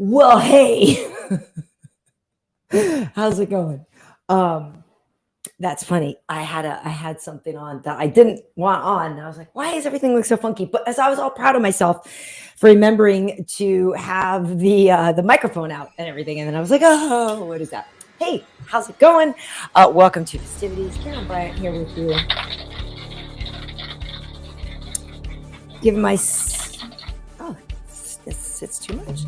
Well, hey, how's it going? That's funny. I had something on that I didn't want on. And I was like, why does everything look so funky? But as I was all proud of myself for remembering to have the microphone out and everything, and then I was like, oh, what is that? Hey, how's it going? Welcome to Fistivities. Karyn Bryant here with you. Giving my it's too much.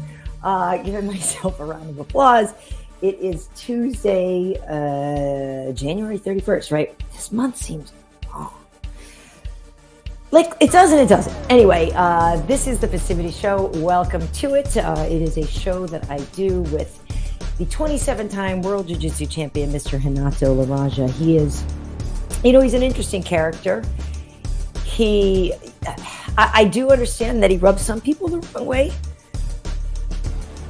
Giving myself a round of applause. It is Tuesday, January 31st, right? This month seems long. Like, it does and it doesn't. Anyway, this is the Fistivities Show. Welcome to it. It is a show that I do with the 27-time World Jiu-Jitsu champion, Mr. Renato Laranja. He is, he's an interesting character. I do understand that he rubs some people the wrong way.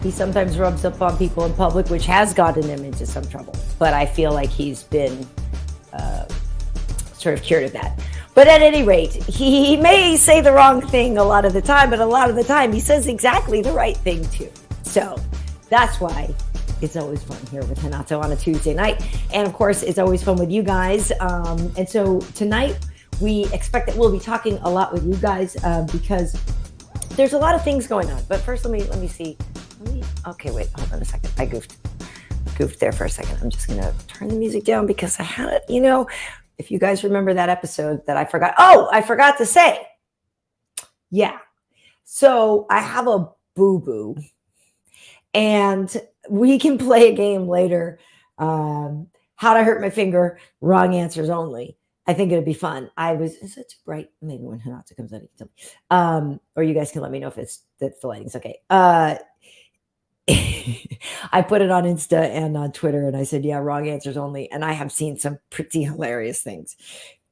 He sometimes rubs up on people in public, which has gotten him into some trouble. But I feel like he's been sort of cured of that. But at any rate, he may say the wrong thing a lot of the time, but a lot of the time he says exactly the right thing too. So that's why it's always fun here with Renato on a Tuesday night. And of course, it's always fun with you guys. And so tonight, we expect that we'll be talking a lot with you guys because there's a lot of things going on. But first, let me see. Okay, wait, hold on a second. I goofed there for a second. I'm just going to turn the music down because I had it, if you guys remember that episode that I forgot. Oh, I forgot to say. Yeah. So I have a boo-boo and we can play a game later. How to hurt my finger, wrong answers only. I think it'd be fun. Is it too bright? Maybe when Renato comes out, you can tell me. Or you guys can let me know if the lighting's okay. I put it on Insta and on Twitter and I said, yeah, wrong answers only. And I have seen some pretty hilarious things.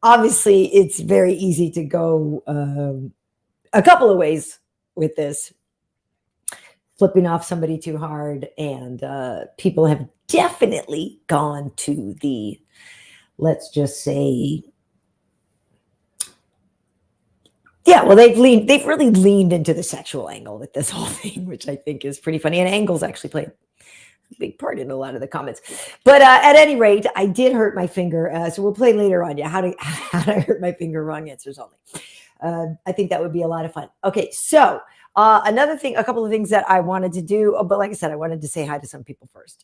Obviously, it's very easy to go a couple of ways with this. Flipping off somebody too hard. And people have definitely gone to the, let's just say, yeah, well, they've really leaned into the sexual angle with this whole thing, which I think is pretty funny. And angles actually played a big part in a lot of the comments. But at any rate, I did hurt my finger. So we'll play later on. Yeah, how to hurt my finger, wrong answers only. I think that would be a lot of fun. Okay, so another thing, a couple of things that I wanted to do. But like I said, I wanted to say hi to some people first.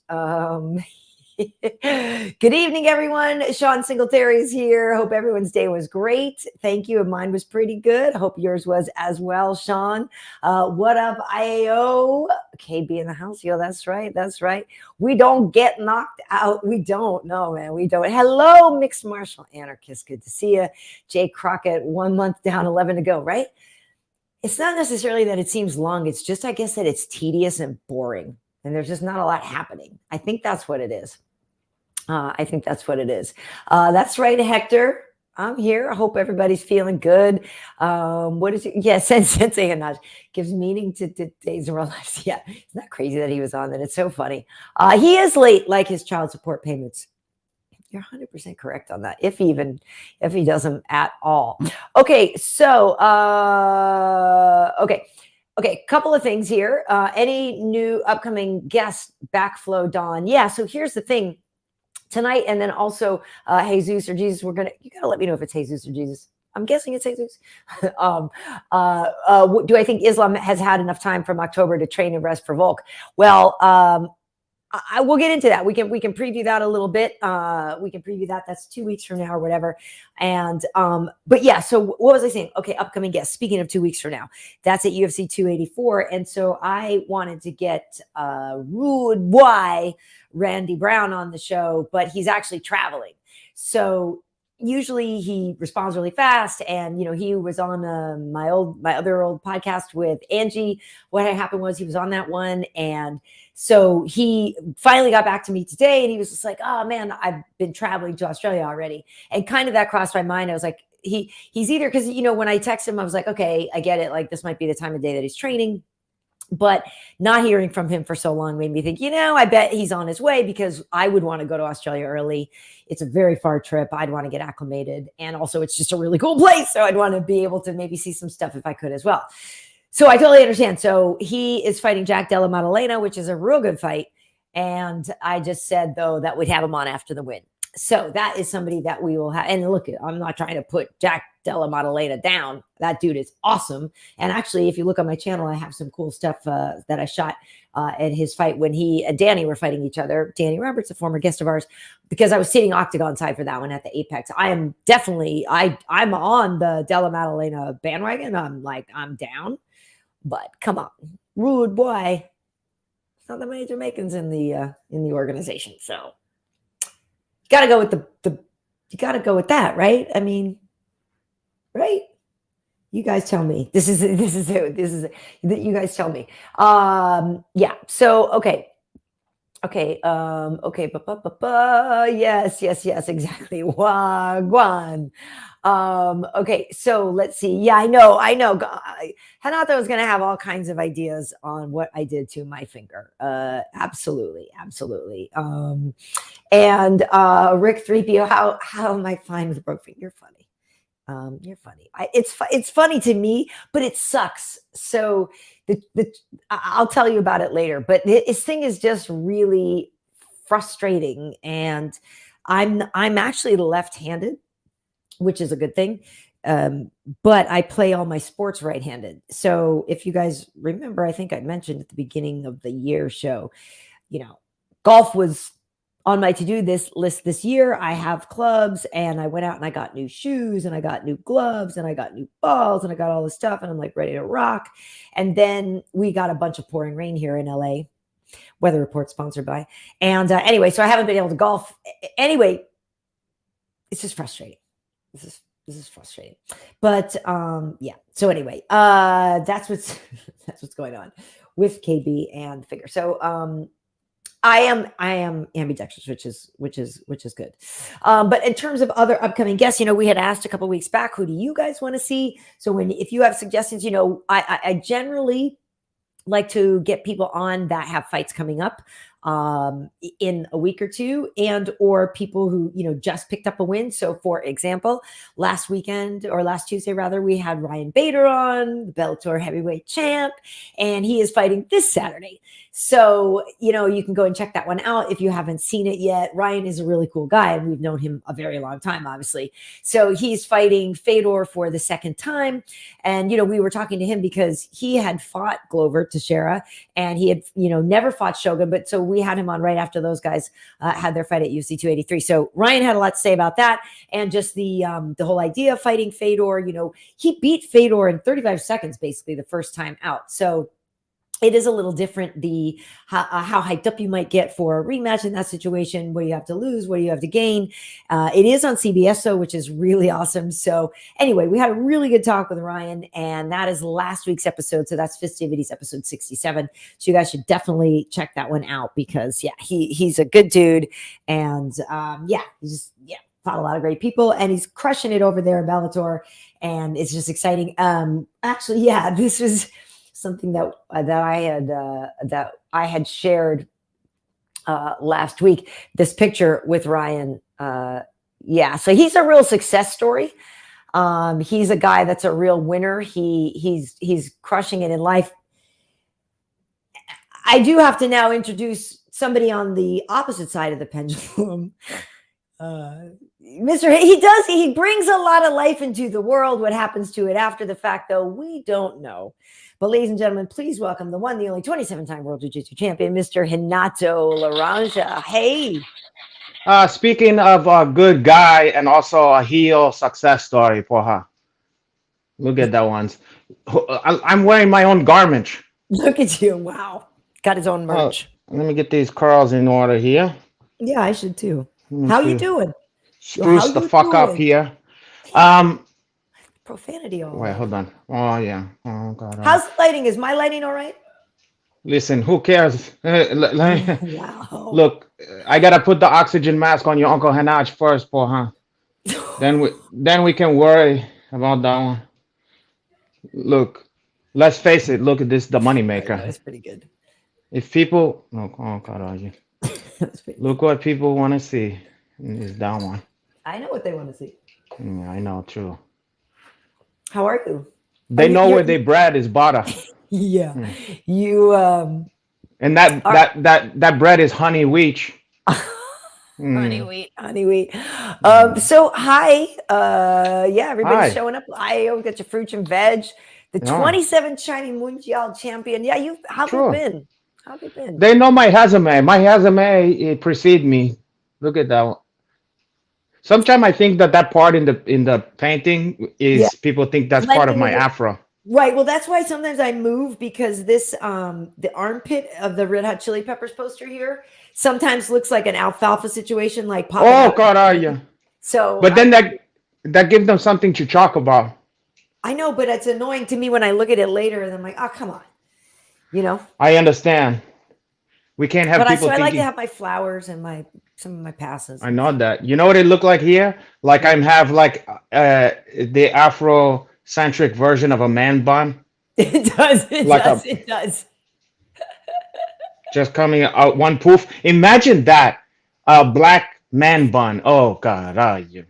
Good evening, everyone. Sean Singletary is here. Hope everyone's day was great. Thank you. Mine was pretty good. Hope yours was as well, Sean. What up, IAO? KB in the house. Yo, that's right. That's right. We don't get knocked out. We don't. No, man, we don't. Hello, Mixed Martial Anarchist. Good to see you. Jay Crockett, 1 month down, 11 to go, right? It's not necessarily that it seems long. It's just, I guess, that it's tedious and boring. And there's just not a lot happening. I think that's what it is. That's right, Hector. I'm here. I hope everybody's feeling good. What is it? Yeah, Sensei Hanaj gives meaning to days of our lives. Yeah, isn't that crazy that he was on that? It's so funny. He is late, like his child support payments. You're 100% correct on that, if he doesn't at all. Okay, so, Okay, couple of things here. Any new upcoming guests, backflow, Dawn? Yeah, so here's the thing. Tonight, and then also Jesus or Jesus, you gotta let me know if it's Jesus or Jesus. I'm guessing it's Jesus. Do I think Islam has had enough time from October to train and rest for Volk? Well, I will get into that. We can preview that a little bit. We can preview that. That's 2 weeks from now or whatever. And but yeah, so what was I saying? Okay, upcoming guests. Speaking of 2 weeks from now, that's at UFC 284. And so I wanted to get Rude Boy Randy Brown on the show, but he's actually traveling. So usually he responds really fast. And, he was on my other old podcast with Angie. What had happened was he was on that one. And so he finally got back to me today and he was just like, oh man, I've been traveling to Australia already. And kind of that crossed my mind. I was like, he's either, because, when I texted him, I was like, okay, I get it. Like this might be the time of day that he's training. But not hearing from him for so long made me think, I bet he's on his way because I would want to go to Australia early. It's a very far trip. I'd want to get acclimated. And also it's just a really cool place. So I'd want to be able to maybe see some stuff if I could as well. So I totally understand. So he is fighting Jack Della Maddalena, which is a real good fight. And I just said, though, that we'd have him on after the win. So that is somebody that we will have. And look, I'm not trying to put Jack Della Maddalena down. That dude is awesome. And actually, if you look on my channel, I have some cool stuff that I shot at his fight when he and Danny were fighting each other. Danny Roberts, a former guest of ours, because I was sitting octagon side for that one at the Apex. I am definitely, I'm on the Della Maddalena bandwagon. I'm down. But come on, rude boy. It's not that many Jamaicans in the organization, so you got to go with you got to go with that, right? I mean, right? You guys tell me. This is you guys tell me. Yeah. So okay. Okay. Okay. Yes. Exactly. Wagwan. Okay, so let's see. Yeah, I know. Renato is going to have all kinds of ideas on what I did to my finger. Absolutely. And Rick 3PO, how am I fine with a broke finger? You're funny. You're funny. It's funny to me, but it sucks. So I'll tell you about it later. But this thing is just really frustrating, and I'm actually left-handed, which is a good thing. But I play all my sports right-handed. So if you guys remember, I think I mentioned at the beginning of the year show, golf was on my to-do list this year. I have clubs, and I went out and I got new shoes, and I got new gloves, and I got new balls, and I got all this stuff, and I'm like ready to rock. And then we got a bunch of pouring rain here in LA. Weather Report sponsored by. And anyway, so I haven't been able to golf. Anyway, it's just frustrating. This is frustrating, but yeah. So anyway, that's what's going on with KB and figure. So I am ambidextrous, which is good. But in terms of other upcoming guests, we had asked a couple weeks back, who do you guys want to see? So if you have suggestions, I generally like to get people on that have fights coming up in a week or two, and or people who just picked up a win. So for example, last Tuesday rather, we had Ryan Bader on, the Bellator heavyweight champ, and he is fighting this Saturday. So you can go and check that one out if you haven't seen it yet. Ryan is a really cool guy, and we've known him a very long time, obviously. So he's fighting Fedor for the second time, and we were talking to him because he had fought Glover Teixeira, and he had never fought Shogun, but so we had him on right after those guys had their fight at UFC 283. So Ryan had a lot to say about that, and just the whole idea of fighting Fedor. He beat Fedor in 35 seconds basically the first time out. So it is a little different, how hyped up you might get for a rematch in that situation. What do you have to lose? What do you have to gain? It is on CBS, though, which is really awesome. So anyway, we had a really good talk with Ryan, and that is last week's episode. So that's Fistivities episode 67. So you guys should definitely check that one out because, yeah, he's a good dude. And, he's fought a lot of great people, and he's crushing it over there in Bellator, and it's just exciting. Actually, yeah, this was something that I had shared last week. This picture with Ryan. So he's a real success story. He's a guy that's a real winner. He's crushing it in life. I do have to now introduce somebody on the opposite side of the pendulum. He brings a lot of life into the world. What happens to it after the fact, though, we don't know. But ladies and gentlemen, please welcome the one, the only 27-time World Jiu-Jitsu champion, Mr. Renato Laranja. Hey. Speaking of a good guy and also a heel success story for her. Look at that one. I'm wearing my own garment. Look at you. Wow. Got his own merch. Let me get these curls in order here. Yeah, I should too. How you doing? Spruce the fuck up here. Profanity all Wait, hold on. Oh, yeah. Oh, God. How's the lighting? Is my lighting all right? Listen, who cares? Wow. Look, I got to put the oxygen mask on your Uncle Hanaj first, huh? Then we can worry about that one. Look, let's face it. Look at this, the moneymaker. That's pretty good. If people... Oh, God, look what people want to see in this down one. I know what they want to see. Yeah, I know, true. How are you? They know where they bread is butter. Yeah. Mm. You And that are that that that bread is honey wheat. honey Mm. wheat, honey wheat. Mm. So hi. Yeah, everybody's Hi. showing up. I got your fruits and veg. The Yeah. 27 Chinese Mundial champion. Yeah, you how have you Sure. been? How have you been? They know my resume. My resume it precede me. Look at that one. Sometimes I think that part in the painting Yeah. is people think that's part of Blending my in your afro. right. Well, that's why sometimes I move because this the armpit of the Red Hot Chili Peppers poster here sometimes looks like an alfalfa situation, like popping Oh out. God, are you? So But then that gives them something to talk about. I know, but it's annoying to me when I look at it later and I'm like, oh, come on, you know. I understand. We can't have But people I like to thinking. have my flowers and my some of my passes I and know things. that. You know what it looked like here? Like I'm What? have like the Afro-centric version of a man bun, It does, it like a does, it does. just coming out one poof. Imagine that, a black man bun. Oh God, you.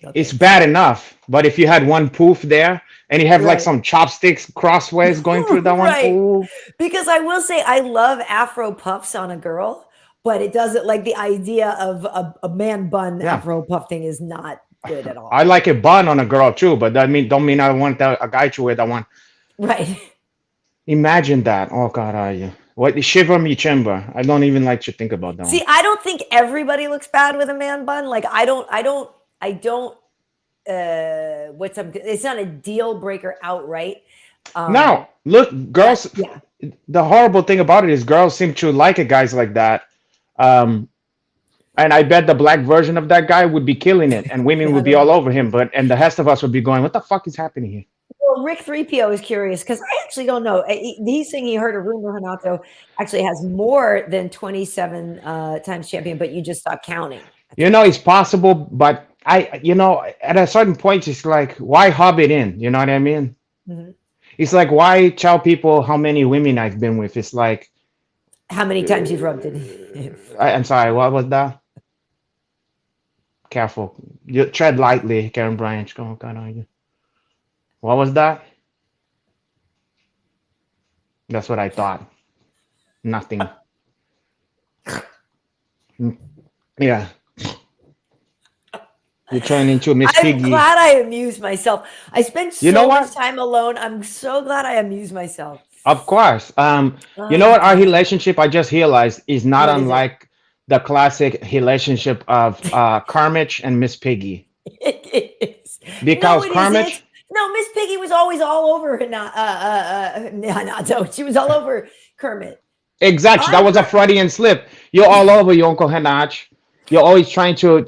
No It's thanks. bad enough, but if you had one poof there and you have like Right. some chopsticks crossways going through that one, Right. oh Because I will say I love Afro puffs on a girl, but it doesn't like the idea of a man bun yeah. Afro puff thing is not good at I all. like a bun on a girl too, but that mean don't mean I want a guy to wear that one. Right. Imagine that. Oh God, are you? What shiver me chamber? I don't even like to think about that one. See, I don't think everybody looks bad with a man bun. Like I don't what's up it's not a deal breaker outright. Now, look, But girls. yeah. The horrible thing about it is girls seem to like a guys like that. Um, and I bet the black version of that guy would be killing it, and women I would be don't all know. over him. But and the rest of us would be going, "What the fuck is happening here?" Well, Rick 3PO is curious because I actually don't know. He's saying he heard a rumor Renato actually has more than 27 times champion, but you just stopped counting. That's You what know, he it's said. possible, but at a certain point, it's like, why hub it in? You know what I mean? Mhm. It's like, why tell people how many women I've been with? It's like, How many times you've rubbed it in? I'm sorry, what was that? Careful. You tread lightly, Karyn Bryant. Oh, God, are you? What was that? That's what I thought. Nothing. Mm, yeah, you turn into Miss I'm Piggy. glad I amuse myself. I spend You know so much what? time alone. I'm so glad I amuse myself. Of course. You know Oh what? Our God. relationship, I just realized, is not What is it? unlike the classic relationship of Kermit and Miss Piggy. It is. No, Because it isn't. Kermit, No, Miss Piggy was always all over Nato. She was all over Kermit. exactly, that I'm was a Freudian slip. You're all over your Uncle Henach. You're always trying to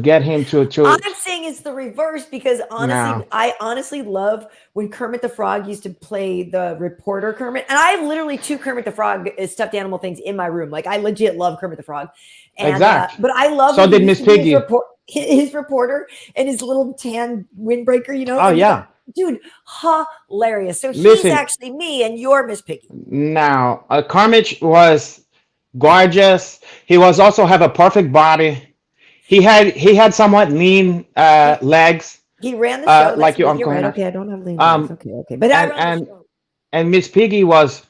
get him to I'm saying it's the reverse because honestly, now. I honestly love when Kermit the Frog used to play the reporter Kermit. And I have literally two Kermit the Frog stuffed animal things in my room. Like I legit love Kermit the Frog. And Exact. but I love So when he did used Miss to be Piggy. his reporter and his little tan windbreaker, you know, Oh and he got yeah. dude, hilarious. So he's Listen, actually me and you're Miss Piggy. now Kermit was gorgeous. He was also have a perfect body. He had somewhat lean He legs, he ran the show. That's like your sweet. You're Uncle right. Henach. Okay, I don't have lean legs. Um, Okay, okay. But I and run the and show. and Miss Piggy was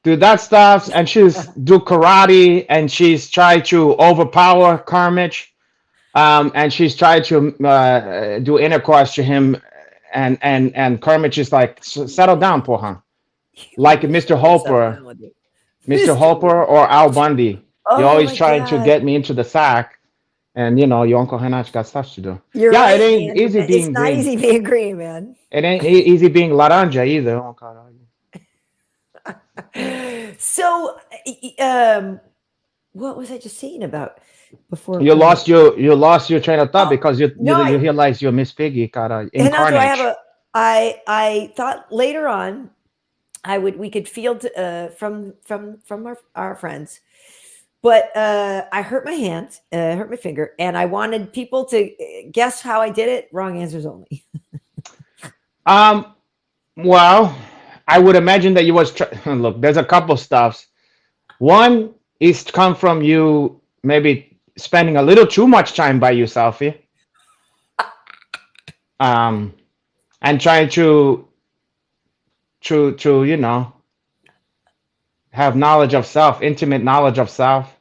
do that stuff, and she's do karate, and she's tried to overpower Kermit, and she's tried to do intercourse to him, and Kermit just like settle down, for her, like Who's Mr. trying to settle Hopper, down with you? Mr. Mr. Hopper or Al Bundy. You're Oh always my trying to God. get me into the sack, and your Uncle Henach got stuff to do. You're Yeah, it right, ain't man. easy It's being not green. easy being green, man. It ain't easy being Laranja either. Oh, God. So, what was I just saying about before You Kermit? lost your train of thought Oh, because you no, you, you realize you're Miss Piggy, cara, Renato, I have incarnate. I thought later on we could field from our friends. But I hurt my hand, hurt my finger, and I wanted people to guess how I did it. Wrong answers only. Um, well, I would imagine that you was look. There's a couple stuffs. One is come from you maybe spending a little too much time by yourself here, um, and trying to to have knowledge of self, intimate knowledge of self.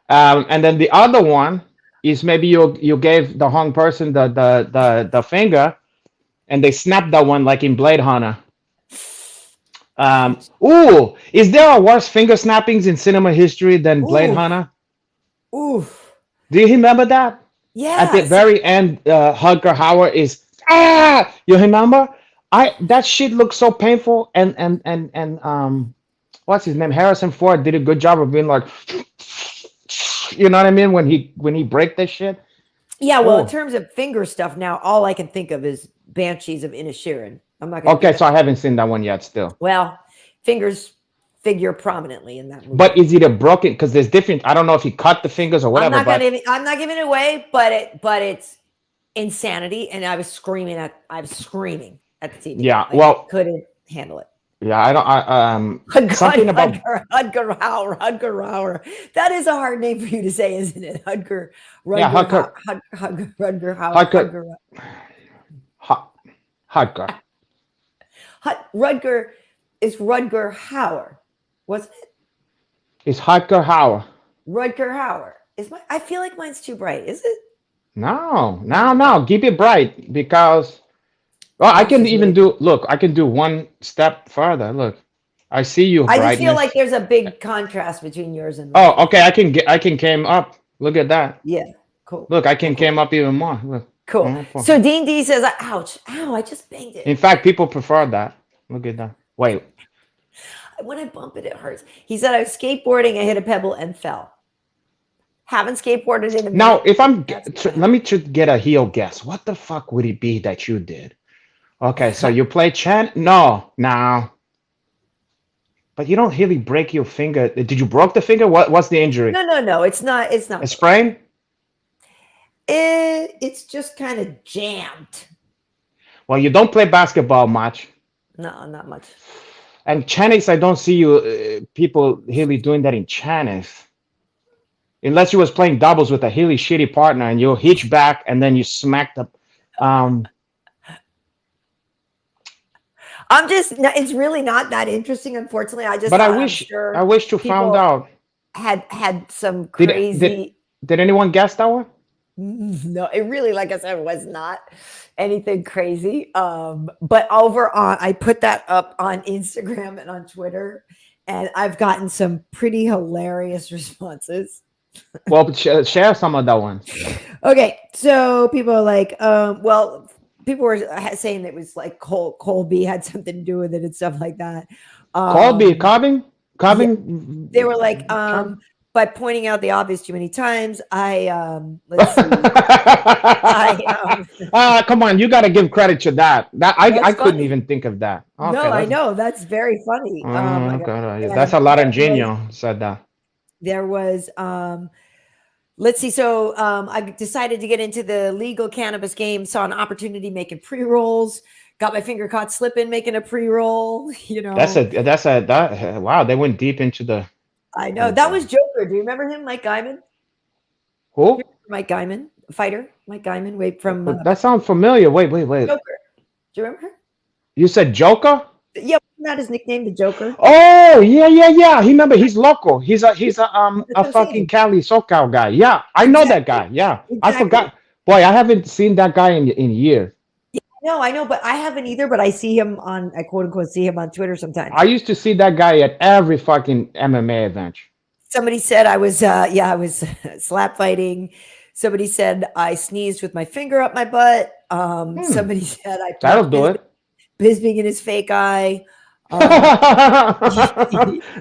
And then the other one is maybe you gave the hung person the finger, and they snapped that one like in Blade Hunter. Ooh, is there a worse finger snappings in cinema history than Blade Ooh, Hunter? ooh, Do you remember that? At the yes. very end, Hugger Howard is You remember? That shit looks so painful, and what's his name? Harrison Ford did a good job of being like, you know what I mean, when he break this shit. Yeah, well, in Oh, terms of finger stuff, now all I can think of is Banshees of Inisherin. I'm not going to okay, think of. so I haven't seen that one yet still. Well, fingers figure prominently in that movie. But is it a broken? Because there's different. I don't know if he cut the fingers or I'm whatever. not But going to. I'm not giving it away, but it's insanity, and I was screaming at the TV. yeah, Like I well, couldn't handle it. yeah, I don't. Something about Hudger Hauer. That is a hard name for you to say, isn't it? Hudger yeah, Hugger, Rudger Hugger, Hugger. Rudger is Rudger Hauer, wasn't it? It's Hugger Howard. Rudger Hauer. I feel like mine's too bright. Is it? No, no, no. Keep it bright because. Well, I Gosh, can it's even really. do. Look, I can do one step further. Look, I see your I just feel like brightness. there's a big contrast between yours and mine. Oh, okay. I can came up. Look at that. Yeah. Cool. Look, I Cool. can Cool. came up even more. Look. Cool. Mhm. So Dean D says, "Ouch! Ow! I just banged In it. fact, people prefer that. Look at that. Wait. When I bump it, it hurts." He said, "I was skateboarding. I hit a pebble and fell. Haven't skateboarded in a Now, minute. if I'm, That's let me just get a heel guess. What the fuck would it be that you did? Okay, so gonna you play Chan? No, no. But you don't really break your finger. Did you broke the finger? What's the injury? No. It's not. It's not. A sprain? It's just kind of jammed. Well, you don't play basketball much. No, not much. And Chinese, I don't see you people really doing that in Chinese. Unless you was playing doubles with a really shitty partner and you hitch back and then you smack the. Um, It's really not that interesting. Unfortunately, I just but thought I'm I sure wish to found people out. had some Did did crazy. did anyone guess that one? No, it really, like I said, was not anything crazy. But over on, I put that up on Instagram and on Twitter, and I've gotten some pretty hilarious responses. Well, share some of that one. Okay, so people are like, well, people were saying it was like Colby had something to do with it and stuff like that. Colby, Cobbing, Yeah, Cobbing. they were like, by pointing out the obvious too many times. Let's see. Come on, you got to give credit to that. That I That's couldn't funny. even think of that. No, Okay, I that's know that's very funny. that's a lot of ingenio said that. There was let's see. So I decided to get into the legal cannabis game. Saw an opportunity making pre rolls. Got my finger caught slipping making a pre roll. You know, That wow. They went deep into the. I know that was Joker. Do you remember him, Mike Guyman? Who? Mike Guyman, fighter. Mike Guyman. Wait, from That sounds familiar. Wait. Joker. Do you remember her? You said Joker? Yeah, wasn't that his nickname, the Joker? Oh yeah. He remember he's local. He's a That's what I'm fucking saying. Cali SoCal guy. Yeah, I know that guy. Yeah, I Exactly. forgot. Boy, I haven't seen that guy in years. No, I know, but I haven't either. But I see him I quote unquote see him on Twitter sometimes. I used to see that guy at every fucking MMA event. Somebody said I was I was slap fighting. Somebody said I sneezed with my finger up my butt. Somebody said I That'll popped do it. Bisbing in his fake eye.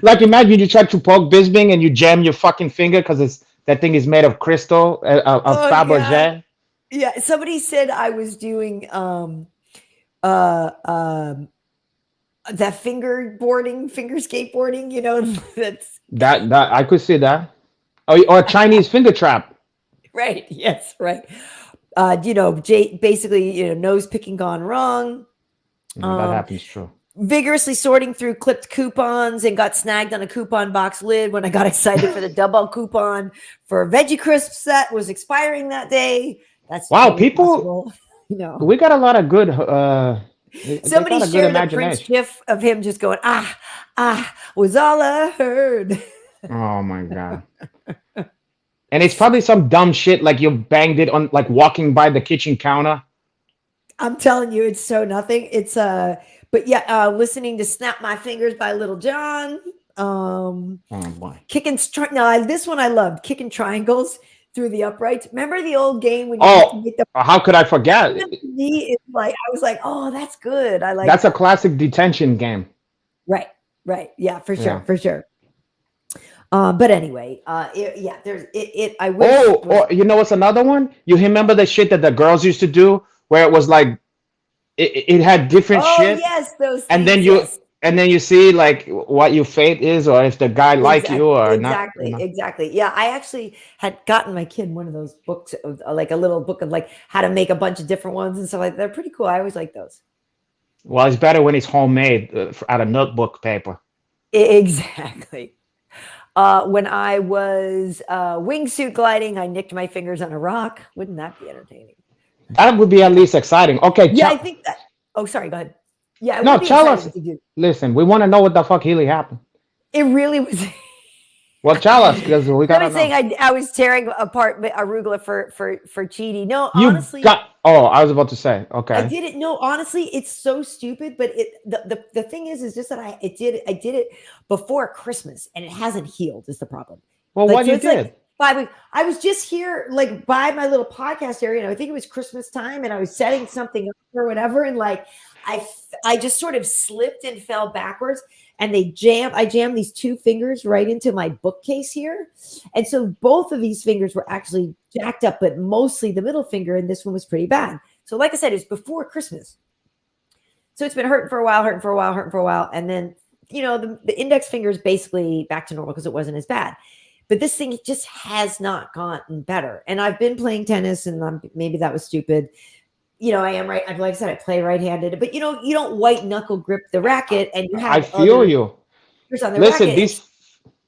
Like imagine you try to poke Bisbing and you jam your fucking finger because that thing is made of crystal of Fabergé. Yeah, somebody said I was doing that finger skateboarding, you know, that's That I could see that. Or Chinese finger trap. right. Yes, right. You know, basically, you know, nose picking gone wrong. That happens true. Vigorously sorting through clipped coupons and got snagged on a coupon box lid when I got excited for the double coupon for Veggie Crisps that was expiring that day. That's wow, totally people. possible. You know, We got a lot of good They Somebody got a good shared a Prince imagination. gif of him just going, was all I heard. Oh my god. And it's probably some dumb shit like you banged it on like walking by the kitchen counter. I'm telling you, it's so nothing. It's but yeah, listening to Snap My Fingers by Little John. Oh boy. No, this one I loved, kicking triangles through the uprights. Remember the old game when you used to Oh, make the how could I forget? knee? It's like I was like, oh, that's good. I like That's a that. classic detention game. Right. Yeah, for Yeah. sure, for sure. But anyway, there's it. I wish. Oh, or you know what's another one? You remember the shit that the girls used to do where it was like it had different Oh shit, yes, those and then things. you Yes, and then you see like what your fate is or if the guy like you exactly, or not, you exactly, know. exactly. Yeah, I actually had gotten my kid one of those books, of, like a little book of like how to make a bunch of different ones and stuff like that. They're pretty cool. I always like those. Well, it's better when it's homemade out of notebook paper. Exactly. When I was wingsuit gliding, I nicked my fingers on a rock. Wouldn't that be entertaining? That would be at least exciting. Okay, Yeah, I think that. Oh, sorry. Go ahead. Yeah, it no, would be tell us. exciting to do. Listen, we want to know what the fuck really happened. It really was. Well, tell us because we I gotta was saying know. I was tearing apart arugula for Chidi. No, You honestly, got. Oh, I was about to say. I Okay. didn't. No, honestly, it's so stupid. But the thing is just that I did it before Christmas and it hasn't healed. Is the problem? Well, Like what so, you it's like did? 5 weeks. I was just here like by my little podcast area, and I think it was Christmas time, and I was setting something up or whatever, and like I just sort of slipped and fell backwards, and I jammed these two fingers right into my bookcase here, and so both of these fingers were actually jacked up, but mostly the middle finger, and this one was pretty bad. So, like I said, it's before Christmas. So it's been hurting for a while, hurting for a while, hurting for a while. And then, the index finger is basically back to normal because it wasn't as bad. But this thing just has not gotten better. And I've been playing tennis and maybe that was stupid. I am right. Like I said, I play right-handed, but you don't white knuckle grip the racket and you I have feel other you. fingers on the Listen, racket. And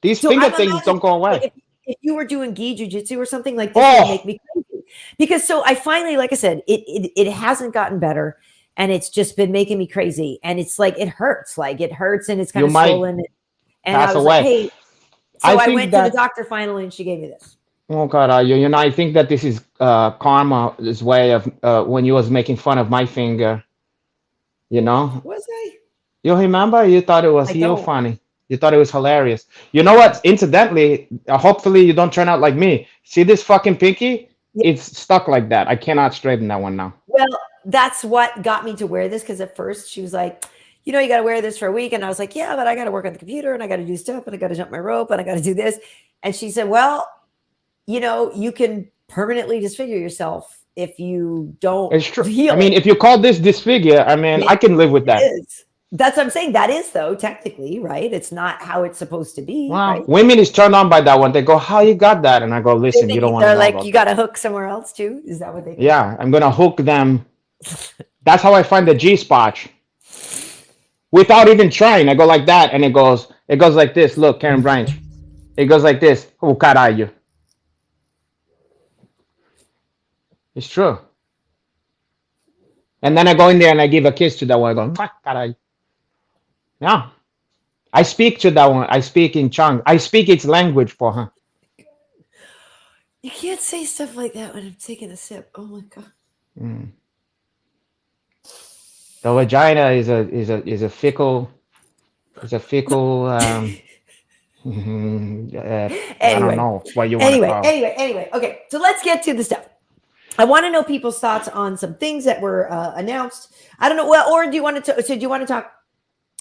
these so finger I'm things imagining don't go like away. if you were doing gi jujitsu or something like this would make Oh, me crazy. Because so I finally, like I said, it hasn't gotten better and it's just been making me crazy. And it's like it hurts and it's kind you of might swollen. And I pass was like, away. hey, I so I think went to the that. doctor finally and she gave me this. Oh God, I think that this is karma's way of when you was making fun of my finger. You know, Was I? you remember? You thought it was I you don't. funny. You thought it was hilarious. You know what? Incidentally, hopefully you don't turn out like me. See this fucking pinky? Yeah. It's stuck like that. I cannot straighten that one now. Well, that's what got me to wear this because at first she was like, you got to wear this for a week. And I was like, yeah, but I got to work on the computer and I got to do stuff and I got to jump my rope and I got to do this. And she said, well, you can permanently disfigure yourself if you don't It's true. I heal mean, it. if you call this disfigure, I mean, It I can live with that. is. That's what I'm saying. That is though, technically, right? It's not how it's supposed to be, Well, right? women is turned on by that one. They go, "How you got that?" And I go, They "Listen, you think don't want to they're know like, you about that." got to hook somewhere else too. Is that what they think? Yeah, I'm gonna hook them. That's how I find the G spot without even trying. I go like that, and it goes like this. Look, Karyn Bryant. It goes like this. Oh, caralho. It's true. And then I go in there and I give a kiss to that one. I go, "Mwah, caralho." Yeah. I speak to that one. I speak in Chang. I speak its language for her. You can't say stuff like that when I'm taking a sip. Oh my god. Mm. The vagina is a fickle I don't Anyway, know what you want to call it. anyway. Okay, so let's get to the stuff. I want to know people's thoughts on some things that were announced. I don't know. Well, or do you want to? So do you want to talk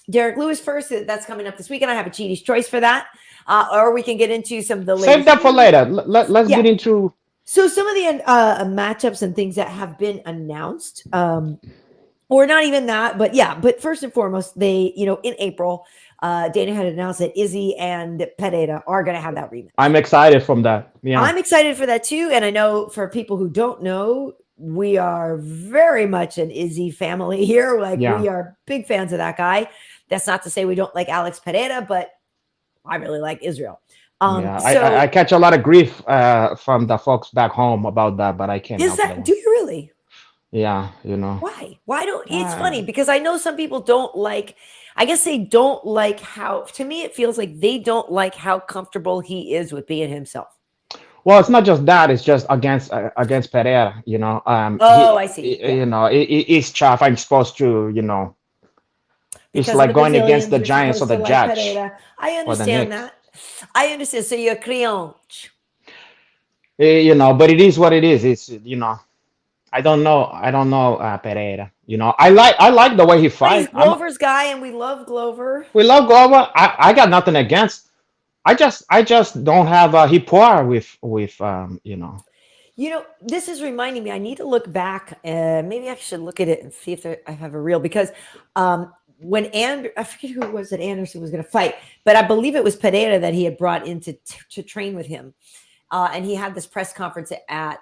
Derek Lewis first? That's coming up this weekend. I have a Chidi's choice for that. Or we can get into some of the latest. Save that for later. Let's Yeah. get into. So some of the matchups and things that have been announced, or not even that, but yeah. But first and foremost, they, in April, Dana had announced that Izzy and Pereira are going to have that rematch. I'm excited from that. Yeah, I'm excited for that too. And I know for people who don't know, we are very much an Izzy family here. Like yeah. we are big fans of that guy. That's not to say we don't like Alex Pereira, but I really like Israel. Yeah, So I catch a lot of grief from the folks back home about that, but I can't is help that? it. Do you really? Yeah, you know. Why don't it's Uh, funny because I know some people don't like I guess they don't like how to me it feels like they don't like how comfortable he is with being himself. well, it's not just that; it's just against Pereira. You know, Oh, I see. Yeah. you know, it's tough. I'm supposed to, you know, it's Because of like the going against Brazilians, the you're Giants or supposed the to like Jets Pereira. I or the understand Knicks. that. I understand. So you're cliente. You know, but it is what it is. It's, you know, I don't know Pereira. You know, I like the way he But he's fight. Glover's guy, and we love Glover. We love Glover. I got nothing against. I just don't have rapport with you know. You know, this is reminding me. I need to look back. Maybe I should look at it and see if I have a reel because when I forget who it was that Anderson was going to fight, but I believe it was Pereira that he had brought in to train with him, and he had this press conference at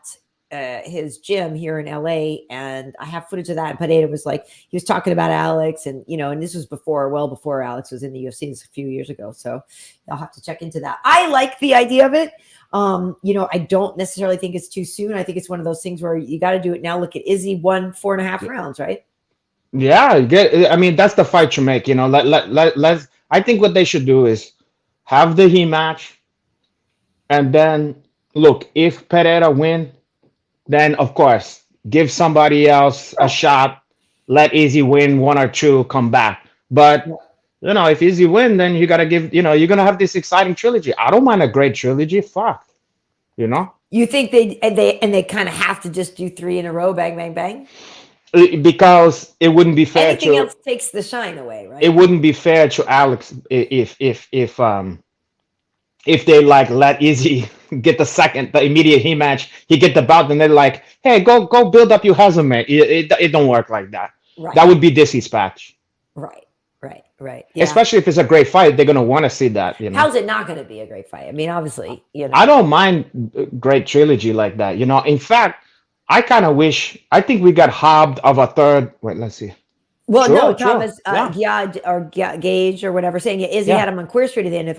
his gym here in LA, and I have footage of that. And Pereira was like, he was talking about Alex, and and this was well before Alex was in the UFC, a few years ago. So I'll have to check into that. I like the idea of it. I don't necessarily think it's too soon. I think it's one of those things where you got to do it now. Look at Izzy won 4.5 rounds, right? Yeah, I mean, that's the fight you make. You know, let's. I think what they should do is have the he match, and then look if Pereira win, then of course give somebody else a shot. Let Easy win one or two, come back. But you know, if Easy win, then you gotta give. You know, you're gonna have this exciting trilogy. I don't mind a great trilogy. Fuck, you know. You think they kind of have to just do 3 in a row, bang, bang, bang? Because it wouldn't be fair Anything else to takes the shine away, it right? wouldn't be fair to Alex if they like let Izzy get the immediate he match, he get the bout, and they're like, hey, go build up your resume. It don't work like that. Right, That would be disrespect. right, right. Yeah. Especially if it's a great fight, they're gonna want to see that. You know, How's it not going to be a great fight? I mean, obviously, I don't mind great trilogy like that. You know, in fact, I kind of wish. I think we got robbed of a third. Wait, let's see. Well, no, True. Thomas Yeah, Gage or whatever saying Izzy yeah. had him on Queer Street at the end. If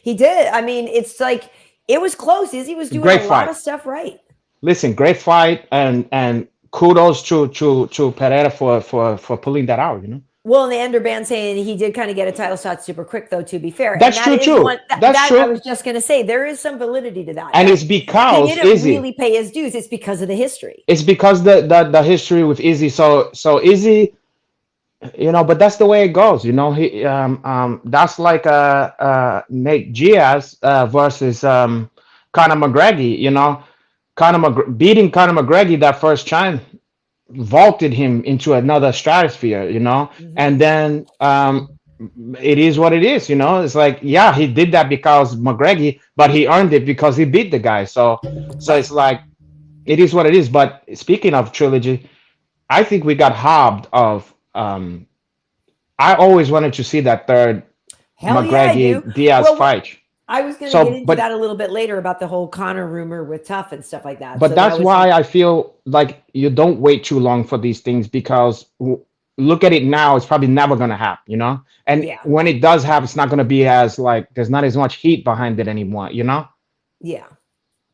he did, I mean, it's like it was close. Izzy was doing Great a lot fight. of stuff right. Listen, great fight, and kudos to Pereira for pulling that out. You know, Well, and the Ender band saying he did kind of get a title shot super quick, though. To be fair, and that's that true is too. one that, That's that I true, was just going to say there is some validity to that. and That it's he because didn't Izzy. really pay his dues. It's because of the history. It's because the history with Izzy. So Izzy, you know, but that's the way it goes. You know, that's like Nate Diaz versus Conor McGregor. You know, beating Conor McGregor that first time vaulted him into another stratosphere, you know. Mm-hmm. And then it is what it is, you know. It's like, yeah, he did that because McGregor, but he earned it because he beat the guy. So Right. it's like it is what it is. But speaking of trilogy, I think we got robbed of. I always wanted to see that third Hell yeah, I do. McGregor Diaz Well, fight. I was going to get So, into that a little bit later about the whole Connor rumor with Tough and stuff like that. but So that that's was why I feel like you don't wait too long for these things because look at it now, it's probably never going to happen, you know? And yeah, when it does happen, it's not going to be as like, there's not as much heat behind it anymore, you know? yeah.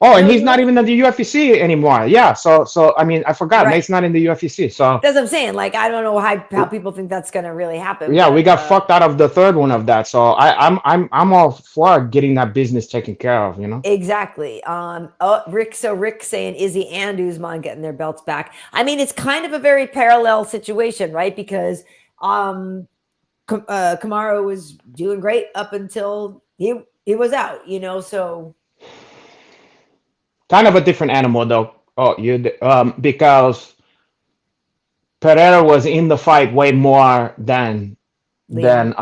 Oh, and No, he's you're not right. even in the UFC anymore. Yeah. So I mean, I forgot. Right. Nate's not in the UFC. So That's what I'm saying. Like, I don't know how people think that's going to really happen, yeah, we but got fucked out of the third one of that. So I'm all for getting that business taken care of, you know? exactly. Rick saying Izzy and Usman getting their belts back. I mean, it's kind of a very parallel situation, right? Because Kamaru was doing great up until he was out, so Kind of a different animal though. Oh, because Pereira was in the fight way more than Leon,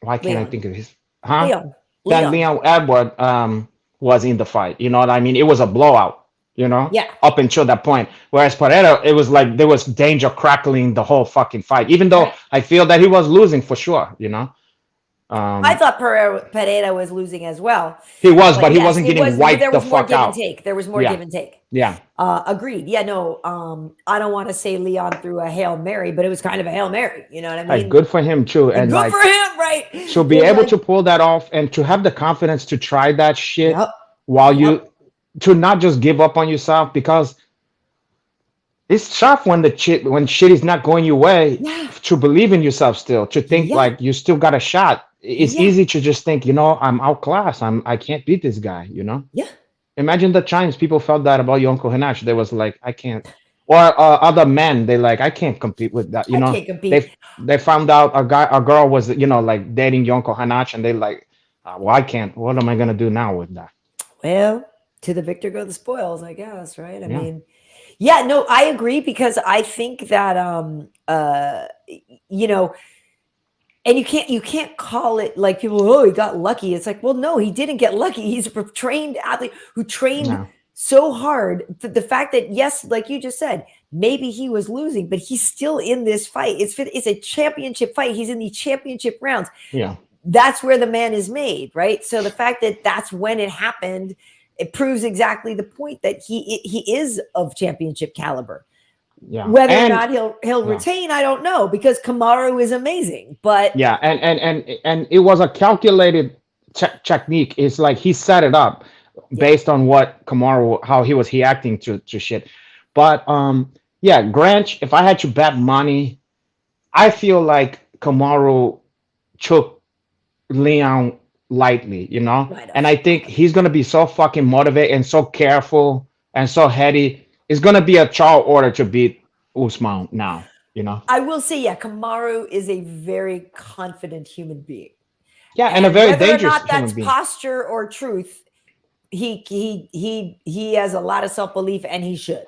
why can't I Leon, think of his huh? Leon, Than Leon. Leon Edward was in the fight. You know what I mean? It was a blowout, you know, Yeah. up until that point. Whereas Pereira, it was like there was danger crackling the whole fucking fight. Even though Right. I feel that he was losing for sure, you know. I Um thought Pereira was losing as well. he was, But but he yes, wasn't getting there wiped the was more fuck give and out. take. There was more Yeah, give and take. yeah. Agreed. Yeah, no, I don't want to say Leon threw a Hail Mary, but it was kind of a Hail Mary. You know what I Like mean? good for him too. And Good like for him, right? to be They're able like, to pull that off and to have the confidence to try that shit yep, while yep, you to not just give up on yourself because it's tough when when shit is not going your way Yeah. to believe in yourself still, to think Yeah. like you still got a shot. It's Yeah. easy to just think, I'm outclassed. I can't beat this guy. Yeah. Imagine the times people felt that about your Uncle Hinash. They was like, I can't. Or other men, they like, I can't compete with that. I can't compete. They found out a girl was, like dating your Uncle Hinash, and they like, well, I can't. What am I gonna do now with that? Well, to the victor go the spoils, I guess, right? I Yeah, mean, yeah, no, I agree because I think that you know, and you can't call it like people, oh, he got lucky. It's like, well, no, he didn't get lucky. He's a trained athlete who trained no, so hard. The fact that, yes, like you just said, maybe he was losing, but he's still in this fight. It's a championship fight. He's in the championship rounds. yeah, That's where the man is made, right? So the fact that that's when it happened, it proves exactly the point that he is of championship caliber. yeah, Whether or and not he'll yeah. retain, I don't know, because Kamaru is amazing. But Yeah, and it was a calculated technique. It's like he set it up yeah, based on what Kamaru, how he was reacting to shit. But yeah, Grant, if I had to bet money, I feel like Kamaru took Leon lightly. right And on. I think he's gonna be so fucking motivated and so careful and so heady. It's gonna be a tall order to beat Usman now. I will say, yeah, Kamaru is a very confident human being, Yeah, and a and very whether or dangerous not human that's being. posture or truth, he has a lot of self belief, and he should.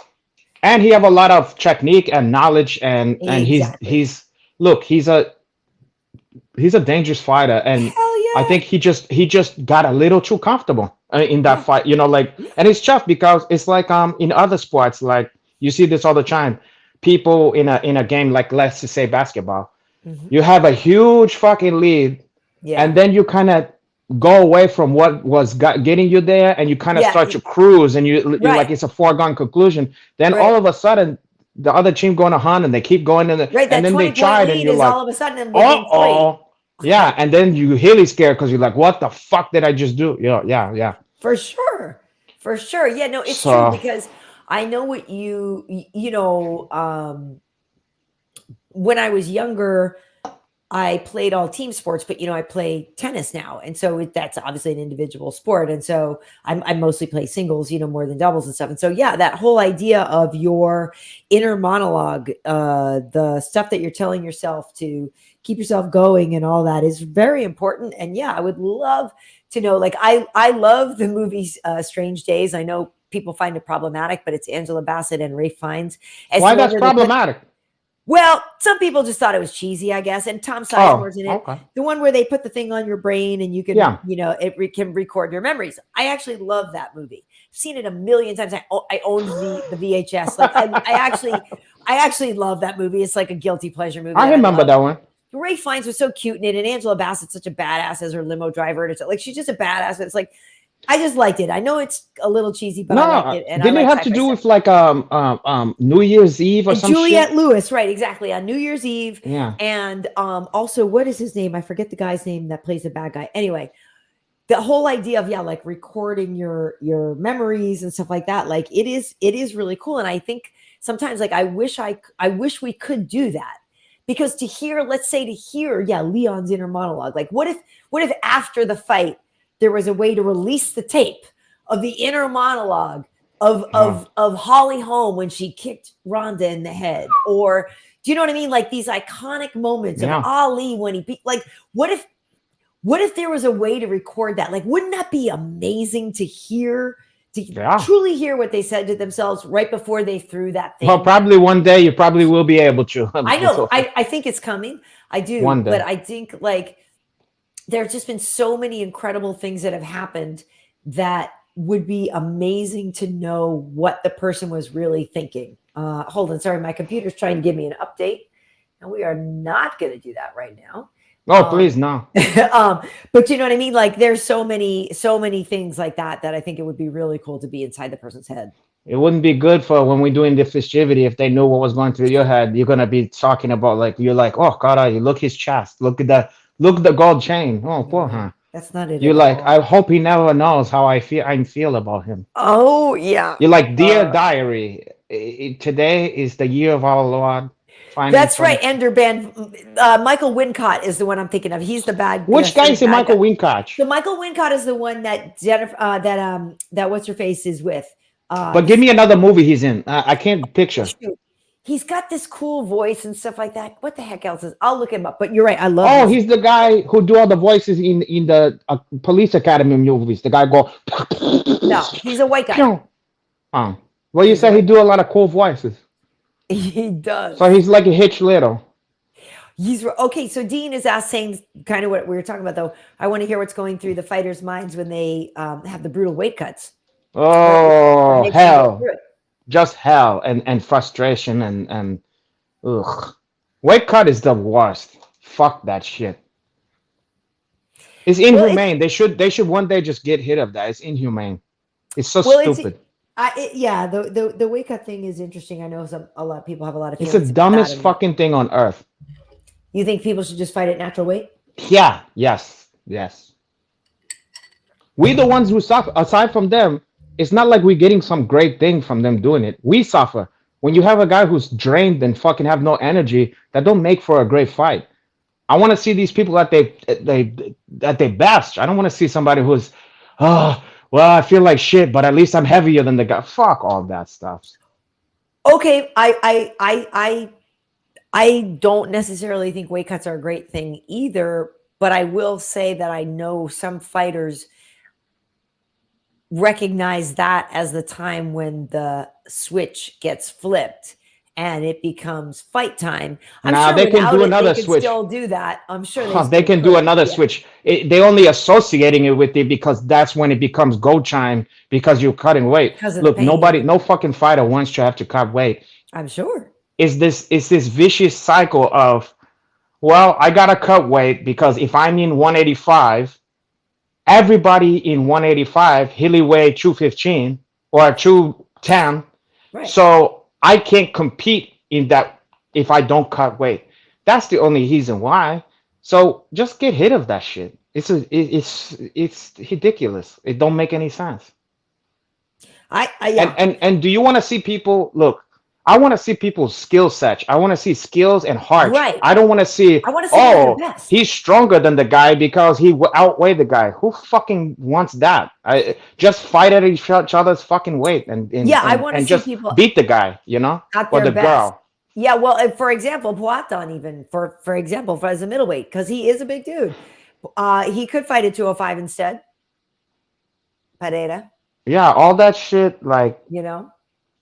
And he have a lot of technique and knowledge, and he's Exactly. he's look, he's a dangerous fighter, and Hell I yeah. think he just got a little too comfortable in that Yeah. fight, like. Yeah. And it's tough because it's like in other sports, like you see this all the time. People in a game, like let's just say basketball, Mhm. you have a huge fucking lead, Yeah. and then you kind of go away from what was getting you there, and you kind of Yeah. start to cruise, and you're like Right. it's a foregone conclusion. Then all Right. of a sudden the other team going to hunt, and they keep going, Right. and That then they 20-point tried, and lead you're is like, all of a sudden within three. oh, yeah. And then you really scared because you're like, what the fuck did I just do? Yeah, yeah, yeah. For sure. For sure. Yeah, no, it's true So because I know what when I was younger, I played all team sports, but I play tennis now, and so that's obviously an individual sport, and so I mostly play singles, more than doubles and stuff. And so, yeah, that whole idea of your inner monologue, the stuff that you're telling yourself to keep yourself going, and all that is very important. And yeah, I would love to know. Like, I love the movies, Strange Days. I know people find it problematic, but it's Angela Bassett and Ralph Fiennes. It's why the one that's where they put problematic? well, some people just thought it was cheesy, I guess. And Tom Oh, Sizemore's in it. okay. The one where they put the thing on your brain and you can, Yeah. can record your memories. I actually love that movie. I've seen it a million times. I owned the VHS. Like I actually love that movie. It's like a guilty pleasure movie I that I remember love. that one. Ray Fiennes was so cute in it, and Angela Bassett's such a badass as her limo driver. And it's like she's just a badass. But it's like I just liked it. I know it's a little cheesy, but I liked No, it, and I didn't it like have to sci-fi do stuff. with like New Year's Eve or And some shit? Juliette Lewis, right? Exactly, on New Year's Eve, Yeah. and also, what is his name? I forget the guy's name that plays the bad guy. Anyway, the whole idea of, yeah, like recording your memories and stuff like that, like it is really cool. And I think sometimes, like, I wish we could do that, because let's say to hear, yeah, Leon's inner monologue. Like, what if after the fight there was a way to release the tape of the inner monologue of Oh, Holly Holm when she kicked Ronda in the head? Or do you know what I mean? Like these iconic moments of yeah. Ali when he beat, like, what if there was a way to record that? Like, wouldn't that be amazing to hear, to Yeah. truly hear what they said to themselves right before they threw that Well, thing? probably one day you probably will be able to. I know. I think it's coming. I do. One But day. I think, like, there's just been so many incredible things that have happened that would be amazing to know what the person was really thinking. Hold on. Sorry. My computer's trying to give me an update, and we are not going to do that right now. Oh, please, no. But you know what I mean? Like, there's so many things like that I think it would be really cool to be inside the person's head. It wouldn't be good for when we're doing the festivity if they knew what was going through your head. You're gonna be talking about like you're like, oh God, you look his chest, look at the gold chain. Oh, poor No, huh. that's not it You're at like, all. I hope he never knows how I feel about him. Oh yeah. You're like, dear Uh, diary. today is the year of our Lord. Finding That's right. some. Ender band. Michael Wincott is the one I'm thinking of. He's the bad. Which guy is it? Bad Michael guy. Wincott. So Michael Wincott is the one that Jennifer, that what's her face is with. But give me another movie he's in. I can't picture. Shoot. He's got this cool voice and stuff like that. What the heck else is? I'll look him up. But you're right. I love. Oh, he's the guy who do all the voices in the police academy movies. The guy go. No, he's a white guy. Well, you said he do a lot of cool voices. He does. So he's like a Hitch Little. He's okay. So Dean is saying kind of what we were talking about, though. I want to hear what's going through the fighters' minds when they have the brutal weight cuts. Oh, hell. Just hell and frustration and ugh. Weight cut is the worst. Fuck that shit. It's inhumane. They should one day just get rid of that. It's inhumane. It's so stupid. Yeah, the weight cut thing is interesting. I know a lot of people have a lot of feelings. It's the dumbest fucking thing on earth. You think people should just fight at natural weight? Yeah. Yes. We the ones who suffer. Aside from them, it's not like we're getting some great thing from them doing it. We suffer. When you have a guy who's drained and fucking have no energy, that don't make for a great fight. I want to see these people at their best. I don't want to see somebody who's, well, I feel like shit, but at least I'm heavier than the guy. Fuck all that stuff. Okay, I don't necessarily think weight cuts are a great thing either, but I will say that I know some fighters recognize that as the time when the switch gets flipped and it becomes fight time. I'm sure they can do another switch. Still do that. I'm sure they can do another switch. They only associating it with it because that's when it becomes go time because you're cutting weight. Look, no fucking fighter wants to have to cut weight. I'm sure. Is this vicious cycle of, well, I gotta cut weight because if I'm in 185, everybody in 185 Hilly weigh 215 or 210. Right. So I can't compete in that if I don't cut weight. That's the only reason why. So just get rid of that shit. It's ridiculous. It don't make any sense. Yeah. And do you want to see people look? I want to see people's skill set. I want to see skills and heart. Right. I don't want to see. He's stronger than the guy because he outweighed the guy. Who fucking wants that? Just fight at each other's fucking weight and I want to see just people beat the guy, or the girl. Yeah, well, for example, Poatan even for example, as a middleweight, because he is a big dude, he could fight at 205 instead. Pereira. Yeah, all that shit, like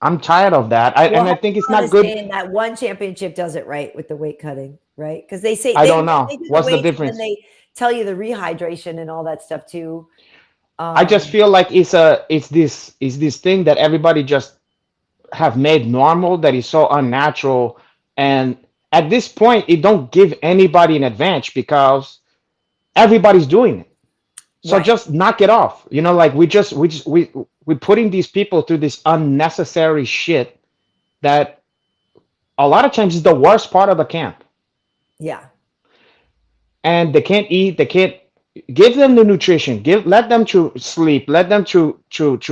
I'm tired of that. And I think it's not good. That one championship does it right with the weight cutting, right? Because they say I don't know what's the difference. And they tell you the rehydration and all that stuff too. I just feel like it's this thing that everybody just have made normal that is so unnatural, and at this point, it don't give anybody an advantage because everybody's doing it. So just knock it off. Like we're putting these people through this unnecessary shit that a lot of times is the worst part of the camp. Yeah. And they can't eat. They can't give them the nutrition. Let them to sleep. Let them to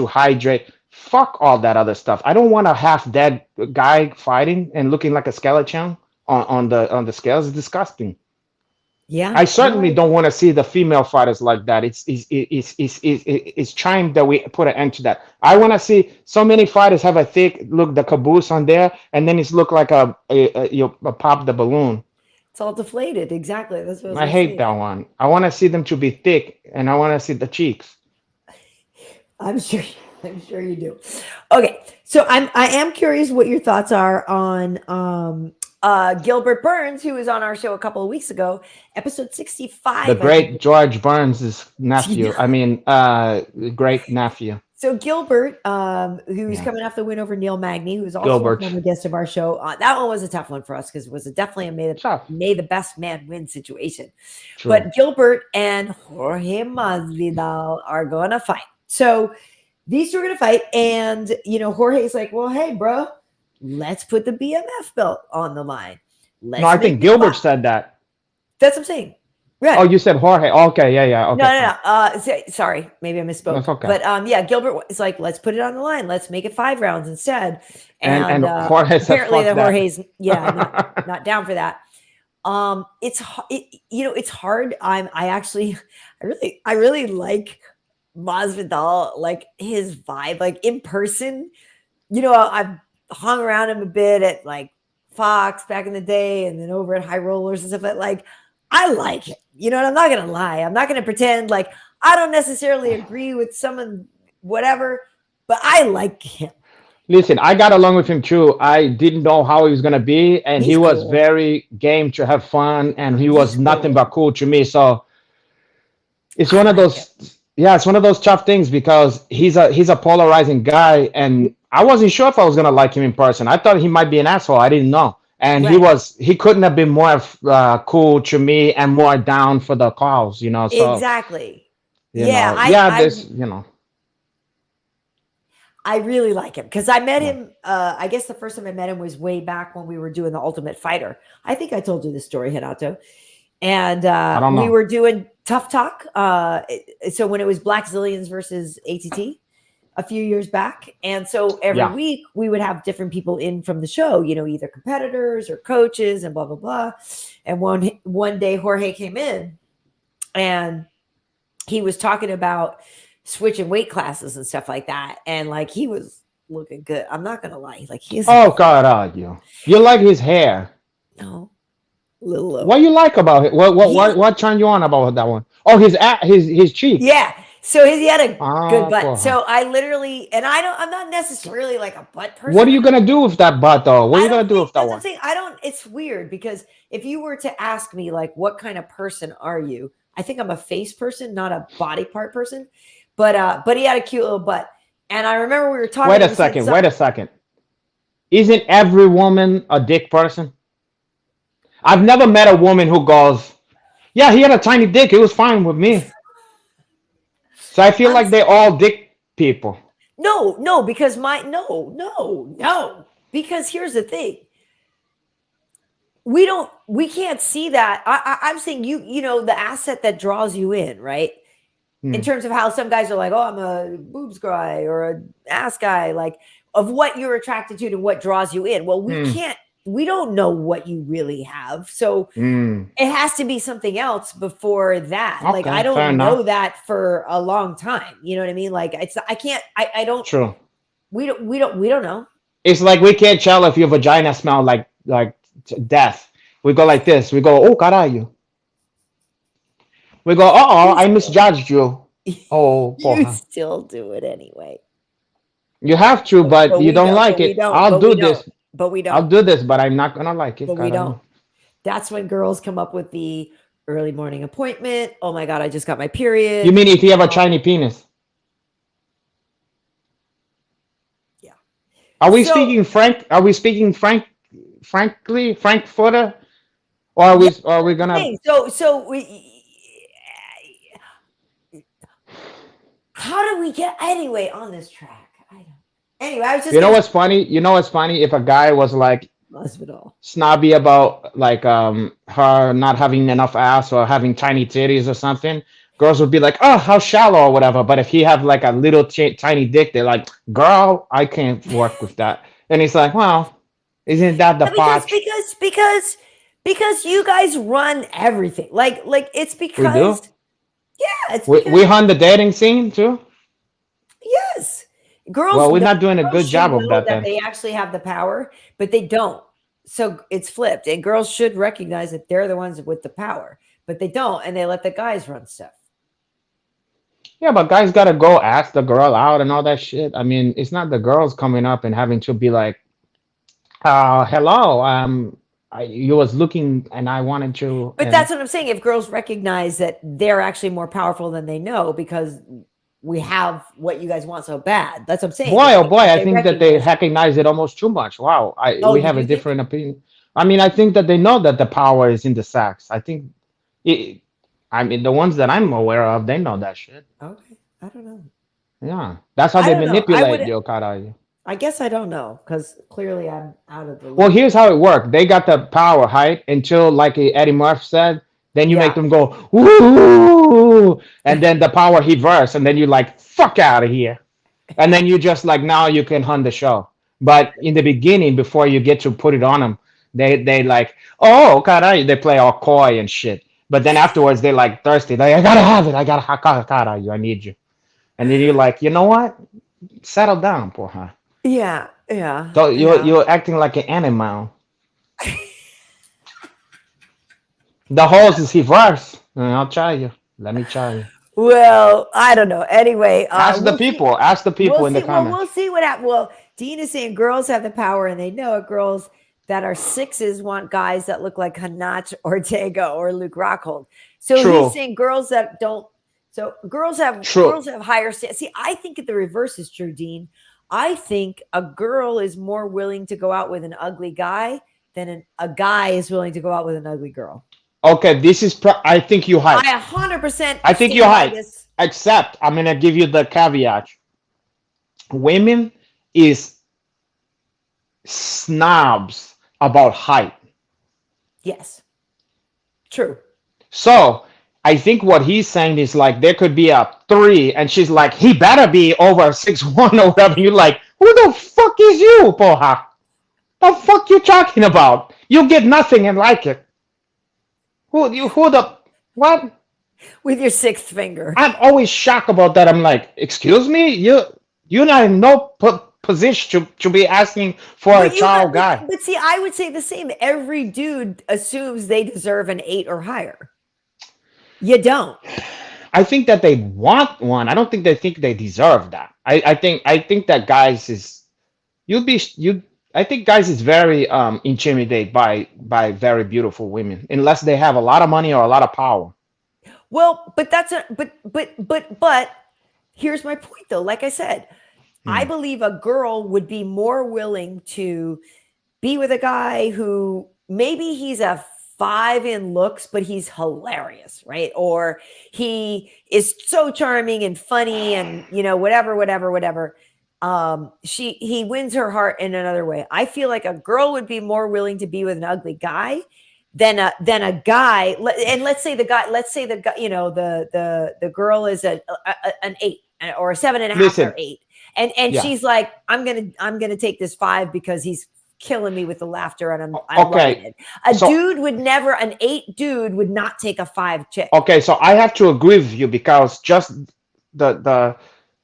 hydrate. Fuck all that other stuff. I don't want a half dead guy fighting and looking like a skeleton on the scales. It's disgusting. Yeah, I certainly don't want to see the female fighters like that. It's time that we put an end to that. I want to see so many fighters have a thick look, the caboose on there, and then it's look like you pop the balloon. It's all deflated. Exactly. That's what I hate that one. I want to see them to be thick, and I want to see the cheeks. I'm sure you do. Okay, so I am curious what your thoughts are on Gilbert Burns, who was on our show a couple of weeks ago, episode 65. The great George Burns' nephew. I mean, great nephew. So Gilbert, who's coming off the win over Neil Magny, who's also a guest of our show. That one was a tough one for us because it was definitely a may the best man win situation. True. But Gilbert and Jorge Masvidal are going to fight. So these two are going to fight. And, Jorge's like, well, hey, bro. Let's put the BMF belt on the line. I think Gilbert said that. That's what I'm saying. Oh, Right. you said Jorge. Okay, yeah, yeah. No, Okay, no, fine. no. Sorry, maybe I misspoke. That's okay. But yeah, Gilbert was like, let's put it on the line. Let's make it 5 rounds instead. And And Jorge said, apparently "Fuck the that." Jorge's, yeah, not down for that. It's hard. I actually, I really like Masvidal, like his vibe, like in person. I've hung around him a bit at like Fox back in the day, and then over at High Rollers and stuff. Like, I like it. And I'm not gonna lie. I'm not gonna pretend like I don't necessarily agree with someone, whatever, but I like him. Listen, I got along with him too. I didn't know how he was gonna be, and he He's was cool. very game to have fun, and he was He's nothing cool. but cool to me. So it's I one of like him. those, yeah, it's one of those tough things because he's a polarizing guy, and I wasn't sure if I was gonna like him in person. I thought he might be an asshole. I didn't know, and Right. he couldn't have been more cool to me and more down for the cause, So Exactly. Yeah, yeah, this. I really like him because I met Yeah. him. I guess the first time I met him was way back when we were doing the Ultimate Fighter. I think I told you this story, Renato. And I don't we know. were doing Tough Talk. So when it was Black Zillions versus ATT a few years back. And so every Yeah. week we would have different people in from the show, either competitors or coaches and blah, blah, blah. And one day Jorge came in and he was talking about switching weight classes and stuff like that. And like he was looking good. I'm not gonna lie. Like he's Oh God, you like his hair. no little low. What you like about it? What what He what what turned you on about that one? Oh, his cheek. Yeah. So he had a good Ah, butt. porra. So I literally, and I'm not necessarily like a butt What are person. you gonna do with that butt though? What are I you gonna don't do think with that that's what I'm one? saying. It's weird because if you were to ask me, like, what kind of person are you? I think I'm a face person, not a body part person. But he had a cute little butt. And I remember we were talking Wait and a he said second. Wait something. a second. Isn't every woman a dick person? I've never met a woman who goes, "Yeah, he had a tiny dick. It was fine with me." So I feel I'm like they're all dick people. no, because no. Because here's the thing. We can't see that. I'm saying the asset that draws you in, right? In Hmm. terms of how some guys are like, oh, I'm a boobs guy or a ass guy, like of what you're attracted to and what draws you in. Well, Hmm. we don't know what you really have. So Hmm. it has to be something else before that. Like I Okay, fair don't know enough. that for a long time. You know what I mean? Like I can't, I don't, True. we don't know. It's like we can't tell if your vagina smell like death. We go like this. We go, oh caralho. We go, oh, You I still, misjudged you. Oh, you porra. still do it anyway. You have to, but you don't like it. I'll But do we don't, this. but we I'll don't, do this, but I'm not gonna like it, but we don't. caralho. That's when girls come up with the early morning appointment. Oh my God, I just got my You period. mean if you have a tiny penis? Yeah. Are we So, speaking frank? Are we speaking frankly, Frankfurter, or yeah, are we that's the gonna? thing. How do we get anyway on this track? I don't. Anyway, I was just You know gonna what's funny? You know what's funny? If a guy was like hospital. snobby about like her not having enough ass or having tiny titties or something, girls would be like, "Oh, how shallow" or whatever. But if he have like a little tiny dick, they're like, "Girl, I can't work with that." And he's like, "Well, isn't that the Yeah, because potch?" because because because you guys run everything. Like it's We because do. yeah, it's We because hunt the dating scene too. yes. Well, we're No, not doing a girls good should job of know that that then. they actually have the power, but they don't. So it's flipped. And girls should recognize that they're the ones with the power, but they don't, and they let the guys run stuff. Yeah, but guys gotta go ask the girl out and all that shit. I mean, it's not the girls coming up and having to be like, hello, you was looking and I wanted to, But and that's what I'm saying. If girls recognize that they're actually more powerful than they know because we have what you guys want so bad. That's what I'm saying. boy, oh boy, If I they think that they recognize it. recognize it almost too much. Wow, Oh, we you have a do think? different opinion. I mean, I think that they know that the power is in the sacks. I think, it, I mean, the ones that I'm aware of, they know that shit. Okay. I don't know. Yeah, that's how I they don't know. manipulate you, Kara. I guess I don't know because clearly I'm out of the Well, loop. here's how it worked. They got the power, right? Until, like Eddie Murphy said, Then you make Yeah. them go, woo, and then the power reverse, and then you like, fuck out of here. And then you just like, now you can hunt the show. But in the beginning, before you get to put it on them, they like, oh, caray, they play all coy and shit. But then afterwards, they like thirsty. Like, I gotta have it. I need you. And then you're like, you know what? Settle down, porra. Yeah. Yeah. So Yeah. you're acting like an animal. The hose is reverse. I'll try you. Let me try you. Well, I don't know. Anyway, Ask the we'll see. people. Ask the We'll people in the see. Well, comments. we'll see what happens. Well, Dean is saying girls have the power and they know it. Girls that are sixes want guys that look like Hanach Ortega or Luke Rockhold. So he's True. saying girls that don't. So True. girls have higher standards. See, I think the reverse is true, Dean. I think a girl is more willing to go out with an ugly guy than a guy is willing to go out with an ugly girl. Okay, this is. I think you hype. I 100% I think you stand by hype. this. Except I'm gonna give you the caveat. Women is snobs about height. Yes, true. So I think what he's saying is like there could be a 3, and she's like, he better be over 6'1" or whatever. You're like, who the fuck is you, porra? The fuck you talking about? You get nothing and like it. Who the what? With your sixth finger. I'm always shocked about that. I'm like, excuse me, you're not in no position to be asking for a But you got, child guy. but see, I would say the same. Every dude assumes they deserve an 8 or higher. You don't. I think that they want one. I don't think they deserve that. I think that guys is you'd be you. I think guys is very intimidated by very beautiful women unless they have a lot of money or a lot of power. Well, but that's a but here's my point though. Like I said, I Hmm. believe a girl would be more willing to be with a guy who maybe he's a 5 in looks, but he's hilarious, right? Or he is so charming and funny and whatever. He wins her heart in another way. I feel like a girl would be more willing to be with an ugly guy than a guy. And let's say the guy, the girl is an 8 or a 7.5 or Listen, 8. And yeah, she's like, I'm gonna take this 5 because he's killing me with the laughter and I'm loving okay. it. So An 8 dude would not take a 5 chick. okay, so I have to agree with you because just the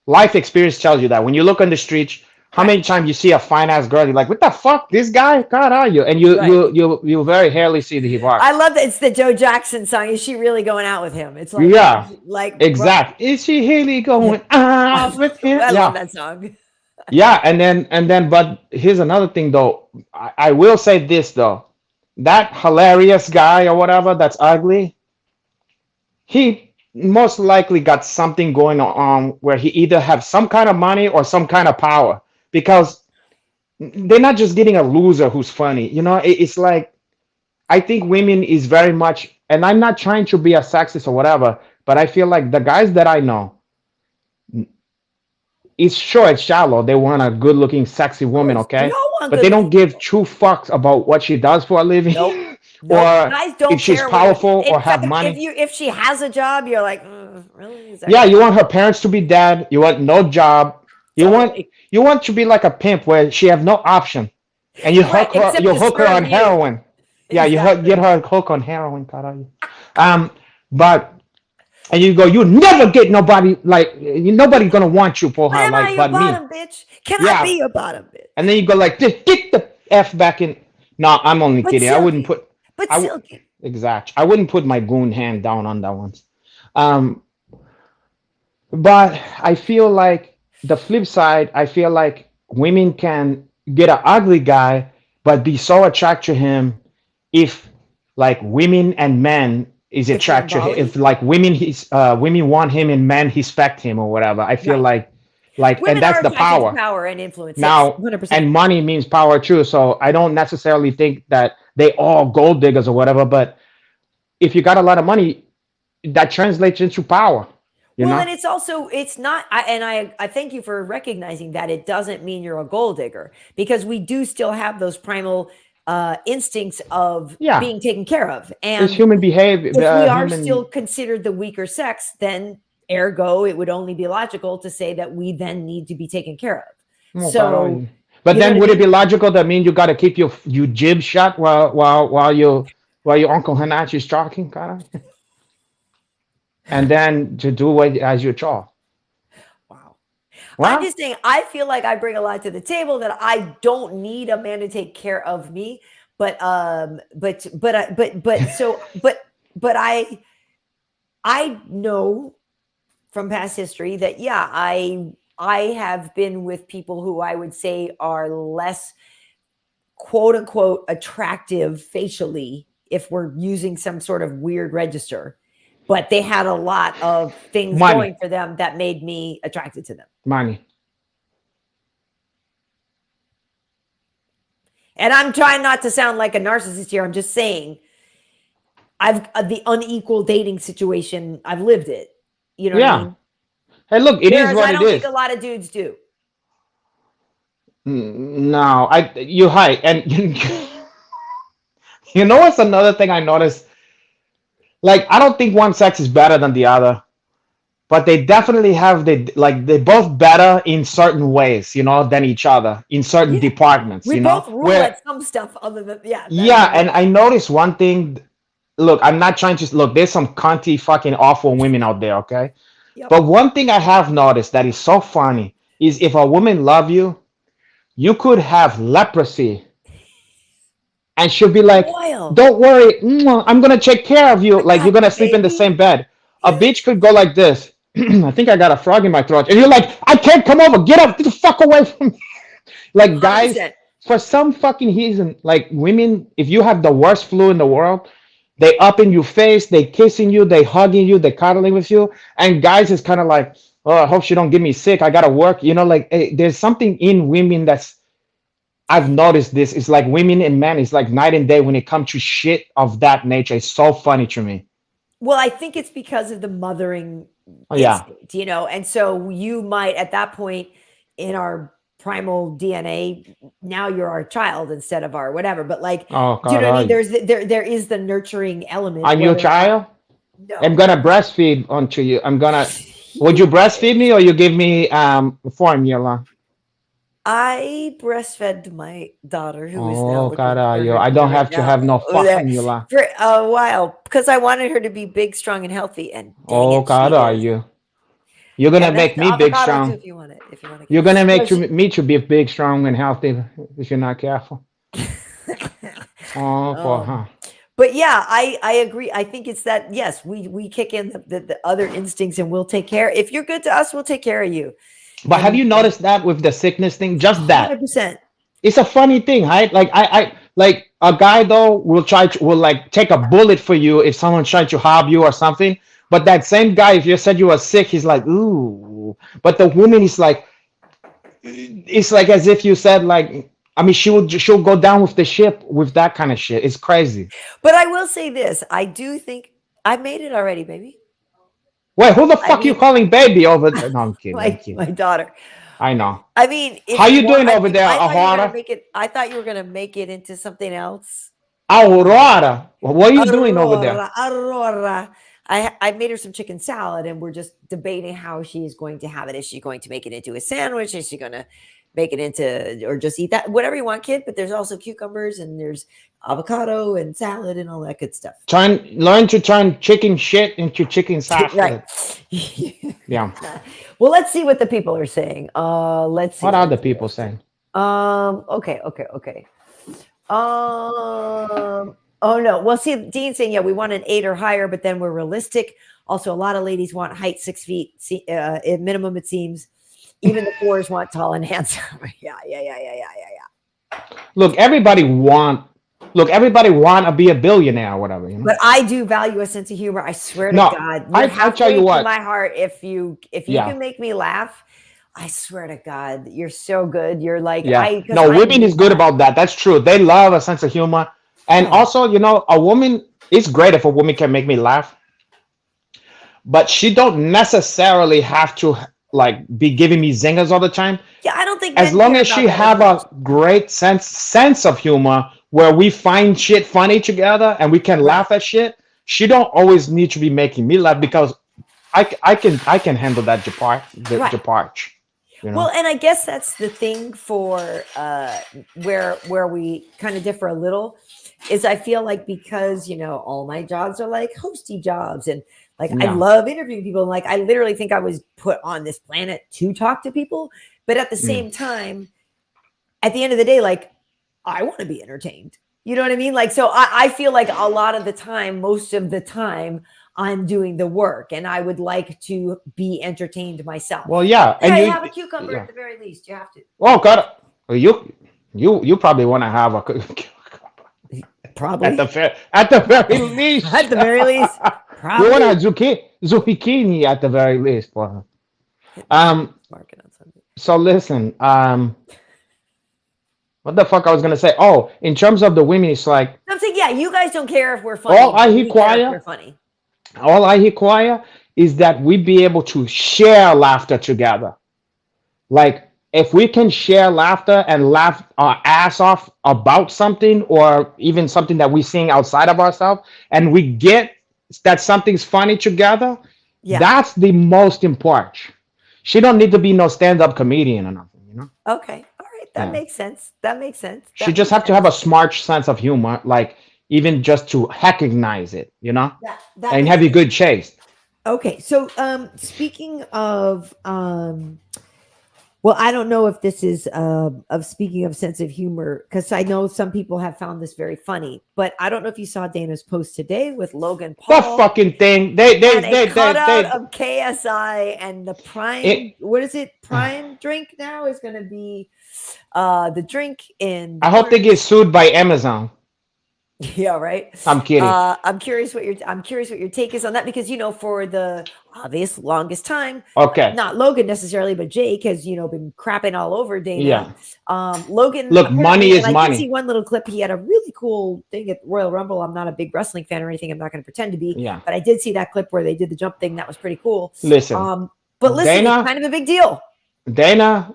life experience tells you that when you look on the streets, how Right. many times you see a fine ass girl, you're like, what the fuck, this guy? God, are you? And Right. you very rarely see the I Hivar. love that it's the Joe Jackson song. Is she really going out with him? It's Yeah, bro. exact. Is she really going out with him? I love Yeah, that song. yeah. And then, but here's another thing though. I will say this though, that hilarious guy or whatever that's ugly, he most likely got something going on where he either have some kind of money or some kind of power because they're not just getting a loser who's funny. It's like I think women is very much, and I'm not trying to be a sexist or whatever, but I feel like the guys that I know, it's sure it's shallow. They want a good-looking, sexy Of woman, course, we okay? all want But good they don't looking give people. two fucks about what she does for a Nope. living, Nope. or Guys if don't she's care what. powerful In or have fact, money. if she has a job, you're like, really? Is that Yeah, really you want her parents to be dead. You want no job. You want totally you want to be like a pimp where she have no option, and right? Except you to hook her serve on you. heroin. Yeah, get Exactly. her hook on heroin, caralho. But and you go, you never get nobody like nobody gonna want you for But her am I like your but me. bottom bitch? Can I Yeah, be your bottom bitch? and then you go like, just get the f back in. No, I'm only But kidding. I wouldn't Silky, put. but I would Silky. exact. I wouldn't put my goon hand down on that one. Um, but I feel like the flip side. I feel like women can get an ugly guy, but be so attracted to him if like women and men is If they're in attracted to him. Bali, If like women want him and men respect him or whatever. I feel right? like and Women that's are the attracted to power. power and influence. Yes, Now, 100%. and money means power too. So I don't necessarily think that they all gold diggers or whatever. But if you got a lot of money, that translates into power. You Well, know? and it's not, I thank you for recognizing that it doesn't mean you're a gold digger because we do still have those primal. instincts of Yeah, being taken care of. it's And human behavior. if we are still Human. considered the weaker sex, then ergo, it would only be logical to say that we then need to be taken care of. Oh, God, So, but you know then what I would it mean? be logical that mean you got to keep your jib shut while your uncle Hanach is talking, kind of, and then to do what as your chore? Wow. I'm Well, just saying, I feel like I bring a lot to the table that I don't need a man to take care of me. But I know from past history that yeah, I have been with people who I would say are less quote unquote attractive facially, if we're using some sort of weird register, but they had a lot of things money, going for them that made me attracted to them. money. And I'm trying not to sound like a narcissist here. I'm just saying I've the unequal dating situation. I've lived it. You know what I Yeah. mean? Hey, look, it is Whereas what I it don't think a is. lot of dudes do. No, you're right, and you know what's another thing I noticed? Like, I don't think one sex is better than the other, but they definitely have they're both better in certain ways, than each other in certain Yeah. departments, We both rule where at some stuff other than yeah, that yeah, other and than I noticed one thing. Look, I'm not trying to look. There's some cunty fucking awful women out there, okay? yep. But one thing I have noticed that is so funny is if a woman love you, you could have leprosy and she'll be like, Wild. "Don't worry, I'm gonna take care of you." I Like you're got gonna you, sleep in the baby. same bed. A Yeah. bitch could go like this. I think I got a frog in my throat, and you're like, "I can't come over. Get up. Get the fuck away from me." Like guys, 100%. for some fucking reason, like women, if you have the worst flu in the world, they up in your face, they kissing you, they hugging you, they cuddling with you, and guys is kind of like, "Oh, I hope she don't get me sick. I gotta work." Like there's something in women that's I've noticed this. It's like women and men. It's like night and day when it comes to shit of that nature. It's so funny to me. Well, I think it's because of the mothering Oh yeah. instinct, and so you might at that point in our primal DNA, now you're our child instead of our whatever. But like, Oh do you God, know what I mean? are There is the nurturing element, I'm your whether or not child. I'm no. gonna breastfeed onto you. I'm gonna. Would you breastfeed me or you give me formula? I breastfed my daughter, who is now Oh looking for caralho! her I don't mother right have to now have no over there formula. for a while because I wanted her to be big, strong, and healthy. And dang Oh it, she is. caralho! You're gonna And that's make the me big avocado too, strong. if you want it. If you want to get You're gonna no, make she, me to be big, strong, and healthy if you're not careful. Oh, for um, huh? but yeah, I agree. I think it's that yes, we kick in the other instincts and we'll take care. If you're good to us, we'll take care of you. But have you And noticed that with the sickness thing? Just that. 100%. It's a funny thing, right? Like I like a guy though will like take a bullet for you if someone's trying to rob you or something. But that same guy, if you said you were sick, he's like, ooh. But the woman is like, it's like as if you said like, I mean, she'll go down with the ship with that kind of shit. It's crazy. But I will say this: I do think I made it already, baby. Wait, who the I fuck you mean, calling baby over? No, I'm kidding. I'm my kidding. daughter. I know. I mean, if How you you want, doing over there, I thought you were gonna Ahora? make it. I thought you were gonna make it into something else. Aurora. What are you doing over there? Aurora, Aurora. I made her some chicken salad, and we're just debating how she's going to have it. Is she going to make it into a sandwich? Is she going to make it into, or just eat that? Whatever you want, kid. But there's also cucumbers, and there's avocado and salad and all that good stuff. Learn to turn chicken shit into chicken Right. salad. Yeah. Well, let's see what the people are saying. Let's see. What are the people saying? Okay. Oh no. Well, see, Dean's saying, yeah, we want an 8 or higher, but then we're realistic. Also, a lot of ladies want height 6 feet at minimum. It seems even the 4s want tall and handsome. Yeah. Look, everybody want to be a billionaire or whatever, you know. But I do value a sense of humor. I swear to No, God, I you're tell you halfway to what. my heart. If you Yeah, can make me laugh, I swear to God, you're so good. You're like yeah. because No, I women need is good that. about that. That's true. They love a sense of humor, and Yeah. also, a woman. It's great if a woman can make me laugh, but she don't necessarily have to like be giving me zingers all the time. Yeah, I don't think As men long care as about she that as have much. a great sense of humor where we find shit funny together and we can Right. laugh at shit. She don't always need to be making me laugh because I can handle that Right. departure. You Well, know? and I guess that's the thing for where we kind of differ a little is I feel like because all my jobs are like hosty jobs and like I Yeah. love interviewing people and like I literally think I was put on this planet to talk to people, but at the Mm. same time, at the end of the day, like I want to be entertained. You know what I mean? Like, so I feel like a lot of the time, most of the time, I'm doing the work and I would like to be entertained myself. Well, yeah, and Yeah, you have a cucumber yeah. at the very least. You have to. Oh God, you probably want to have a Probably. at the very least. At the very least. You want a Probably. zucchini at the very least. Well, Hit the um. market on Sunday. So listen. What the fuck I was gonna say? Oh, in terms of the women, it's like I'm saying, yeah, you guys don't care if we're all funny, I but we care if require, we're funny. all I require is that we be able to share laughter together. Like if we can share laughter and laugh our ass off about something or even something that we're seeing outside of ourselves, and we get that something's funny together, Yeah. that's the most important. She don't need to be no stand-up comedian or nothing, you know? Okay. All right. That Yeah. makes sense. That makes sense. She That just makes have to have sense. a smart sense of humor, like even just to recognize it, you know, That and makes have a sense. good chase. Okay. So speaking of well, I don't know if this is of speaking of sense of humor, because I know some people have found this very funny, but I don't know if you saw Dana's post today with Logan The Paul fucking thing, and a cutout of KSI and the it, prime, what is it? Prime drink now is going to be the drink in the I hope they get works. sued by Amazon. Yeah, right. I'm kidding. I'm curious what your take is on that because for the obvious longest time, Okay. not Logan necessarily, but Jake has been crapping all over Dana. Yeah. Logan Look, money apparently, and is I did see money. one little clip. He had a really cool thing at Royal Rumble. I'm not a big wrestling fan or anything. I'm not going to pretend to be, Yeah. but I did see that clip where they did the jump thing. That was pretty cool. Listen, But listen, it's Dana, kind of a big deal. Dana,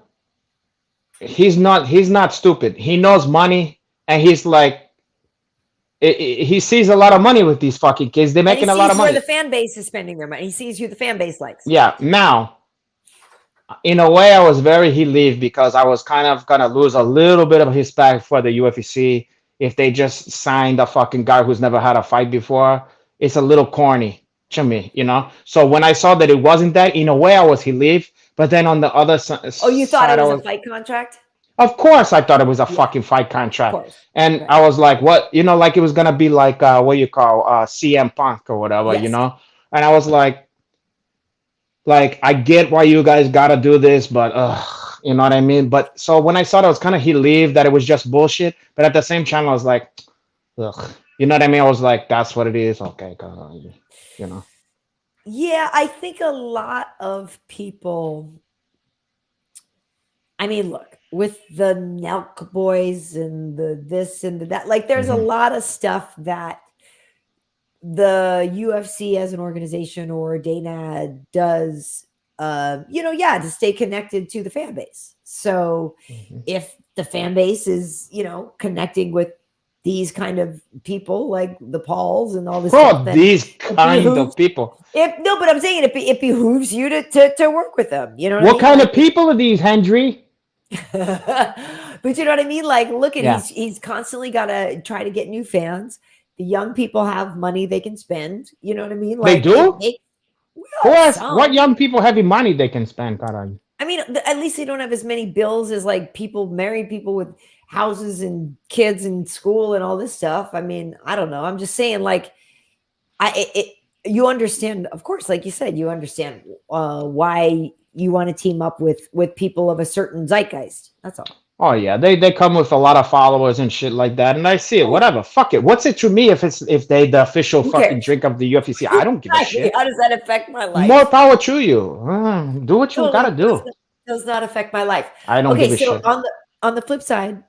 he's not stupid. He knows money, and he's like, he sees a lot of money with these fucking kids. They're And he making a lot sees of where the money. fan base is spending their money. He sees who the fan base likes. Yeah. Now, in a way, I was very relieved because I was kind of gonna lose a little bit of respect for the UFC if they just signed a fucking guy who's never had a fight before. It's a little corny to me, you know. So when I saw that it wasn't that, in a way, I was relieved. But then on the other Oh, you thought it side, I was a was, fight contract? of course, I thought it was a Yeah, fucking fight of contract, course. and Right. I was like, what, like it was gonna be like what you call CM Punk or whatever, you Yes. know. And I was like I get why you guys gotta do this, but you know what I mean? But so when I saw that, I was kind of relieved that it was just bullshit. But at the same time, I was like, ugh, you know what I mean? I was like, that's what it is. Okay, you know. Yeah, I think a lot of people, I mean, look, with the Nelk boys and the this and the that, like there's a Hmm. lot of stuff that the UFC as an organization or Dana does, to stay connected to the fan base. So Hmm. if the fan base is, connecting with these kind of people like the Pauls and all this stuff, Oh, then these it kind of behooves people. but I'm saying it behooves you to work with them. You know what I What mean? kind Like of people are these, Henry? but you know what I mean? Like, look at Yeah, he's constantly gotta try to get new fans. The young people have money they can spend. You know what I mean? they Like it do. makes Who well has what some. young people have money they can spend, Karyn? I mean, at least they don't have as many bills as like married people with houses and kids and school and all this stuff. I mean, I don't know. I'm just saying, like, you understand, of course, like you said, you understand why you want to team up with people of a certain zeitgeist. That's all. Oh yeah, they come with a lot of followers and shit like that, and I see it. Oh yeah. Whatever, fuck it. What's it to me if they the official Who fucking cares? drink of the UFC? I don't give a Exactly. shit. How does that affect my More life? power to you. Do what you Totally gotta do. does not affect my life. I don't Okay, give a so shit. on the flip side,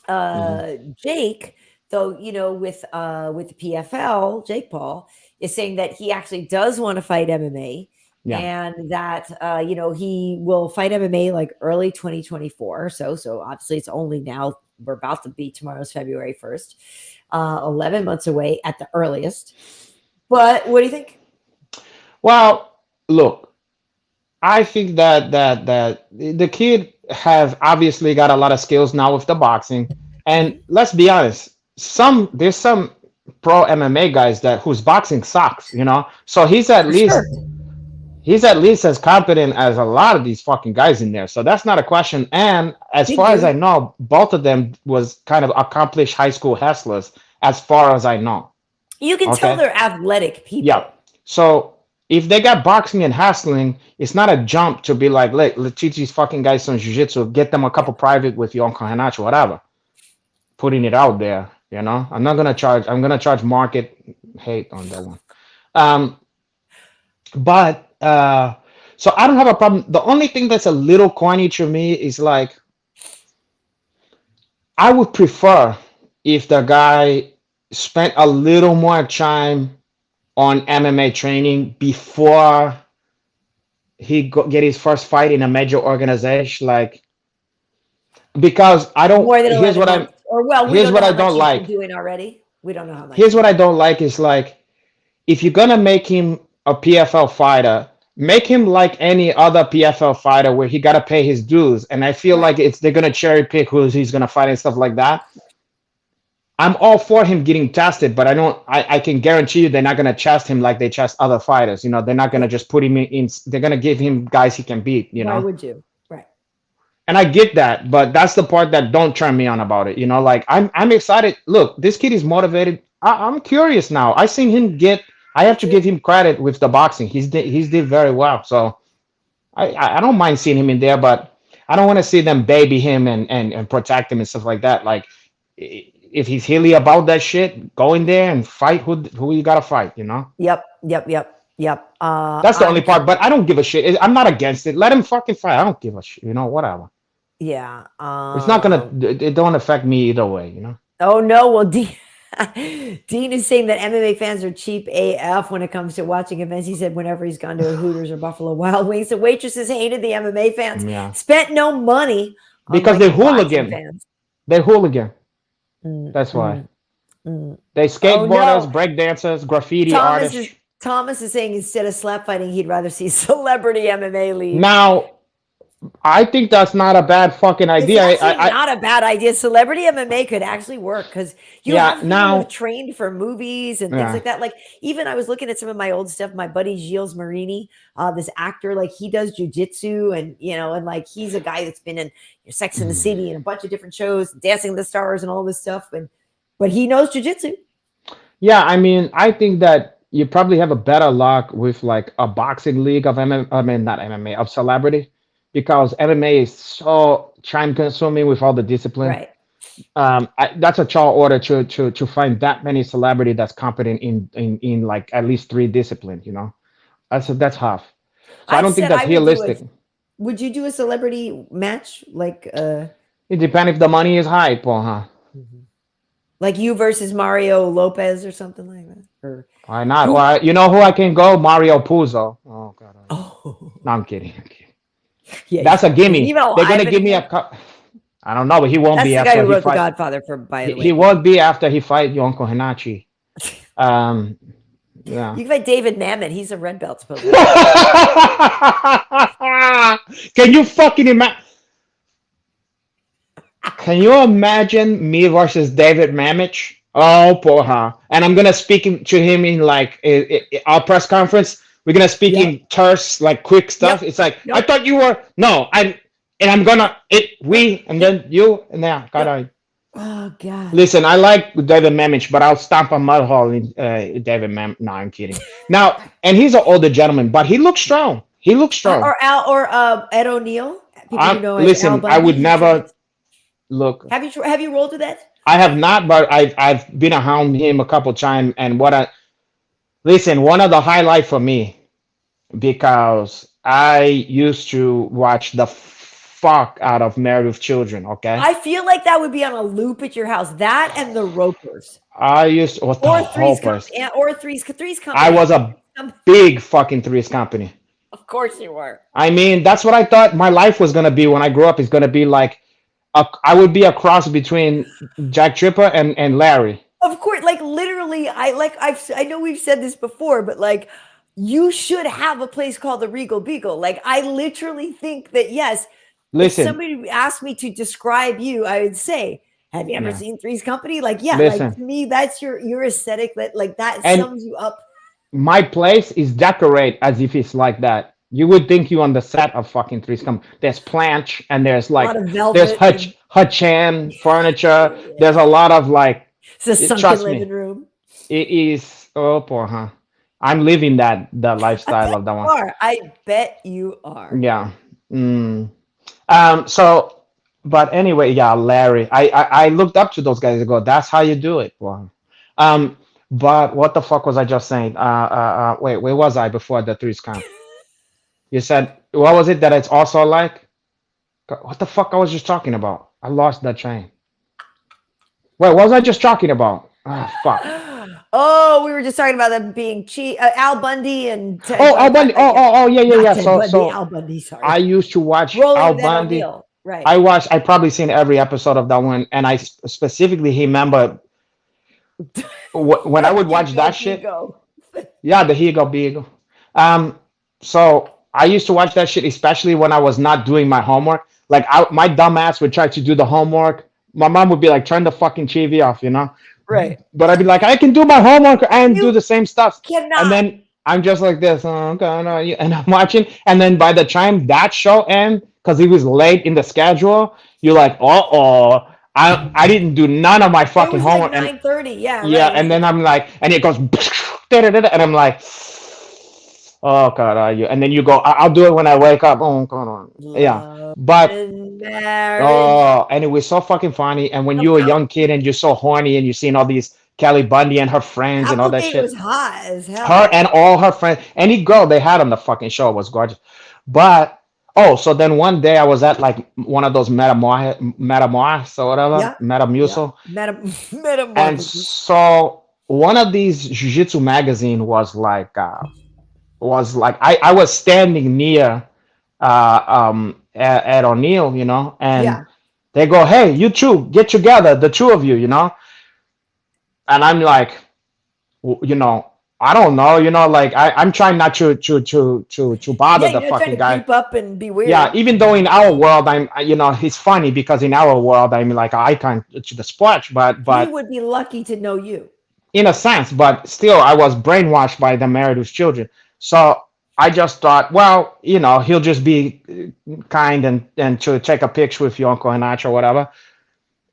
Hmm. Jake, though, with the PFL, Jake Paul is saying that he actually does want to fight MMA Yeah. and that he will fight MMA like early 2024. So obviously it's only now we're about to be, tomorrow's February 1st, 11 months away at the earliest. But what do you think? Well, look, I think that the kid has obviously got a lot of skills now with the boxing, and Mhm. let's be honest, there's some pro MMA guys that whose boxing sucks, you know. So For sure. he's at least as competent as a lot of these fucking guys in there. So that's not a question. And as Big far as I dude. know, both of them was kind of accomplished high school hustlers, as far as I know. You can tell Okay. they're athletic Yeah. people. So if they got boxing and hustling, it's not a jump to be like, let's teach these fucking guys some jujitsu, get them a Yeah. couple private with your Uncle Hanacho, whatever. Putting it out there, you know. I'm gonna charge market hate on that one. Um, but so I don't have a problem. The only thing that's a little corny to me is like I would prefer if the guy spent a little more time on MMA training before get his first fight in a major organization. Like because I don't. More than 11 months. Or, well, we Here's don't know what I how much don't he's been like. doing already. We don't know how much. Here's what I don't like is like if you're gonna make him a PFL fighter, make him like any other PFL fighter where he gotta pay his dues. And I feel Right. like they're gonna cherry pick who he's gonna fight and stuff like that. I'm all for him getting tested, but I can guarantee you they're not gonna test him like they test other fighters. You know, they're not gonna Yeah. just put him in, they're gonna give him guys he can beat, you Why know. would you? Right. And I get that, but that's the part that don't turn me on about it. You know, like I'm excited. Look, this kid is motivated. I'm curious now. I seen him get. I Me have to too. give him credit with the boxing. He's did very well. So I don't mind seeing him in there, but I don't want to see them baby him and protect him and stuff like that. Like if he's really about that shit, go in there and fight who you gotta fight. You know. Yep. Yep. Yep. Yep. That's the only part. But I don't give a shit. I'm not against it. Let him fucking fight. I don't give a shit. You know, whatever. Yeah. It's not gonna. It don't affect me either way. You know. Oh no. Well, Dean, Dean is saying that MMA fans are cheap AF when it comes to watching events. He said whenever he's gone to a Hooters or Buffalo Wild Wings, the waitresses hated the MMA fans, Yeah. spent no money, Because unlike they the boxing hooligan. fans. They hooligan. Mm, That's why. mm, mm. They Oh skateboarders, no. breakdancers, graffiti Thomas artists. is Thomas is saying instead of slap fighting, he'd rather see celebrity MMA lead. Now, I think that's not a bad fucking It's idea. actually not a bad idea. Celebrity MMA could actually work because you Yeah. have people who've Now, trained for movies and things yeah. like that. Like even I was looking at some of my old stuff. My buddy Gilles Marini, this actor, like he does jujitsu and and like he's a guy that's been in Sex and the City and a bunch of different shows, Dancing with the Stars and all this stuff. But he knows jujitsu. Yeah. I mean, I think that you probably have a better luck with like a boxing league of MMA. I mean, not MMA of celebrity, because MMA is so time consuming with all the discipline. Right. That's a tall order to find that many celebrity that's competent in like at least three disciplines. You know, that's half. So I I don't think said that's I would do realistic. it. Would you do a celebrity match It depends if the money is high, Paul, huh? like you versus Mario Lopez or something like that? Or Why not? who? Or you know who I can go? Mario Puzo. Oh God. Oh, No, I'm kidding. I'm kidding. yeah. That's a Is he gimme. even They're gonna alive give me a anymore? cup. I don't know, but he won't That's be the guy after who he wrote The fight. Godfather, by He, the way. he won't be after he fight Yonko Hanachi. Um, yeah. You can fight David Mamet. He's a red belt, supposedly. Can you fucking imagine? Can you imagine me versus David Mamich? Oh, porra. And I'm gonna to him in like our press conference. We're gonna speak Yep. in terse, like quick stuff. Yep. It's like I Yep. thought you were no, and I'm gonna we and then you and then gotta Oh God. listen. I like David Mamich, but I'll stomp a mud hole in David Mam. No, I'm kidding. Now, and he's an older gentleman, but he looks strong. He looks strong. Or Al or Ed O'Neill. People who know as Al Listen. I Bundy. would He never trains. look. Have you rolled with that? I have not, but I've been around him a couple times, and listen, one of the highlight for me because I used to watch the fuck out of Married with Children. Okay, I feel like that would be on a loop at your house. That and the Ropers. I used what the Or Three's hopers. Company. Or Three's I Company. was a big fucking Three's Company. Of course you were. I mean, that's what I thought my life was gonna be when I grew up. Is gonna be like I would be a cross between Jack Tripper and Larry. Of course, like literally, I know we've said this before, but like you should have a place called the Regal Beagle. Like I literally think that yes, if Listen, somebody asked me to describe you, I would say, "Have you ever yeah. seen Three's Company?" Like yeah, like Listen, to me, that's your aesthetic. That like that and sums you up. my place is decorate as if it's like that. You would think you on the set of fucking Three's Company. There's planch and there's A lot like of there's velvet and Hutchan furniture. There's a yeah, lot of like. it's a sunken Trust living me, room. it is. Oh, poor, huh? I'm living the I bet lifestyle of that you one. are. I bet you are. Yeah. Mm. So, but anyway, yeah, Larry. I looked up to those guys and go, that's how you do it. Wow. Um, but what the fuck was I just saying? Wait, where was I before the threes count? You said what was it that it's also like? What the fuck I was just talking about? I lost that train. Wait, what was I just talking about? Ah, fuck. Oh, we were just talking about them being cheat. Al Bundy and Oh, Al Bundy. yeah, Oh, yeah, yeah, not yeah. Ted So, Bundy, so Al Bundy. I Sorry, used to watch rolling Al with Ed Bundy. O'Neill. Right. I probably seen every episode of that one, and I specifically remember when I would Here watch you that go, shit. Vigo. Yeah, the Here You Go Big. So I used to watch that shit, especially when I was not doing my homework. Like my dumb ass would try to do the homework. My mom would be like, "Turn the fucking TV off," you know. Right. But I'd be like, "I can do my homework and do You the same stuff," and cannot. then I'm just like this, oh, okay, no, and I'm watching, and then by the time that show ends, because it was late in the schedule, you're like, oh, I didn't do none of my It fucking was like homework, and 9:30. Yeah, yeah, right. It was and like then I'm like, and it goes, and I'm like, oh god, are you? And then you go, I'll do it when I wake up. Oh god, yeah, love but and marriage. oh, and it was so fucking funny. And when How, you're a how, young kid and you're so horny and you're seeing all these Kelly Bundy and her friends and all that Applegate shit, was hot as her hell. and all her friends, any girl they had on the fucking show was gorgeous. But oh, so then one day I was at like one of those metamorphs or whatever, Yeah, yeah. metamucil, and Metamorphosis. so one of these jiu-jitsu magazine was like I was standing near at O'Neill, you know, and Yeah. they go, "Hey, you two, get together, the two of you," you know, and I'm like, you know, I don't know, you know, like I'm trying not to bother Yeah, the you're not trying fucking to guy. creep up and be Yeah, weird. even though in our world you know, it's funny because in our world I'm like I can't to the sport, He but would be lucky to know you. in a sense, but still I was brainwashed by the married with children. So I just thought, well, you know, he'll just be kind and to take a picture with your Uncle Henach or whatever.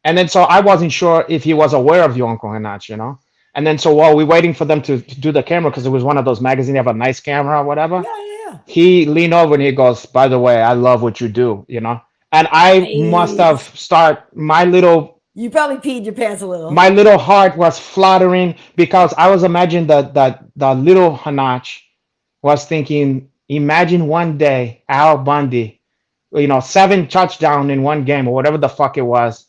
And then so I wasn't sure if he was aware of your Uncle Henach, you know. And then so while we're waiting for them to do the camera, because it was one of those magazines, they have a nice camera or whatever, Yeah, yeah, yeah. he leaned over and he goes, by the way, I love what you do, you know. And I must have Nice. start You probably peed your pants a little. my little heart was fluttering because I was imagining that the little Hanach was thinking, imagine one day Al Bundy, you know, 7 touchdowns in one game or whatever the fuck it was,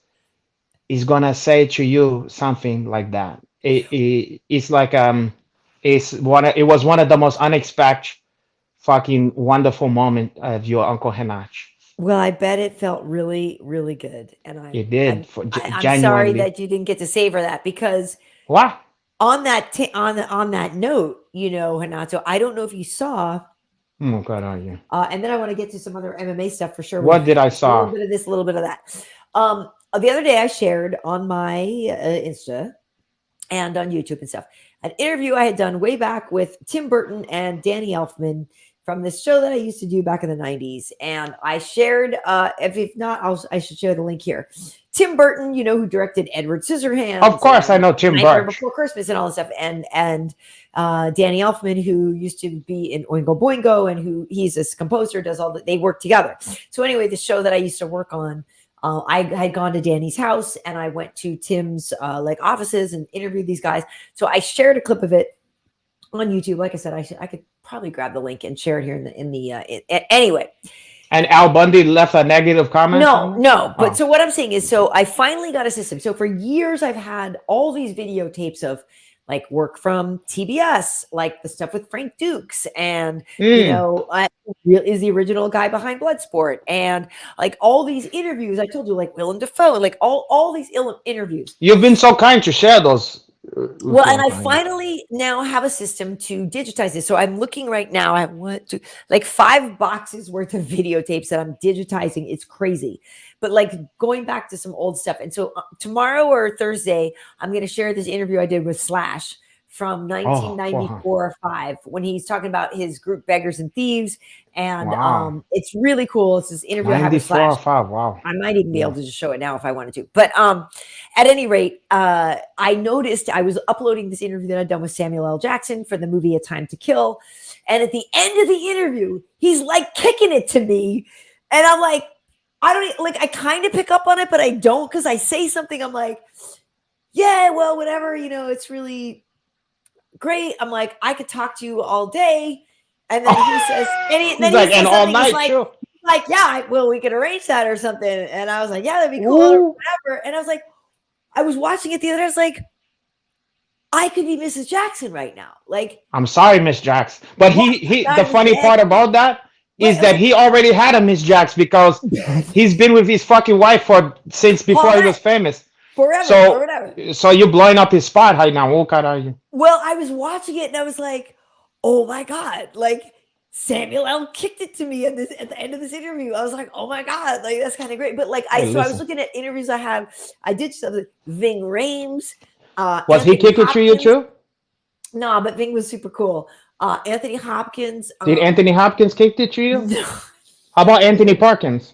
is gonna say to you something like that. It's like it was one of the most unexpected fucking wonderful moment of your Uncle Hanach. Well, I bet it felt really, really good, and It did for I'm sorry genuinely. that you didn't get to savor that because What? on on that note, you know, Hanato, I don't know if you saw, Oh God, are you? and then I want to get to some other MMA stuff for sure. What did I A little saw? bit of this, a little bit of that. The other day I shared on my Insta and on YouTube and stuff an interview I had done way back with Tim Burton and Danny Elfman from this show that I used to do back in the 90s. And I shared, if not, I should share the link here. Tim Burton, you know, who directed Edward Of Scissorhands course, I and know Tim Nightmare Burch. Before Christmas and all this stuff, and Danny Elfman, who used to be in Oingo Boingo, and who he's this composer, does all that. They work together. So anyway, the show that I used to work on, I had gone to Danny's house and I went to Tim's like offices and interviewed these guys. So I shared a clip of it on YouTube. Like I said, I could probably grab the link and share it here anyway. And Al Bundy left a negative comment on it? No. But Oh. so what I'm saying is, so I finally got a system. So for years I've had all these videotapes of like work from TBS, like the stuff with Frank Dukes, and Mm. is the original guy behind Bloodsport, and like all these interviews. I told you, like Willem Dafoe, like all these interviews. You've been so kind to share those with Well, your and I Uncle. finally now have a system to digitize this. So I'm looking right now. I have like 5 boxes worth of videotapes that I'm digitizing. It's crazy, but like going back to some old stuff. And so tomorrow or Thursday, I'm going to share this interview I did with Slash from Oh, for her. 1994 or 5 when he's talking about his group Beggars and Thieves. And Wow. it's really cool. It's this interview I had with 94 Slash. or 5. Wow. I might even be able Yeah. to just show it now if I wanted to. But at any rate, I noticed I was uploading this interview that I'd done with Samuel L. Jackson for the movie A Time to Kill. And at the end of the interview, he's like kicking it to me. And I'm like, I don't like, I kind of pick up on it, but I don't, because I say something. I'm like, yeah, well, whatever, it's really great. I'm like, I could talk to you all day. And then he says, He's then like, he and says all something. He's night too. like, yeah, well, we could arrange that or something. And I was like, yeah, that'd be cool or Ooh. whatever. And I was like, I was watching it the other day. I was like, I could be Mrs. Jackson right now. Like, I'm sorry, Miss Jax. But what? the God was funny dead. part about that Right. is that he already had a Miss Jax because he's been with his fucking wife since before he was famous. Forever or So whatever. so you're blowing up his spot right now. What kind are you? Well, I was watching it and I was like, oh my God. Like, Samuel L. kicked it to me at the end of this interview. I was like, oh my God, like that's kind of great. But like Hey, I was listen. looking at interviews I did stuff with Ving Rhames, Was he Anthony kicking to you Hopkins. too? No, but Ving was super cool. Anthony Hopkins. Did Anthony Hopkins kick it to you? No, How about Anthony Parkins?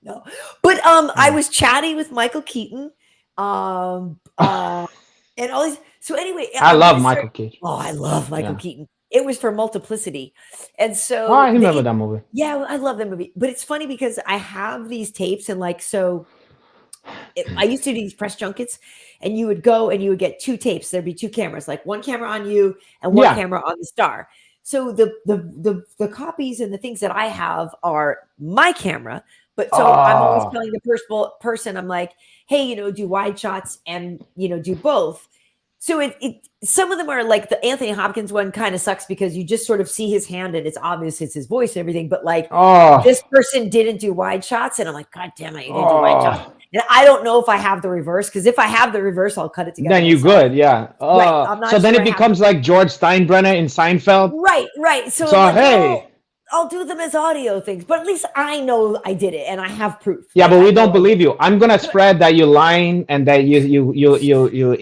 no. But I was chatty with Michael Keaton. And all these. So anyway, I love Michael Keaton. Oh, I love Michael Yeah. Keaton. It was for Multiplicity. And so Oh, I remember that movie. yeah, I love that movie. But it's funny because I have these tapes and like I used to do these press junkets and you would go and you would get 2 tapes. There'd be 2 cameras, like one camera on you and one Yeah. camera on the star. So the copies and the things that I have are my camera. But so I'm always Oh. telling the person, I'm like, hey, do wide shots and do both. So some of them are like the Anthony Hopkins one kind of sucks because you just sort of see his hand and it's obvious it's his voice and everything. But like this person didn't do wide shots, and I'm like, God damn it, you didn't do wide shots. And I don't know if I have the reverse, because if I have the reverse, I'll cut it together. Then you good, yeah. Right. I'm not so then sure it becomes like George Steinbrenner in Seinfeld. Right. So So I'm like, hey. well, I'll do them as audio things, but at least I know I did it and I have proof. Yeah, Like, but I we know don't believe you. I'm gonna spread that you're lying and that you're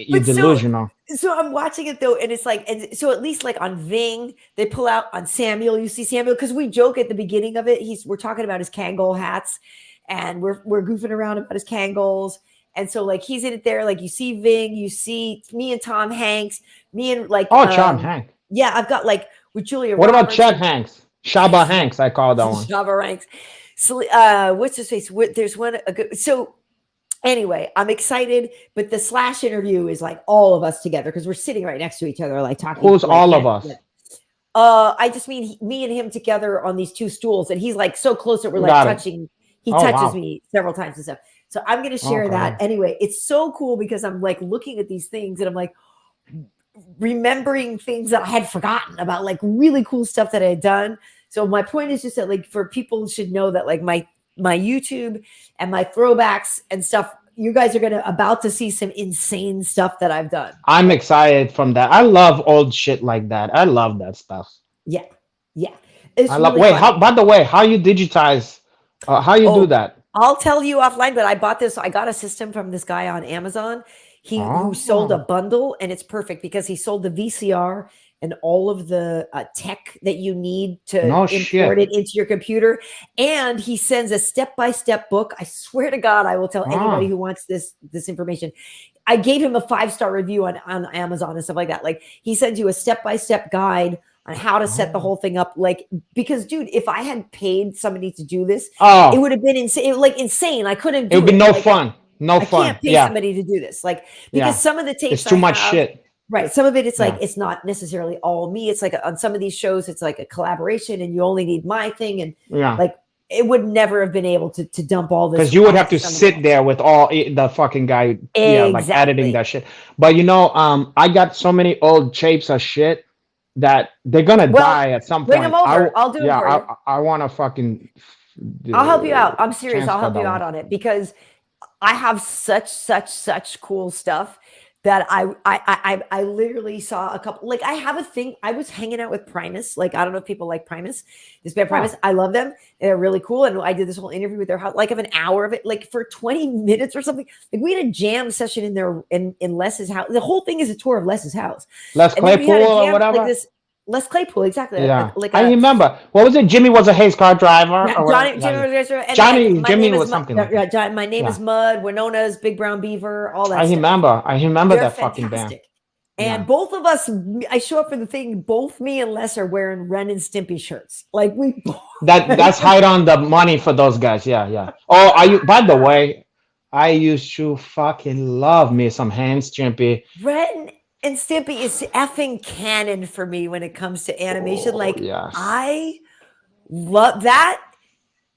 But delusional. So I'm watching it though, and it's like, and so at least like on Ving, they pull out on Samuel. You see Samuel because we joke at the beginning of it. We're talking about his Kangol hats, and we're goofing around about his Kangols. And so like he's in it there, like you see Ving, you see me and Tom Hanks, me and like Tom Hanks. Yeah, I've got like with Julia. What Roberts about Chet Hanks? Shaba Hanks, I call that one. Shaba Hanks. So what's his face? There's one so anyway, I'm excited, but the Slash interview is like all of us together because we're sitting right next to each other, like talking. Who's like, all of us? I just mean me and him together on these 2 stools, and he's like so close that we're like touching. He touches me several times and stuff. So I'm going to share that anyway. It's so cool because I'm like looking at these things and I'm like remembering things that I had forgotten about, like really cool stuff that I had done. So my point is just that like for people should know that like my YouTube and my throwbacks and stuff, you guys are about to see some insane stuff that I've done. I'm excited from that. I love old shit like that. I love that stuff. Yeah. It's really fun. By the way, how you digitize? How you do that? I'll tell you offline, but I bought this. I got a system from this guy on Amazon. Who sold a bundle, and it's perfect because he sold the VCR and all of the tech that you need to import it into your computer. And he sends a step-by-step book. I swear to God, I will tell anybody who wants this information. I gave him a 5-star review on Amazon and stuff like that. Like he sends you a step-by-step guide on how to set the whole thing up. Like, because dude, if I had paid somebody to do this, it would have been insane. Like insane. I couldn't do it. It would be no fun. No fun. I can't pay somebody to do this. Like, because some of the tapes it's too much shit. Right. Some of it, it's like, it's not necessarily all me. It's like on some of these shows, it's like a collaboration and you only need my thing. And like, it would never have been able to dump all this Because you would onto have to somebody sit else. there with all the fucking guy, yeah, like editing Exactly. that shit. But I got so many old tapes of shit that they're gonna Well, die at some bring them point. over. I'll do them Yeah, for you. I want to fucking I'll help you out. I'm serious. I'll transfer help that you out one. on it because I have such cool stuff that I literally saw a couple. Like I have a thing. I was hanging out with Primus. Like I don't know if people like Primus. This band Primus. Huh. I love them. They're really cool. And I did this whole interview with their house, like of an hour of it, like for 20 minutes or something. Like we had a jam session in there in Les's house. The whole thing is a tour of Les's house, Les and then we Claypool had a or jam like whatever. this. Les Claypool, exactly. Yeah, Like I a remember. What was it? Jimmy was a Hayes car driver yeah, or whatever. Johnny, Yeah, Jimmy, yeah. and my Jimmy name is was something like that. My name Yeah, is Mud, Winona's Big Brown Beaver, all that I stuff. remember. I remember They're that fucking band. fantastic. Yeah. And both of us, I show up for the thing. Both me and Les are wearing Ren and Stimpy shirts. Like we, That's hide on the money for those guys. Yeah, yeah. Oh, by the way, I used to fucking love me some hands chimpy. Ren and Stimpy is effing canon for me when it comes to animation. Oh, Like yes. I love that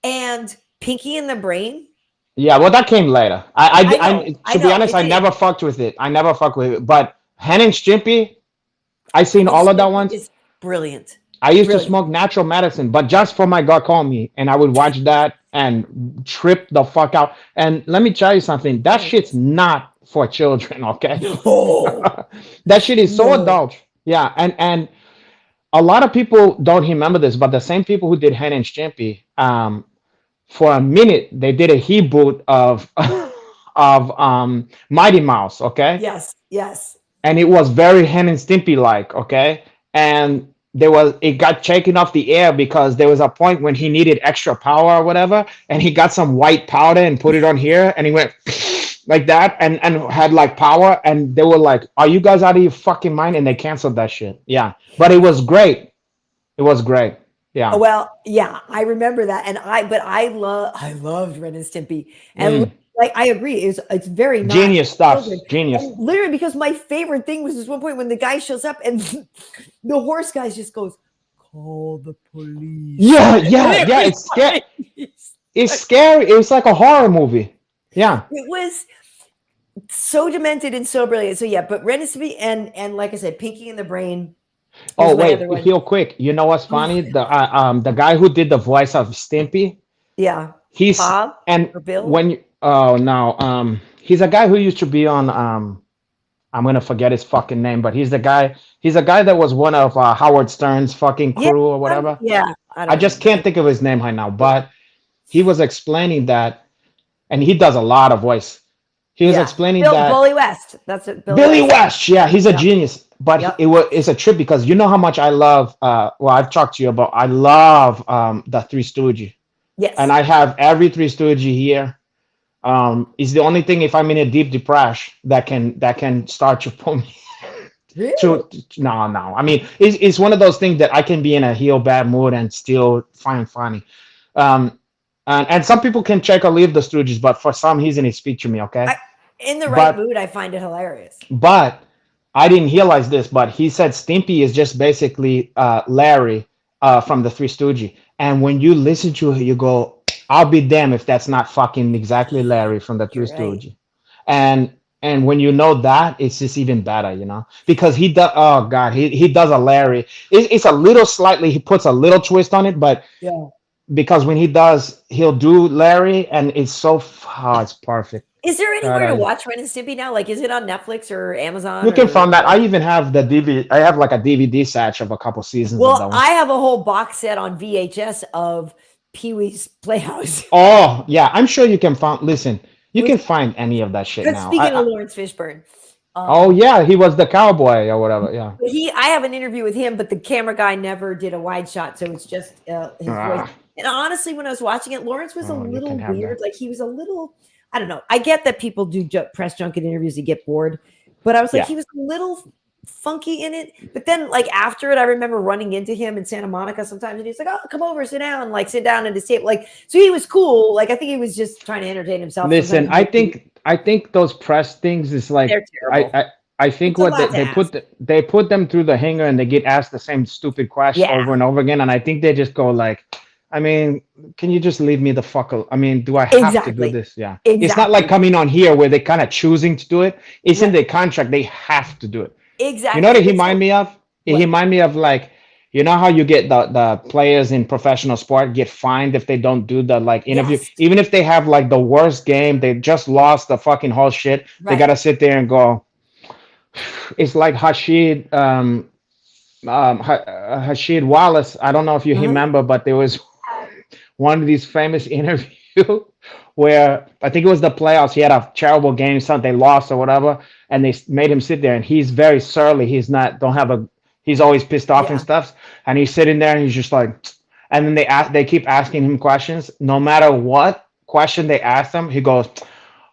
and Pinky and the Brain. Yeah, well, that came later. I To be know. honest, It I did. never fucked with it. I never fucked with it. But Hen and Stimpy, I seen Ren and all of that Stimpy ones. is brilliant. I used to Brilliant. smoke natural medicine, but just for my glaucoma, and I would watch that and trip the fuck out. And let me tell you something, that shit's Nice. not for children, okay? No, That shit is so no. adult. Yeah, and a lot of people don't remember this, but the same people who did Hen and Stimpy, for a minute they did a reboot of of Mighty Mouse, okay? Yes, yes. And it was very Hen and Stimpy like, okay? And it got taken off the air because there was a point when he needed extra power or whatever, and he got some white powder and put it on here, and he went like that and had like power, and they were like, "Are you guys out of your fucking mind?" And they canceled that shit. Yeah, but it was great. It was great. Oh, Yeah. well, yeah, I remember that, and I loved Ren and Stimpy, and Mm. like I agree, it's very not Genius for stuff. children, Genius. and literally because my favorite thing was this one point when the guy shows up and the horse guy just goes, "Call the police." Yeah, And yeah, it yeah. was It's scary. like, It's scary. It was like a horror movie. Yeah. it was so demented and so brilliant. So yeah, but Ren and Stimpy and like I said, Pinky and the Brain Oh was my wait, other one. real quick. You know what's Oh, funny? The guy who did the voice of Stimpy, yeah, he's Bob and or Bill. when you oh no, he's a guy who used to be on I'm gonna forget his fucking name, but he's a guy that was one of Howard Stern's fucking Yeah, crew or whatever. yeah, I I don't just remember. can't think of his name right now, but he was explaining that, and he does a lot of voice. He was Yeah, explaining Bill that Bully West. That's it, Billy Billy West. West, yeah, he's a Yep, genius. But yep. it's a trip because you know how much I love. Well, I've talked to you about. I love the Three Stooges, and Yes. I have every Three Stooges here. It's the only thing if I'm in a deep depression that can start to pull me Really? to no, no. I mean, it's one of those things that I can be in a heel bad mood and still find funny. Um, and some people can check or leave the Stooges, but for some reason it speaks to me. Okay, I, in the right but mood, I find it hilarious. but I didn't realize this, but he said Stimpy is just basically Larry from the Three Stooges. And when you listen to it, you go, "I'll be damned if that's not fucking exactly Larry from the Three You're right. Stooges." And when you know that, it's just even better, because he does. Oh God, he does a Larry. It's a little slightly. He puts a little twist on it, but Yeah. because when he does, he'll do Larry, and it's it's perfect. Is there God, anywhere to watch Ren and Stimpy now? Like, is it on Netflix or Amazon you can or? find that. I even have the DVD. I have like a DVD set of a couple seasons of that Well, one. I have a whole box set on VHS of Pee Wee's Playhouse. Oh yeah, I'm sure you can find. Listen, you can find any of that shit But now. speaking of Lawrence Fishburne, Oh yeah, he was the cowboy or whatever. Yeah. I have an interview with him, but the camera guy never did a wide shot, so it's just his voice. Ah, And honestly, when I was watching it, Lawrence was a oh, you little can have weird. that. Like he was a little, I don't know. I get that people do press junket interviews to get bored, but I was like, Yeah. he was a little funky in it. But then, like after it, I remember running into him in Santa Monica sometimes, and he's like, "Oh, come over, sit down," like sit down at his table. Like, so he was cool. Like I think he was just trying to entertain himself. Listen, Sometimes I think those press things is like they're terrible. I think It's a what lot to they ask. they put them through the hanger and they get asked the same stupid question Yeah. over and over again, and I think they just go like, I mean, can you just leave me the fuck alone? I mean, do I have to do Exactly. this? Yeah. It's not like Exactly. coming on here where they kind of choosing to do it. It's in Right. their contract. They have to do it. You know what Exactly. it But remind so me of? It what? remind me of like, you know how you get the players in professional sport get fined if they don't do the like interview, Yes. even if they have like the worst game, they just lost the fucking whole shit. They Right. gotta sit there and go. It's like Hashid Wallace. I don't know if you Uh-huh. remember, but there was one of these famous interview where I think it was the playoffs. He had a terrible game, something they lost or whatever, and they made him sit there. And he's very surly. He's not don't have a. He's always pissed off and Yeah. stuff. And he's sitting there and he's just like, and then they keep asking him questions. No matter what question they ask him, he goes,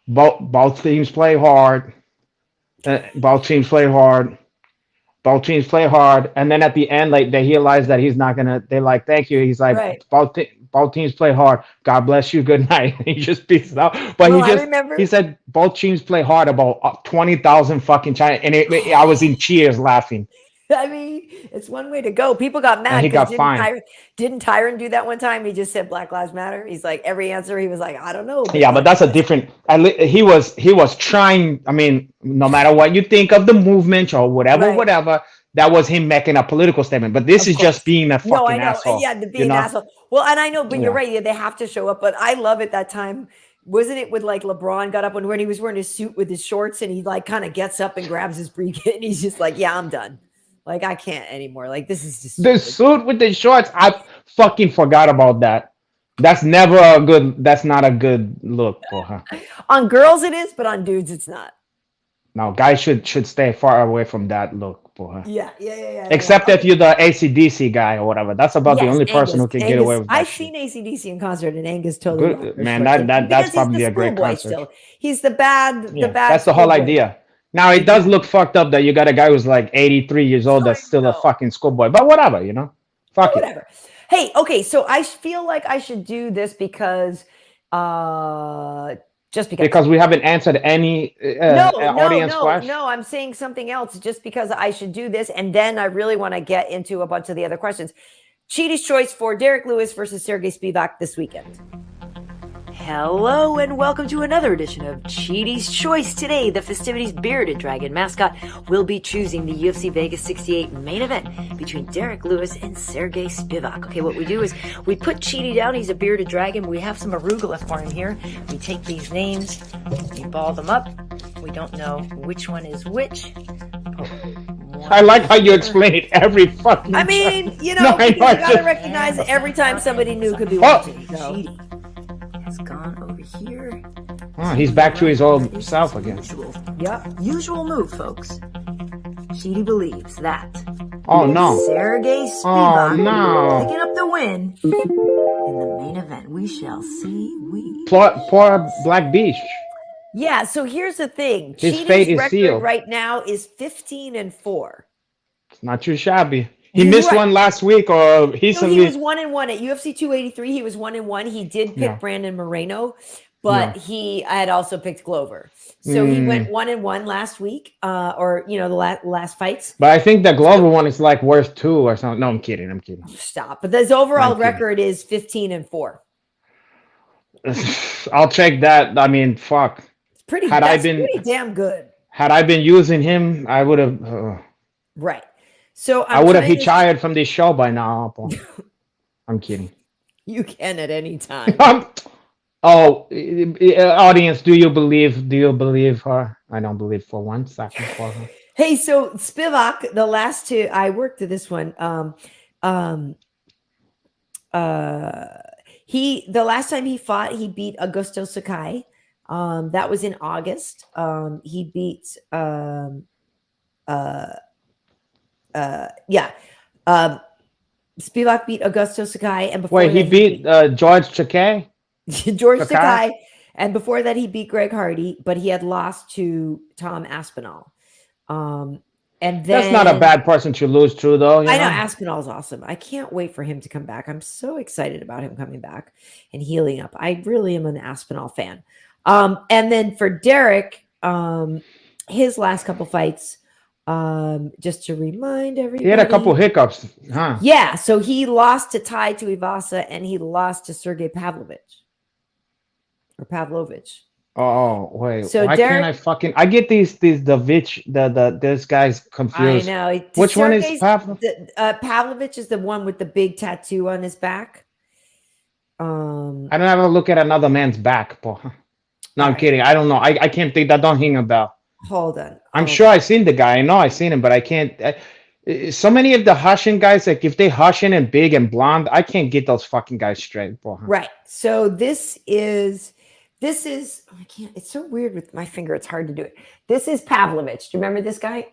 both teams play hard. Both teams play hard. Both teams play hard, and then at the end, like they realize that he's not gonna. They're like, "Thank you." He's like, Right. both teams play hard. God bless you. Good night." He just pieces out. But Well, I he remember. said both teams play hard about 20,000 fucking China, and I was in cheers laughing, I mean, it's one way to go. People got and mad he because got fined. Didn't Tyron do that one time? He just said Black Lives Matter. He's like every answer. He was like, I don't know, but Yeah, but like that's a let's different. He was trying. I mean, no matter what you think of the movement or whatever, right. whatever, that was him making a political statement. But this Of is just course. being a No, I fucking know. asshole. Yeah, to be You an know? asshole. Well, and I know, but you're Yeah. right. Yeah, they have to show up. But I love it that time. Wasn't it with like LeBron got up when he was wearing his suit with his shorts and he like kind of gets up and grabs his briefcase and he's just like, yeah, I'm done. Like I can't anymore. Like this is just The stupid. suit with the shorts, I fucking forgot about that. That's never a good. That's not a good look for her. On girls it is, but on dudes it's not. No, guys should stay far away from that look for her. Yeah, yeah, yeah, yeah, yeah. Except if you're the ACDC guy or whatever. That's about the Yes, only person Angus. who can get away Angus. with that I've shit. seen AC/DC in concert, and Angus totally rocked Good her man. shorts. That And that that's because he's the probably a great schoolboy concert. still. He's the Yeah, bad that's the whole schoolboy. idea. Now it does look Exactly. fucked up that you got a guy who's like 83 years old I that's still a know. fucking schoolboy. But whatever. But Fuck it. whatever. Hey, okay, so I feel like I should do this because just because. Because we haven't answered any No, no, audience no, question. no. I'm saying something else just because I should do this. And then I really want to get into a bunch of the other questions. Chidi's choice for Derek Lewis versus Sergey Spivak this weekend. Hello and welcome to another edition of Chidi's Choice. Today, the Fistivities bearded dragon mascot will be choosing the UFC Vegas 68 main event between Derek Lewis and Sergey Spivak. Okay, what we do is we put Chidi down. He's a bearded dragon. We have some arugula for him here. We take these names, we ball them up. We don't know which one is which. I like how you explain it every fucking I time. mean, No, because you I gotta just- recognize that every time somebody new could be Oh. watching. So. Chidi has gone over here. Oh, he's back to his old self again. Usual move, folks. Chidi believes that Oh no. Sergey Oh Spivak no. picking up the win in the main event. We shall see. Poor Black Beach. Yeah, so here's the thing. His fate Chidi's is record sealed. right now is 15-4. It's not too shabby. He You're missed right. one last week or So recently. he was 1-1 at UFC 283. He was 1-1. He did pick Yeah. Brandon Moreno, but Yeah. he had also picked Glover. So he went 1-1 last week, or the last fights. But I think the Glover one is like worth 2 or something. No, I'm kidding. Stop. But his overall I'm kidding. record is 15-4. I'll check that. I mean, fuck. It's pretty. Had That's I been pretty damn good. had I been using him, I would have. Right. So I would have hitchhired from this show by now. I'm kidding. You can at any time. Audience, do you believe her? I don't believe for 1 second for her. Hey, so Spivak, the last two, I worked to this one. The last time he fought, he beat Augusto Sakai. That was in August. He beat Spivak beat Augusto Sakai, and before Wait, he beat George Takei? George Sakai, and before that he beat Greg Hardy, but he had lost to Tom Aspinall. And then That's not a bad person to lose to, though. I know Aspinall's awesome. I can't wait for him to come back. I'm so excited about him coming back and healing up. I really am an Aspinall fan. And then for Derek, his last couple fights Just to remind He had a couple everybody. hiccups, huh? Yeah, so he lost to Tai Tuivasa and he lost to Sergey Pavlovich or Pavlovich. Oh wait, So why can't Derek, I fucking? I get these the Vich the this guy's I confused. know Which one is Sergey's Pav? Pavlovich is the one with the big tattoo on his back. Um, I don't ever look at another man's back, porra. No, all I'm right, kidding. I don't know. I can't think that. Don't ring a bell. hold on, I'm hold sure on. I've seen the guy. I know I've seen him, but I can't. So many of the Haitian guys, like if they Haitian and big and blonde, I can't get those fucking guys straight, porra. Right. So this is I can't. It's so weird with my finger. It's hard to do it. This is Pavlovich. Do you remember this guy?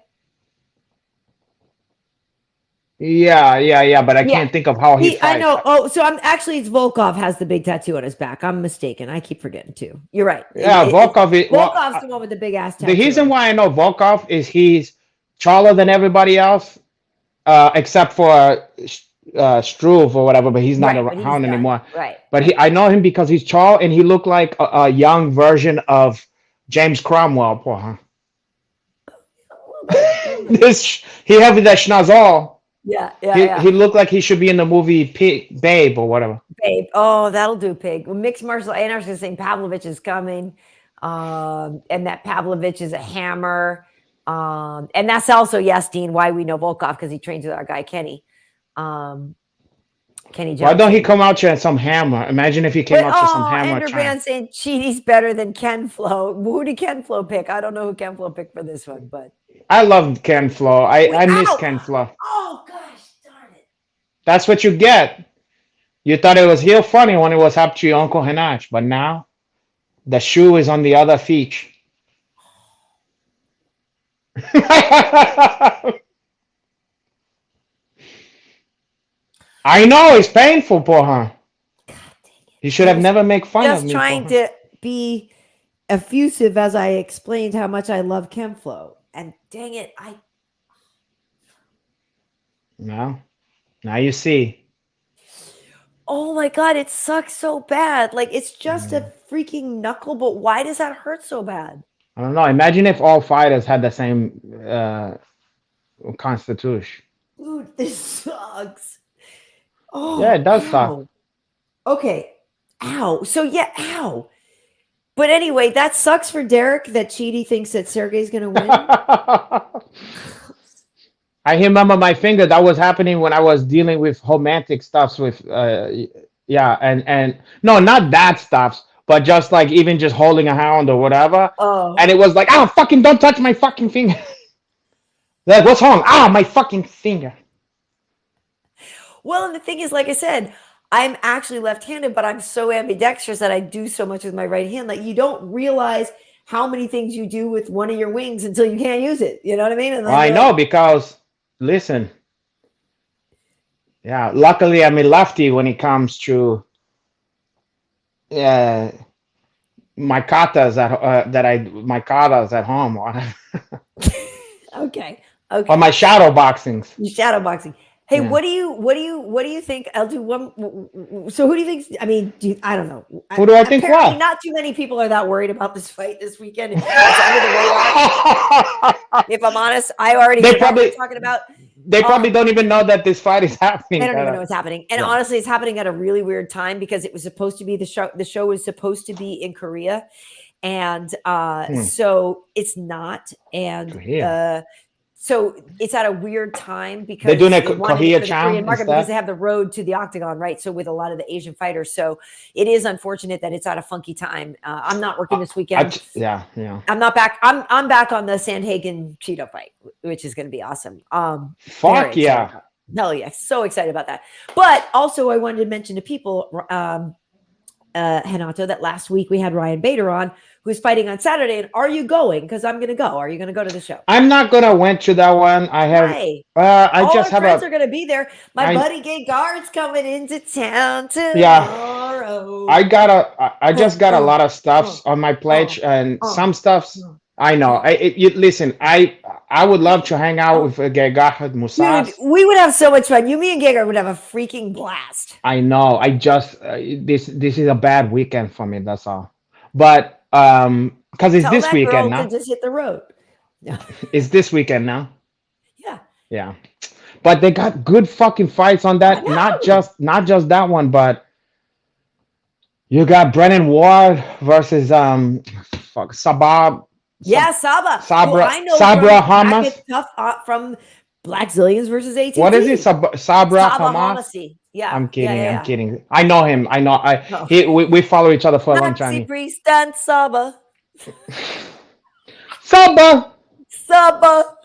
Yeah. But I Yeah. can't think of how he I fights. know. Oh, so I'm actually it's Volkov has the big tattoo on his back. I'm mistaken. I keep forgetting too. You're right. Yeah, Volkov. Well, Volkov's the one with the big ass the tattoo. reason why I know Volkov is he's taller than everybody else, except for Struve or whatever, but he's not Right, but he's around done. anymore. Right, But right. I know him because he's tall and he looked like a young version of James Cromwell. Porra. A little bit. This he have that schnozzle. Yeah, yeah, He yeah. looked like he should be in the movie Babe or whatever. Babe. Oh, that'll do, pig. Well, mixed martial and I was gonna say Pavlovich is coming. And that Pavlovich is a hammer. And that's also, yes, Dean, why we know Volkov, because he trains with our guy Kenny. Um, Kenny Why don't he Johnson. come out here and some hammer? Imagine if he came But out to some oh, hammer Ender trying. Band saying Chidi's better than Ken Flo. Who did Ken Flo pick? I don't know who Ken Flo picked for this one, but I love Ken Flo. wait, I miss ow! Ken Flo. Oh gosh, darn it. That's what you get. You thought it was real funny when it was up to your Uncle Hanach, but now the shoe is on the other feet. I know it's painful, poor her. God dang it. You should I have was never make fun of just me, poor trying her. to be effusive as I explained how much I love Ken Flo. And dang it, No, now you see. oh my god, it sucks so bad. Like it's just a Mm. freaking knuckle, but why does that hurt so bad? I don't know. Imagine if all fighters had the same constitution. Dude, this sucks. Yeah, Oh, it does suck. ow. Okay. Ow. So yeah, ow. But anyway, that sucks for Derek that Chidi thinks that Sergey's gonna win. I remember my finger. That was happening when I was dealing with romantic stuffs with, yeah, and no, not that stuffs, but just like even just holding a hound or whatever. And Oh. it was like, oh, fucking don't touch my fucking finger. Like, what's wrong? Ah, my fucking finger. Well, and the thing is, like I said, I'm actually left-handed, but I'm so ambidextrous that I do so much with my right hand. Like you don't realize how many things you do with one of your wings until you can't use it. You know what I mean? And Well, then I you're know like, because, listen, yeah, luckily I'm a lefty when it comes to uh, my katas my katas at home okay, or okay. my shadow boxings. You shadow boxing. Hey, Yeah. what do you think? I'll do one. So who do you think? I mean, I don't know. Who do I think Apparently, what? not too many people are that worried about this fight this weekend. It's under the radar. If I'm honest, I already they forgot what probably we're talking about. they probably Um, don't even know that this fight is they happening. don't even know what's happening. And Yeah. honestly, it's happening at a really weird time because it was supposed to be the show. The show was supposed to be in Korea, and Hmm. so it's not. And Korea. so it's at a weird time They're doing because a they wanted it Korea for the Korean Chan market because instead. they have the road to the octagon, right? So with a lot of the Asian fighters, so it is unfortunate that it's at a funky time. I'm not working this weekend. Yeah. I'm not back. I'm back on the Sandhagen Cheeto fight, which is going to be awesome. Very Fuck excited. yeah. Hell yeah, so excited about that. But also, I wanted to mention to people, Renato, that last week we had Ryan Bader on, who's fighting on Saturday. And are you going? Because I'm going to go. Are you going to go to the show? I'm not gonna went to that one. I have. Why? I All just our have friends a. are going to be there. My I buddy Gay Guard's coming into town yeah. tomorrow. I just got a lot of Oh, stuffs on my plate, oh, and oh, some stuffs oh, I know. oh. Listen, I would love to hang out with Gegahad Dude, Musas. we would have so much fun. You, me, and Giga would have a freaking blast. I know. I just this is a bad weekend for me. That's all. But because it's Tell this that weekend girl to now. just hit the road. No. It's this weekend now. Yeah. But they got good fucking fights on I that. know. Not just that one, but you got Brennan Ward versus fuck Yeah, Saba, who I know Sabra from Hamas. Bracket Tough from Black Zillions versus What is it? ATT. Sabra Saba Hamas? Homasi. Yeah, I'm yeah, kidding. yeah, I'm yeah. kidding. I know him. I know. Oh. We follow each other for a long Maxi time. Priest and Saba. Sabra, Saba.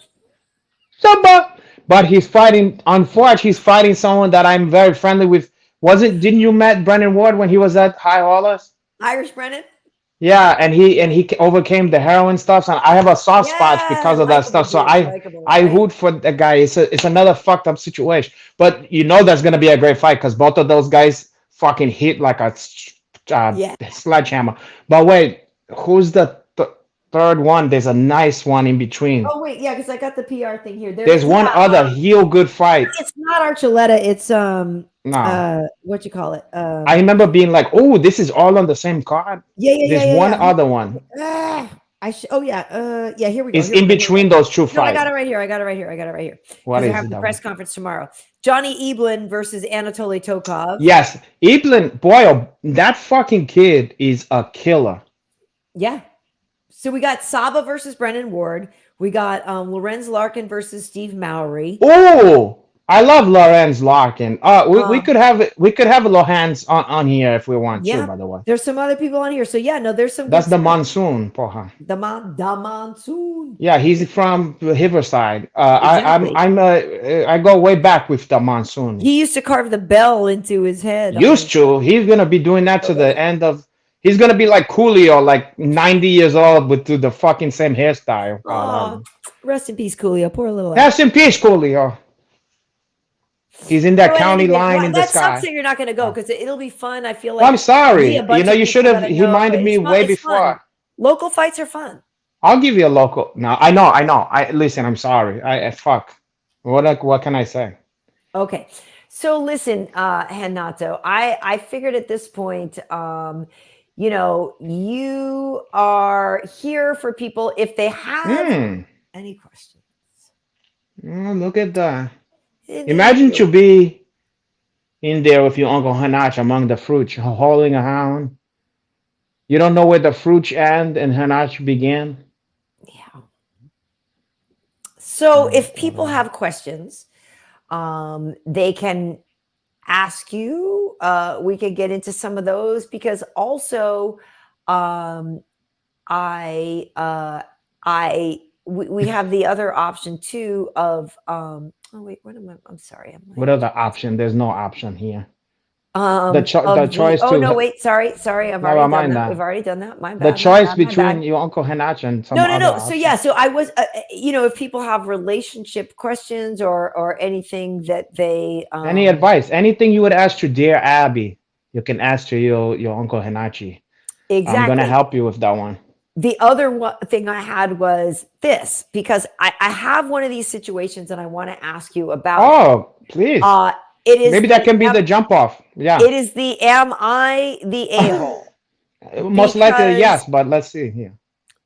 Sabra. But he's fighting. Unfortunately, he's fighting someone that I'm very friendly with. Was it? Didn't you met Brennan Ward when he was at High Hollers? Irish Brennan. Yeah, and he overcame the heroin stuff, and I have a soft spot Yeah, because of that likable stuff. So dude. Likable, I right? root for the guy. It's another fucked up situation, but you know that's gonna be a great fight because both of those guys fucking hit like a Yeah. sledgehammer. But wait, who's the third one? There's a nice one in between. Oh wait, yeah, because I got the PR thing here. There, There's one yeah. other heel good fight. It's not Archuleta. It's No, what you call it? I remember being like, oh, this is all on the same card. Yeah, yeah, yeah, There's yeah, one yeah. other one. I should. Oh yeah. Yeah. Here we go. It's Here we in go. Here we between go. those two No, I fights. got it right here. I got it right here. I got it right here. What Because they're is having it? the That press one? conference tomorrow. Johnny Eblin versus Anatoly Tokov. Yes, Evelyn, boy, that fucking kid is a killer. Yeah. So we got Saba versus Brennan Ward. We got Lorenz Larkin versus Steve Mowry. Oh, I love Lorenz Larkin. Um, We could have Lohans on here if we want to. yeah. By the way, There's some other people on here. So yeah, no, there's some that's good the stuff. monsoon, poha. The monsoon. Yeah, he's from Riverside. Exactly. I go way back with the monsoon. He used to carve the bell into his head on Used his to. He's gonna be doing that to the Pereira. end of. He's gonna be like Coolio, like 90 years old, with the fucking same hairstyle. Oh, rest in peace, Coolio. Poor little ass. Have some peace, Coolio. He's in So that at any county rate, line well, in the that sucks sky. that you're not going to go Oh. because it'll be fun. I feel Well, I'm like me, a sorry. You bunch know, of you should people that have I know. reminded me It's fun. way It's fun. before. Local fights are fun. I'll give you a local. No, I know, I know. I listen. I'm sorry. I fuck. What can I say? Okay. So listen, Renato, I figured at this point, you know, you are here for people if they have Hmm. any questions. Look at that. And Imagine to be in there with your uncle Hanach among the fruit, holding a hound. You don't know where the fruit end and Hanach began. yeah. So Mm, if people have questions, they can ask you. We could get into some of those because also, um, we have the other option too of oh wait, what am I? I'm sorry, I'm what like other option? There's no option here. The of the choice oh no to wait, sorry, I've never already done mind that. We've that. already done that. My The bad, my choice bad, my between bad. your uncle Hanach and some No, no, other no. So yeah, option. so I was, you know, if people have relationship questions or anything that they Any advice? Anything you would ask to dear Abby, you can ask to your uncle Hanachi. I'm gonna exactly. help you with that one. The other thing I had was this because I have one of these situations and I want to ask you about it. Oh, please. Uh, it is Maybe that the can be the jump off. Yeah. it is the am I the a hole? Most likely, Because yes, but let's see here.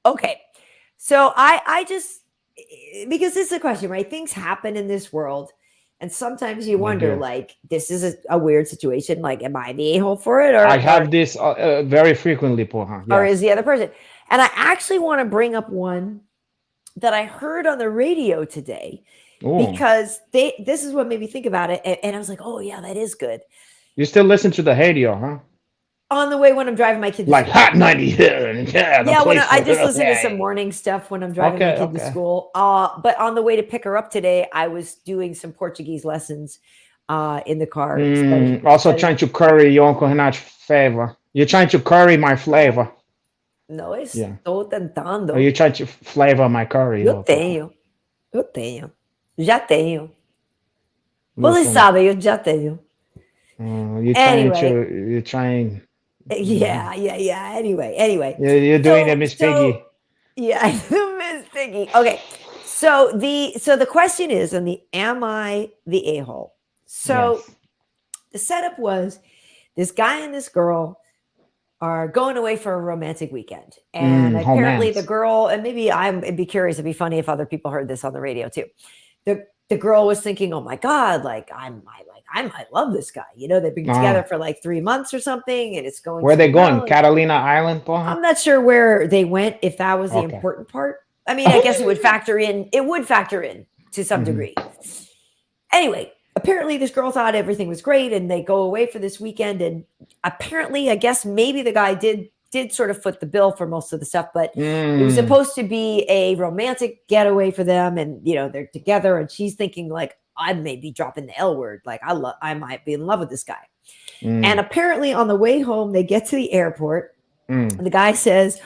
okay, so I just because this is a question, right? Things happen in this world, and sometimes you They wonder, do. like, this is a weird situation. Like, am I the a hole for it, I have this very frequently, Poha. or is Yes. the other person? And I actually want to bring up one that I heard on the radio today Oh, because this is what made me think about it, and I was like, oh yeah, that is good. you still listen to the radio, huh? On the way when I'm driving my kid to Like school. Hot 90, yeah, the Yeah, when place I for just her. listen to some morning stuff when I'm driving my Okay, kid to okay. school. But on the way to pick her up today, I was doing some Portuguese lessons in the car. Also trying to curry your Uncle Hanach favor. You're trying to curry my flavor. No Yeah. estou Or tentando. you trying to flavor my curry. Eu Oh, porra. tenho, eu tenho, já tenho. Você Listen, sabe, eu já tenho. you're Anyway, trying. yeah, yeah, yeah. Anyway. You're doing it, Miss So Piggy. yeah, Miss Piggy. Okay. So the question is, and the am I the a-hole? So Yes. the setup was this guy and this girl are going away for a romantic weekend. And apparently the Romance. girl, and maybe it'd be curious, it'd be funny if other people heard this on the radio too. The the girl was thinking, oh my God, like I might love this guy. You know, they've been together for like 3 months or something, and it's going Where are so they going? well. Catalina Island, porra? I'm not sure where they went, if that was the important part. I mean, I guess it would factor in to some degree. Anyway, apparently this girl thought everything was great, and they go away for this weekend. And apparently, I guess maybe the guy did sort of foot the bill for most of the stuff, but it was supposed to be a romantic getaway for them. And, you know, they're together, and she's thinking like, I may be dropping the L word. Like I might be in love with this guy. And apparently on the way home, they get to the airport, and the guy says,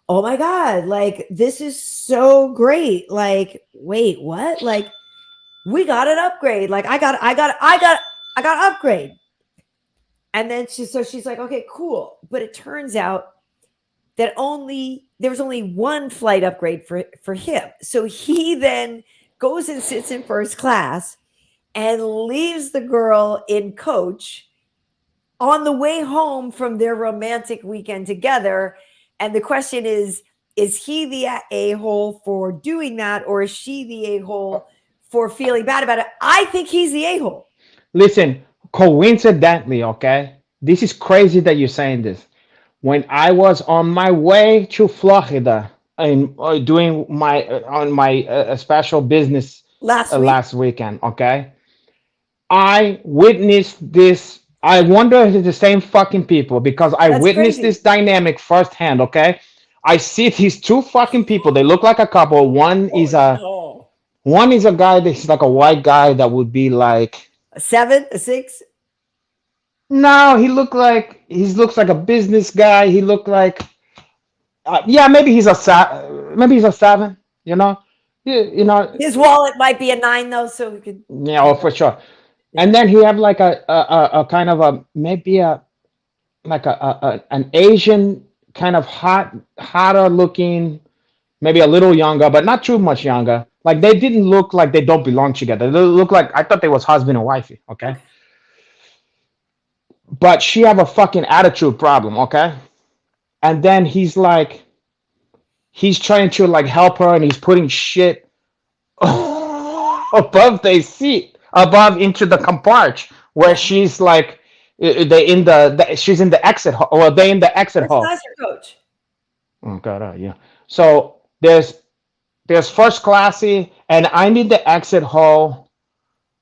oh my God, like, this is so great. Like, wait, what? Like, we got an upgrade. Like, I got an upgrade. And then she's like, okay, cool. But it turns out that there was only one flight upgrade for him. So he then goes and sits in first class and leaves the girl in coach on the way home from their romantic weekend together. And the question is he the a-hole for doing that, or is she the a-hole for feeling bad about it? I think he's the a-hole. Listen, coincidentally, okay, this is crazy that you're saying this. When I was on my way to Florida and doing my special business last weekend, okay, I witnessed this. I wonder if it's the same fucking people, because I witnessed this dynamic firsthand, okay? I see these two fucking people. They look like a couple. One is a guy that's like a white guy that would be like a 7, a 6. No, he looks like a business guy. He looked like yeah, maybe he's a 7, you know? You know, his wallet might be a 9 though, so we could for sure. And then he have like a kind of a maybe a like an Asian kind of hotter looking, maybe a little younger, but not too much younger. Like they didn't look like they don't belong together. They look like, I thought they was husband and wifey, okay? But she have a fucking attitude problem, okay? And then he's trying to like help her, and he's putting shit above the seat, above into the compartment where she's like, she's in the exit hall, or they in the exit hall. That's your coach. Oh god, yeah. So there's first classy, and I'm in the exit hall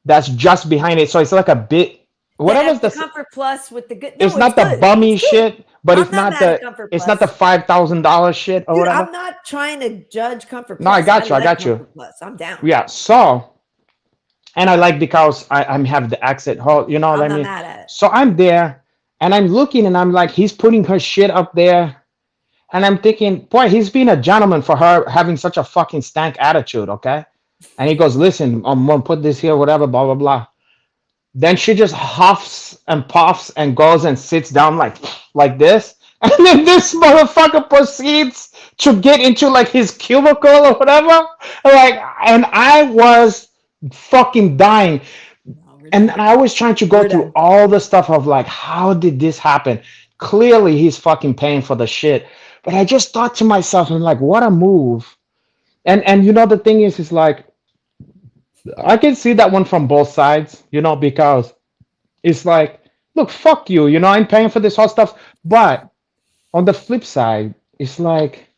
that's just behind it. So it's like a bit. Whatever's the Comfort Plus with the good. No, it's not the bummy shit, but it's not the $5,000 shit or whatever. I'm not trying to judge Comfort Plus. No, I got you. Plus. I'm down. Yeah. So, and I like, because I'm have the exit hall. You know what I mean? Not mad at it. So I'm there, and I'm looking, and I'm like, he's putting her shit up there, and I'm thinking, boy, he's being a gentleman for her having such a fucking stank attitude, okay? And he goes, listen, I'm gonna put this here, whatever, blah blah blah. Then she just huffs and puffs and goes and sits down like this. And then this motherfucker proceeds to get into like his cubicle or whatever. Like, and I was fucking dying. And I was trying to go through all the stuff of like, how did this happen? Clearly he's fucking paying for the shit. But I just thought to myself, I'm like, what a move. And you know, the thing is like, I can see that one from both sides, you know, because it's like, look, fuck you, you know, I'm paying for this whole stuff. But on the flip side, it's like,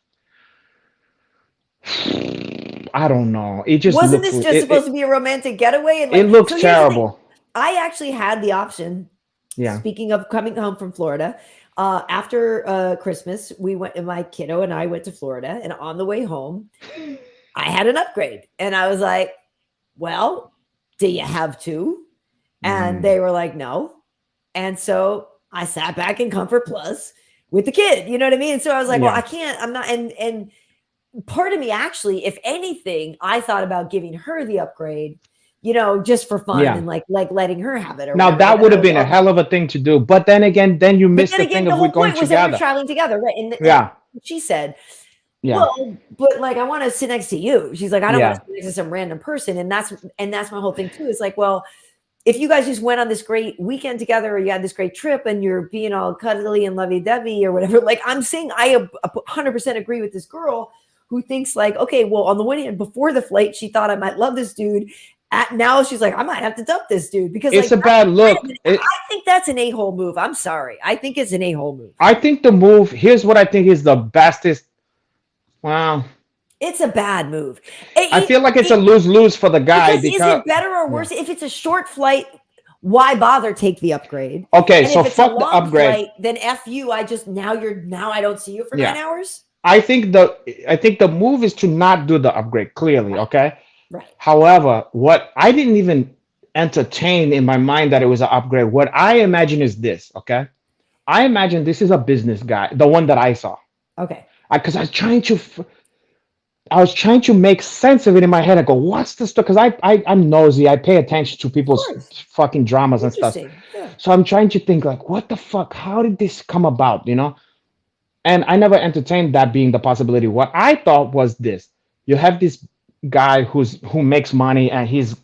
I don't know. It just wasn't this just supposed to be a romantic getaway? And like, it looks terrible. I actually had the option. Yeah. Speaking of coming home from Florida, after Christmas, we went, and my kiddo and I went to Florida, and on the way home, I had an upgrade, and I was like, well, do you have two? And they were like, no. And so I sat back in Comfort Plus with the kid, you know what I mean? And so I was like, well, I can't, I'm not. And part of me, actually, if anything, I thought about giving her the upgrade, you know, just for fun, and like letting her have it. Or now that would have been a hell of a thing to do. But then again, you missed the thing of we're going together. We're traveling together, right? And she said, yeah, well, but like, I want to sit next to you. She's like, I don't want to sit next to some random person. And that's my whole thing too. It's like, well, if you guys just went on this great weekend together, or you had this great trip, and you're being all cuddly and lovey-dovey or whatever, like, I'm saying, I 100% agree with this girl who thinks like, okay, well, on the one hand, before the flight, she thought I might love this dude. Now she's like, I might have to dump this dude because It's like a bad look. I think that's an a-hole move. I'm sorry. I think it's an a-hole move. I think the move, here's what I think is the bestest. Wow. It's a bad move. I feel like it's a lose-lose for the guy because is it better or worse? If it's a short flight, why bother take the upgrade? Okay, and so if it's fuck a long the upgrade. Flight, then F you. Now I don't see you for 9 hours. I think the move is to not do the upgrade, clearly, okay? Right. However, what I didn't even entertain in my mind that it was an upgrade. What I imagine is this, okay? I imagine this is a business guy, the one that I saw. Okay. Because I was trying to make sense of it in my head. I go, what's the story? Because I'm nosy. I pay attention to people's fucking dramas and stuff. Yeah. So I'm trying to think like, what the fuck? How did this come about? You know? And I never entertained that being the possibility. What I thought was this: you have this guy who makes money, and he's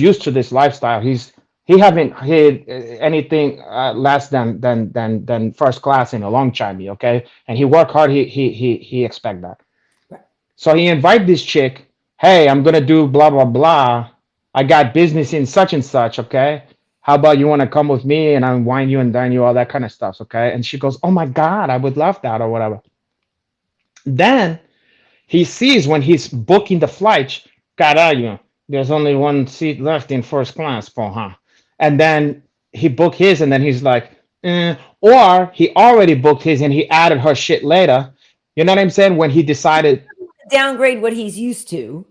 used to this lifestyle. He haven't hit anything less than first class in a long time. Okay, and he work hard. He expect that. Right. So he invite this chick. Hey, I'm gonna do blah blah blah. I got business in such and such. Okay. How about you want to come with me and I wine you and dine you, all that kind of stuff, okay? And she goes, oh my God, I would love that or whatever. Then he sees when he's booking the flight, caralho, there's only one seat left in first class, porra. And then he booked his and then he's like, or he already booked his and he added her shit later. You know what I'm saying? When he decided downgrade what he's used to.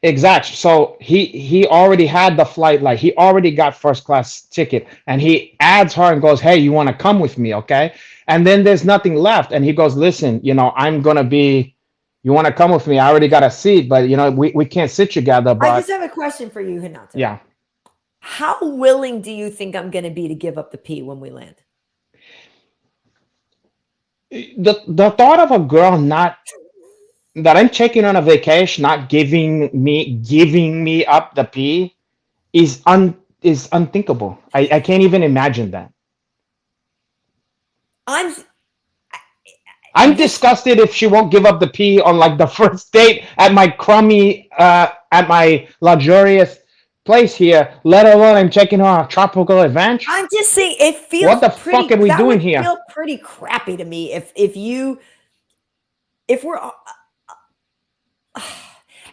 Exactly. So he already had the flight, like he already got first class ticket, and he adds her and goes, "Hey, you want to come with me, okay?" And then there's nothing left, and he goes, "Listen, I'm gonna be. You want to come with me? I already got a seat, but we can't sit together." But I just have a question for you, Renato. Yeah. How willing do you think I'm going to be to give up the pee when we land? The thought of a girl not. That I'm taking on a vacation, not giving me up the pee, is unthinkable. I can't even imagine that. I'm disgusted if she won't give up the pee on like the first date at my at my luxurious place here. Let alone I'm taking her on a tropical adventure. I'm just saying it feels. What the fuck are we doing here? It feels pretty crappy to me if we're.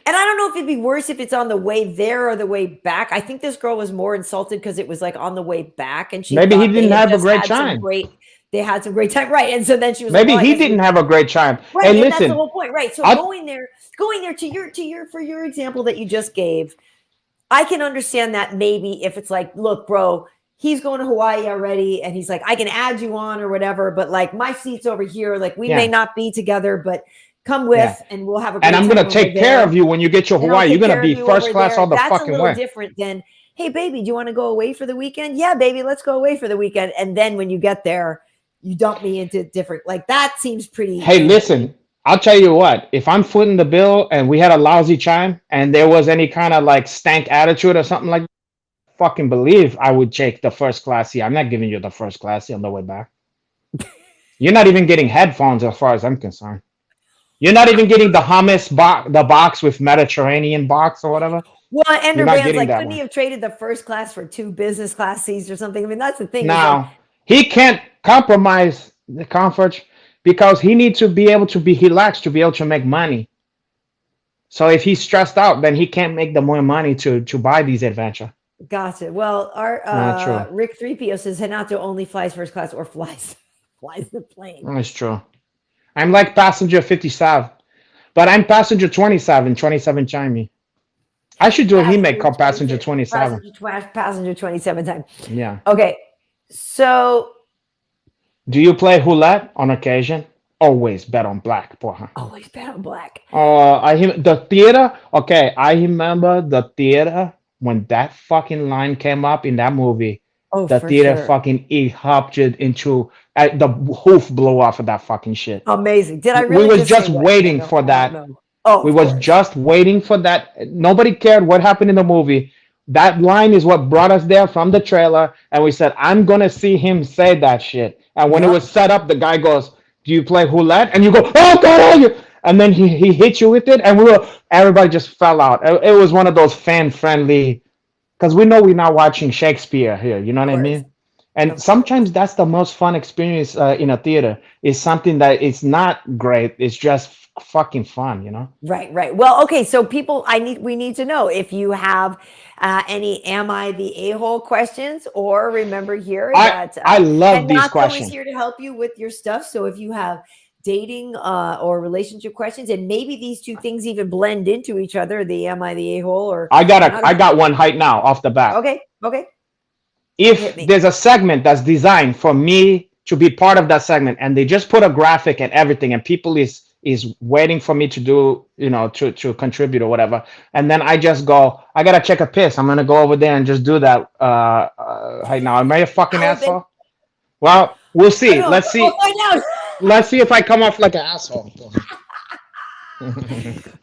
And I don't know if it'd be worse if it's on the way there or the way back. I think this girl was more insulted because it was like on the way back, and maybe he didn't have a great time. They had some great time, right? And so then she was maybe he didn't have a great time. Right, and listen, that's the whole point, right? So going there for your example that you just gave, I can understand that maybe if it's like, look, bro, he's going to Hawaii already, and he's like, I can add you on or whatever, but like my seat's over here, like we may not be together, but come with and we'll have a great time. And I'm going to take care of you when you get to Hawaii. You're going to be first class all the fucking way. That's a little different than, hey, baby, do you want to go away for the weekend? Yeah, baby, let's go away for the weekend. And then when you get there, you dump me into different, like that seems pretty. Hey, listen, I'll tell you what, if I'm footing the bill and we had a lousy time and there was any kind of like stank attitude or something like that, fucking believe I would take the first class seat. I'm not giving you the first class seat on the way back. You're not even getting headphones as far as I'm concerned. You're not even getting the hummus box, the box with Mediterranean box or whatever. Well, Ender Band's like, couldn't he have traded the first class for 2 business class seats or something? I mean, that's the thing. Now, he can't compromise the comfort because he needs to be able to be relaxed to be able to make money. So if he's stressed out, then he can't make the more money to buy these adventures. Gotcha. Well, our Rick 3PO says Renato only flies first class or flies the plane. That's true. I'm like passenger 57, but I'm passenger 27 chimey. I should do a remake called passenger 27. Passenger 27 time. Yeah. Okay. So. Do you play roulette on occasion? Always bet on black, porra. Always bet on black. The theater. Okay, I remember the theater when that fucking line came up in that movie. Oh, the theater fucking erupted into the roof blew off of that fucking shit. Amazing. Did I really? We was just waiting for that. Oh, we was just waiting for that. Nobody cared what happened in the movie. That line is what brought us there from the trailer, and we said, "I'm gonna see him say that shit." And when it was set up, the guy goes, "Do you play roulette?" And you go, "Oh God!" and then he hit you with it, and everybody just fell out. It was one of those fan friendly, because we know we're not watching Shakespeare here. You know what Of I course. mean? And Of course. sometimes that's the most fun experience in a theater. Is something that is not great. It's just fucking fun. You know. Right, right. Well, okay. So people, we need to know if you have any "Am I the a-hole" questions, or remember here I that I love these Renato is questions. here to help you with your stuff. So if you have dating or relationship questions, and maybe these two things even blend into each other, the "Am I the a-hole" or I got one right now off the bat. okay, okay, If hit me. there's a segment that's designed for me to be part of that segment, and they just put a graphic and everything, and people is waiting for me to do, to contribute or whatever, and then I just go, I gotta check a piss, I'm gonna go over there and just do that right now. Am I a fucking Oh, then, asshole? Well, we'll I see. don't know. Let's We'll see. find out. Let's see if I come off like an asshole.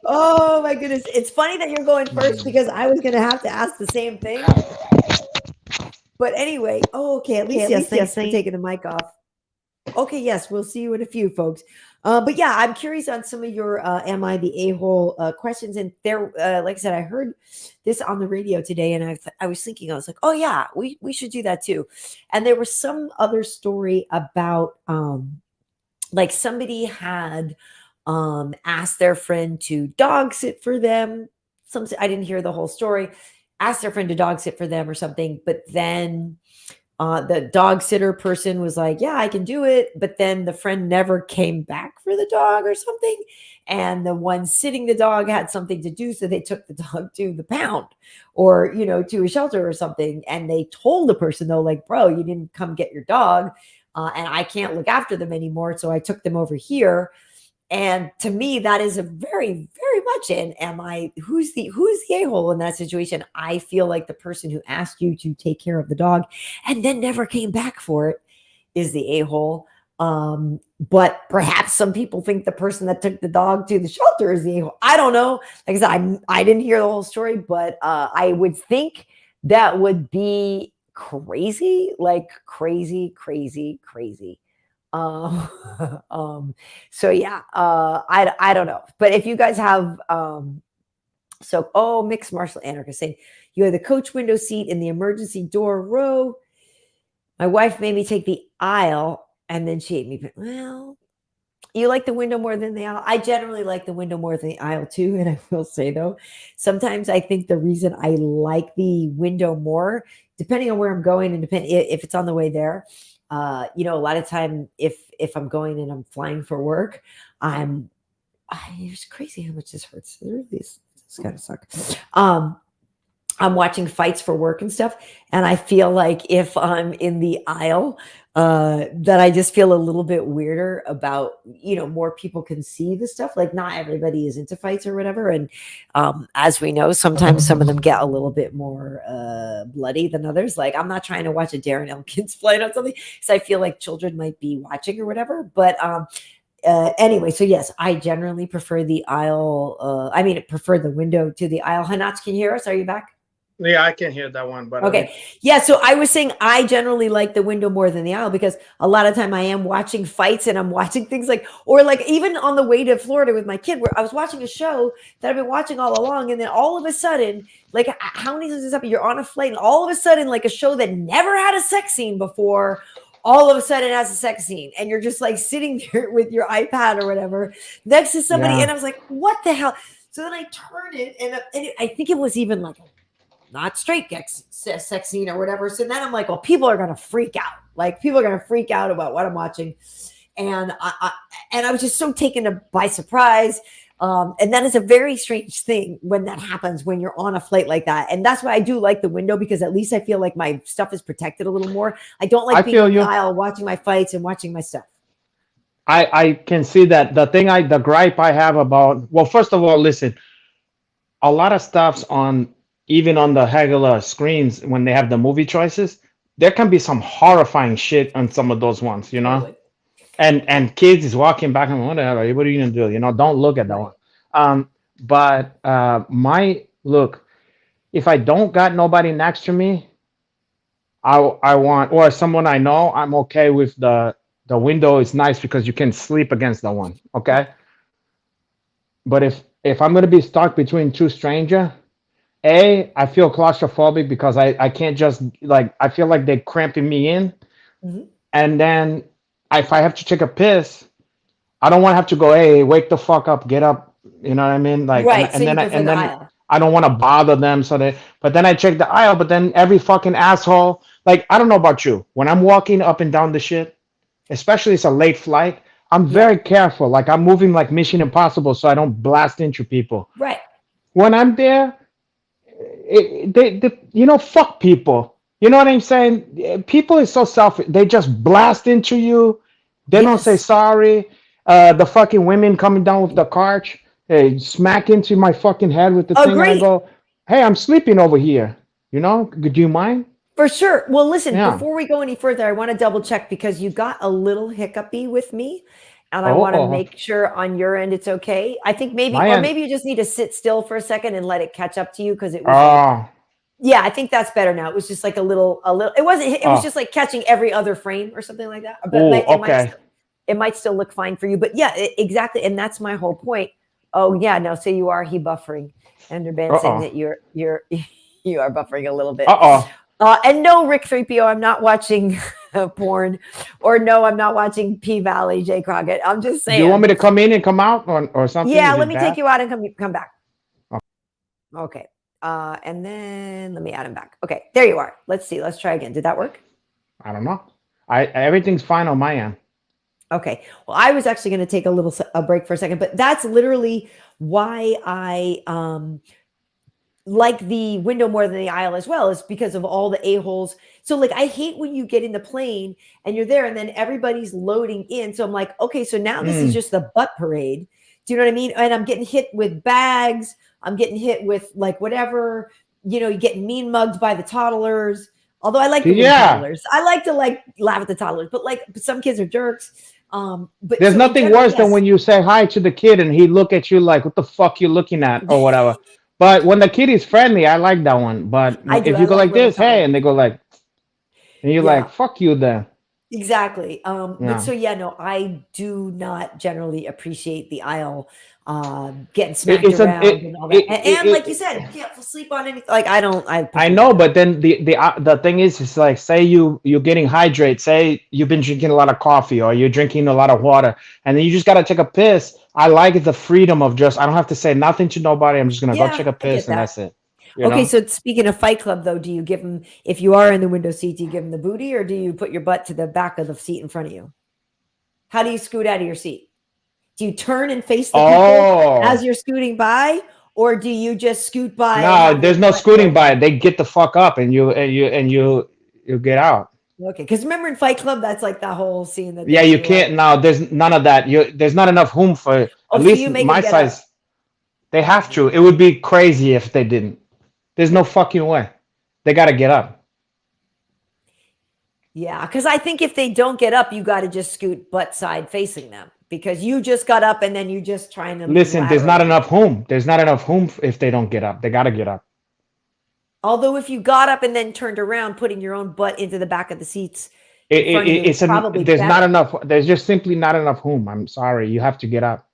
Oh my goodness. It's funny that you're going first because I was going to have to ask the same thing. But anyway, okay. At least, yes, thanks for taking the mic off. Okay, yes, we'll see you in a few, folks. But yeah, I'm curious on some of your "Am I the a-hole" questions. And there, like I said, I heard this on the radio today, and I was thinking, I was like, oh yeah, we should do that too. And there was some other story about like somebody had asked their friend to dog sit for them. I didn't hear the whole story. Asked their friend to dog sit for them or something, but then the dog sitter person was like, yeah, I can do it. But then the friend never came back for the dog or something. And the one sitting the dog had something to do. So they took the dog to the pound or, to a shelter or something. And they told the person, though, like, bro, you didn't come get your dog. And I can't look after them anymore. So I took them over here. And to me, that is a very, very much am I who's the a-hole in that situation? I feel like the person who asked you to take care of the dog and then never came back for it is the a-hole. But perhaps some people think the person that took the dog to the shelter is the a-hole. I don't know. Like I said, I didn't hear the whole story, but I would think that would be crazy, like crazy, crazy, crazy. Um, so yeah, I don't know. But if you guys have mixed martial anarchist saying you have the coach window seat in the emergency door row. My wife made me take the aisle and then she ate me. Well, you like the window more than the aisle. I generally like the window more than the aisle too. And I will say though, sometimes I think the reason I like the window more, depending on where I'm going and depending if it's on the way there, a lot of time if I'm going and I'm flying for work, it's crazy how much this hurts. It really is. It's gotta suck. I'm watching fights for work and stuff, and I feel like if I'm in the aisle, that I just feel a little bit weirder about, more people can see the stuff. Like not everybody is into fights or whatever. And as we know, sometimes some of them get a little bit more bloody than others. Like I'm not trying to watch a Darren Elkins fight on something because I feel like children might be watching or whatever. But anyway, so yes, I generally prefer the aisle. Prefer the window to the aisle. Hanats, can you hear us? Are you back? Yeah, I can hear that one. But okay. Yeah. So I was saying I generally like the window more than the aisle because a lot of time I am watching fights and I'm watching things or even on the way to Florida with my kid where I was watching a show that I've been watching all along. And then all of a sudden, like how many times has this happened? You're on a flight and all of a sudden, like a show that never had a sex scene before, all of a sudden it has a sex scene and you're just like sitting there with your iPad or whatever next to somebody. Yeah. And I was like, what the hell? So then I turned it and I think it was even like a not straight sex scene or whatever. So then I'm like, well, people are going to freak out. Like people are going to freak out about what I'm watching. And I was just so taken by surprise. And that is a very strange thing when that happens, when you're on a flight like that. And that's why I do like the window because at least I feel like my stuff is protected a little more. I don't like being in the aisle watching my fights and watching my stuff. I can see that. The gripe I have about, well, first of all, listen, a lot of stuff's even on the regular screens when they have the movie choices, there can be some horrifying shit on some of those ones, Totally. and kids is walking back and what are you gonna do? Don't look at that one. But my look, if I don't got nobody next to me, I want, or someone I know, I'm okay with the window is nice because you can sleep against the one. Okay. But if I'm gonna be stuck between two stranger, I feel claustrophobic because I can't just like I feel like they're cramping me in, Mhm. and then if I have to take a piss, I don't want to have to go, hey, wake the fuck up, get up. You know what I mean? Like, Right. So you prefer and the then aisle. I don't want to bother them. But then I check the aisle. But then every fucking asshole, like, I don't know about you. When I'm walking up and down the shit, especially it's a late flight, I'm Yeah. very careful. Like I'm moving like Mission Impossible, so I don't blast into people. Right. When I'm there, fuck people. You know what I'm saying? People is so selfish. They just blast into you. They don't say Yes. sorry. The fucking women coming down with the cart, hey, smack into my fucking head with the thing, and I Agree. go, "Hey, I'm sleeping over here. You know? Do you mind?" For sure. Well, listen, Yeah. before we go any further, I want to double check because you got a little hiccupy with me. And I Oh, want to make sure on your end it's okay. I think maybe, my or end. maybe you just need to sit still for a second and let it catch up to you because it was like, Oh, yeah, I think that's better now. It was just like it wasn't, it was oh, just like catching every other frame or something like that. But oh. it might, Okay. it might still look fine for you. But yeah, exactly. And that's my whole point. Oh yeah, no. So you are he buffering, Enderband saying Uh that you're you are buffering a little bit. oh. And no, Rick 3PO, I'm not watching porn, or no, I'm not watching P Valley, Jay Crockett. I'm just Do you want saying. me to come in and come out or something? Yeah, Is let it me take bad? you out and come back. Oh, Okay. And then let me add him back. Okay, there you are. Let's see. Let's try again. Did that work? I don't know. I everything's fine on my end. Okay. Well, I was actually going to take a break for a second, but that's literally why I like the window more than the aisle as well, is because of all the a-holes. So like I hate when you get in the plane and you're there and then everybody's loading in. So I'm like, okay, so now this is Mm. just the butt parade. Do you know what I mean? And I'm getting hit with bags. I'm getting hit with like whatever, you get mean mugged by the toddlers. Although I like the little Yeah. toddlers. I like to like laugh at the toddlers, but like some kids are jerks. But There's so in nothing general, worse than yes. when you say hi to the kid and he look at you like, "What the fuck you looking at?" or whatever. But when the kid is friendly, I like that one. But I do. if I you go like like little this, hey, toddlers. and they go like, and you're Yeah. like, "Fuck you," then. Exactly. But Yeah. so yeah, no, I do not generally appreciate the aisle getting It, smacked it's a around and all that. And like you it, said, you can't sleep on anything. Like I I prefer know, that. but then the thing is, it's like say you're getting hydrate, say you've been drinking a lot of coffee or you're drinking a lot of water, and then you just gotta take a piss. I like the freedom of just I don't have to say nothing to nobody. I'm just gonna go Yeah, take a I piss get and that. that's it. You Okay, know? so speaking of Fight Club though, do you give them, if you are in the window seat, do you give them the booty or do you put your butt to the back of the seat in front of you? How do you scoot out of your seat? Do you turn and face the people as Oh you're scooting by, or do you just scoot by and no, have your there's no butt scooting go by. by? They get the fuck up and you get out. Okay, because remember in Fight Club, that's like the whole scene that Yeah, they you do. can't now. There's none of that. There's not enough room for Oh, at so least you make them my get up. size. They have to. It would be crazy if they didn't. There's no fucking way. They gotta get up. Yeah, because I think if they don't get up, you got to just scoot butt side facing them because you just got up and then you just trying to lean Listen, there's not laterally. enough room. There's not enough room if they don't get up. They gotta get up. Although if you got up and then turned around, putting your own butt into the back of the seats in front of you is probably There's not better. enough. There's just simply not enough room. I'm sorry. You have to get up.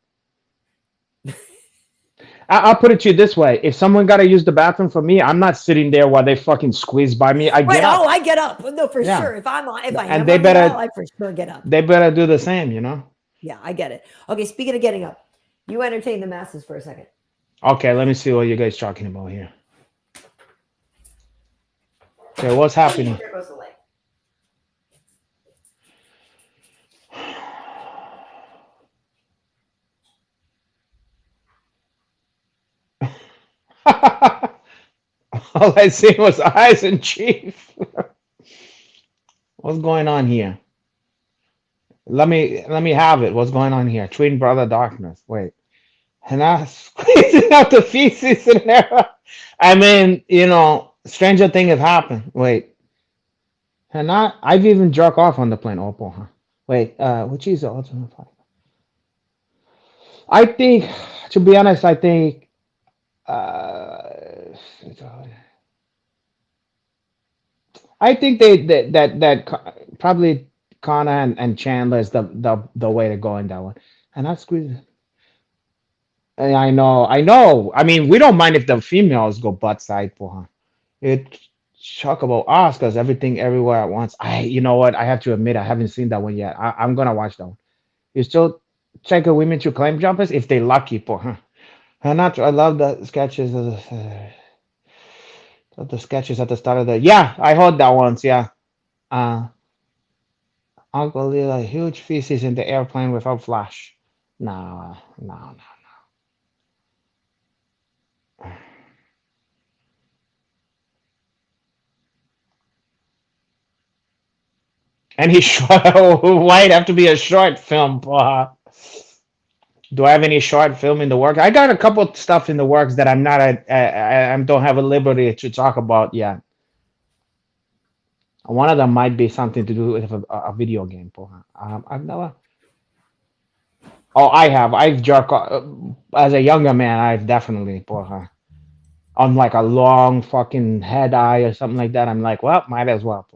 I'll put it to you this way: if someone got to use the bathroom for me, I'm not sitting there while they fucking squeeze by me. I Right. get Oh, up. I get up. No, for Yeah, sure. If I and am on the aisle, I for sure get up. they better do the same. You know. Yeah, I get it. Okay, speaking of getting up, you entertain the masses for a second. Okay, let me see what you guys talking about here. Okay, what's happening? There goes the light. All I see was eyes and chief. What's going on here? Let me have it. What's going on here? Twin brother darkness. Wait. And I squeezing out the feces in there. I mean, stranger thing have happened. Wait. And I've even jerked off on the plane. Oppo, huh? Wait, which is the ultimate fight? I think, to be honest, I think uh I think probably Connor and Chandler is the way to go in that one. And I squeeze I know, I know. I mean, we don't mind if the females go butt side, porra. It talk about Oscars, everything, everywhere at once. You know what? I have to admit, I haven't seen that one yet. I'm gonna watch that one. You still check a women to claim jumpers if they lucky, porra. I'm not. I love the sketches of the sketches at the start of the. Yeah, I heard that once. Yeah. Uh, Uncle Lila, huge feces in the airplane without flash. No, no, no. Any short? Why it have to be a short film? Do I have any short film in the works? I got a couple of stuff in the works that I'm not. I don't have a liberty to talk about yet. One of them might be something to do with a video game. I've never. Oh, I have. I've jerked as a younger man. I've definitely on like a long fucking head eye or something like that. I'm like, well, might as well.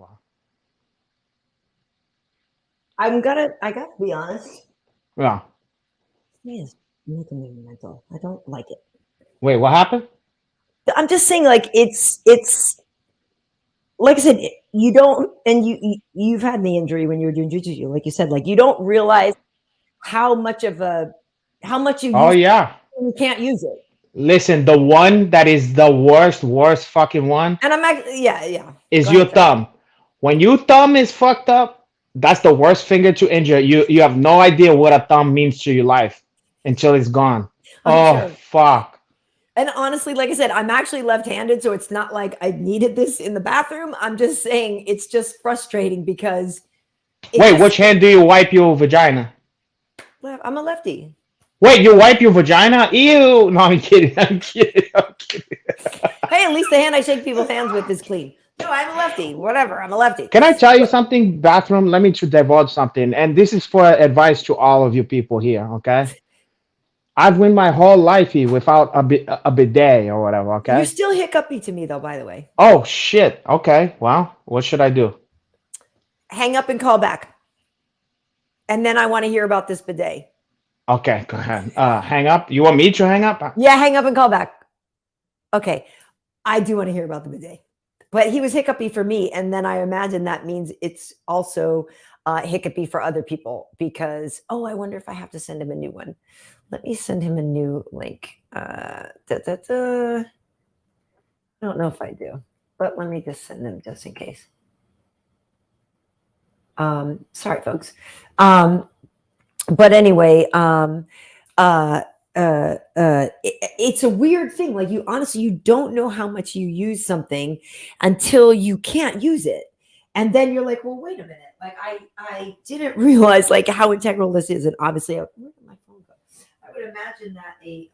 I gotta be honest. Yeah. This is making me mental. I don't like it. Wait, what happened? I'm just saying, like it's like I said, you don't, and you've had the injury when you were doing jiu-jitsu, like you said, like you don't realize how much you Oh use it, yeah. and you can't use it. Listen, the one that is the worst fucking one And I'm actually, yeah. is Go your ahead, Charlie. thumb. When your thumb is fucked up, that's the worst finger to injure. You have no idea what a thumb means to your life until it's gone. I'm Oh sure. fuck. And honestly, like I said, I'm actually left-handed, so it's not like I needed this in the bathroom. I'm just saying it's just frustrating because Wait, which hand do you wipe your vagina? I'm a lefty. Wait, you wipe your vagina? Ew. No, I'm kidding. I'm kidding. I'm kidding. Hey, at least the hand I shake people's hands with is clean. No, I'm a lefty. Whatever, I'm a lefty. Can I tell you something, bathroom? Let me to divulge something. And this is for advice to all of you people here, okay? I've went my whole life here without a bidet or whatever, You're okay? still hiccupy to me, though, by the way. Oh, shit. Okay. Well, what should I do? Hang up and call back. And then I want to hear about this bidet. Okay, go ahead. Hang up. You want me to hang up? Yeah, hang up and call back. Okay. I do want to hear about the bidet. But he was hiccupy for me. And then I imagine that means it's also hiccupy for other people because, I wonder if I have to send him a new one. Let me send him a new link. I don't know if I do, but let me just send them just in case. Sorry, folks. But anyway, it's a weird thing. Like you don't know how much you use something until you can't use it. And then you're like, well, wait a minute. Like I didn't realize like how integral this is. And obviously, where did my phone go? I would imagine that did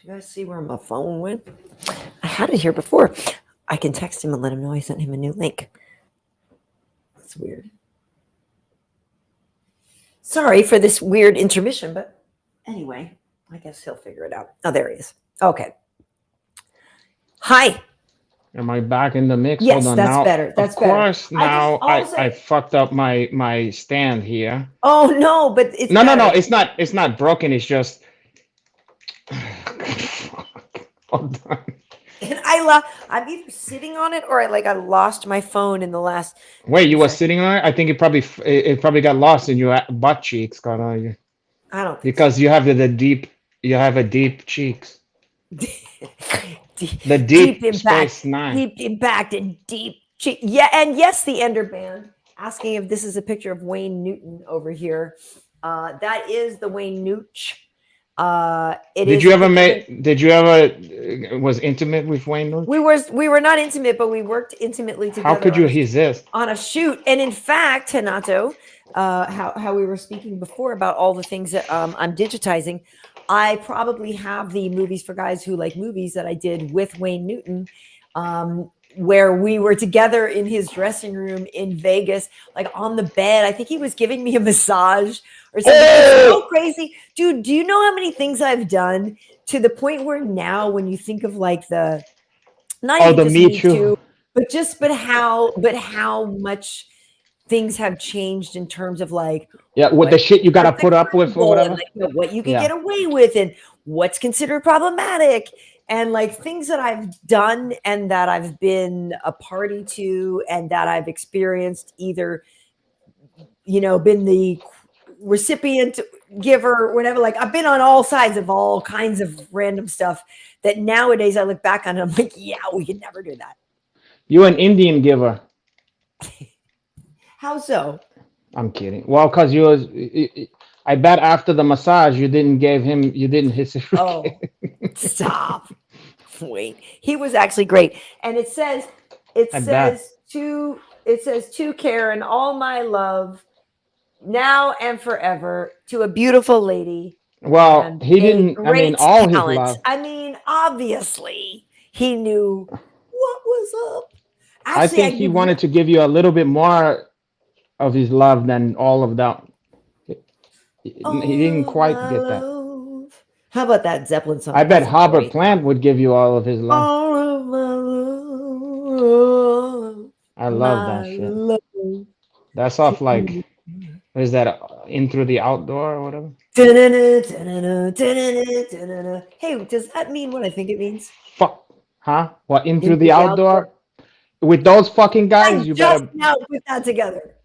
you guys see where my phone went? I had it here before. I can text him and let him know I sent him a new link. That's weird. Sorry for this weird intermission, but anyway, I guess he'll figure it out. Oh, there he is. Okay. Hi. Am I back in the mix? Yes, Hold on. that's Now, better. That's of course, better. now All of a I sudden- fucked up my stand here. Oh no, but it's No, better. it's not broken. It's just. Hold on. And I'm either sitting on it or I lost my phone in the last. Wait, you were sitting on it? I think it probably got lost in your butt cheeks, Connor. I don't think Because you have a deep cheeks. The deep impact, Space Nine. deep impact, and deep. Yeah, and yes, the Ender Band asking if this is a picture of Wayne Newton over here. That is the Wayne Nooch. Did you ever was intimate with Wayne Newton? We were not intimate, but we worked intimately together. How could you resist? On a shoot? And in fact, Renato, how we were speaking before about all the things that I'm digitizing, I probably have the movies for guys who like movies that I did with Wayne Newton, where we were together in his dressing room in Vegas, like on the bed. I think he was giving me a massage or something. It's so crazy. Dude, do you know how many things I've done to the point where now when you think of like the not even the just Me Too, but how much things have changed in terms of like with the shit you gotta put up with or and whatever. like, what you can get away with and what's considered problematic, and like things that I've done and that I've been a party to and that I've experienced, either been the recipient, giver, whatever. Like I've been on all sides of all kinds of random stuff that nowadays I look back on and I'm like, yeah, we could never do that. You an Indian giver. How so? I'm kidding. Well, because I bet after the massage you didn't hit his. Oh, stop. Wait. He was actually great. And it says to Karyn, all my love now and forever, to a beautiful lady. Well, he didn't. I mean, all talent. his love. I mean, obviously, he knew what was up. Actually, I think he wanted to give you a little bit more of his love than all of that. He didn't quite get that. How about that Zeppelin song? I bet Robert Plant would give you all of his love. All of my love. I love that shit. That's off like, what is that? In Through the Outdoor or whatever? Hey, does that mean what I think it means? Fuck. Huh? What, In Through the Outdoor? With those fucking guys, you better now put that together.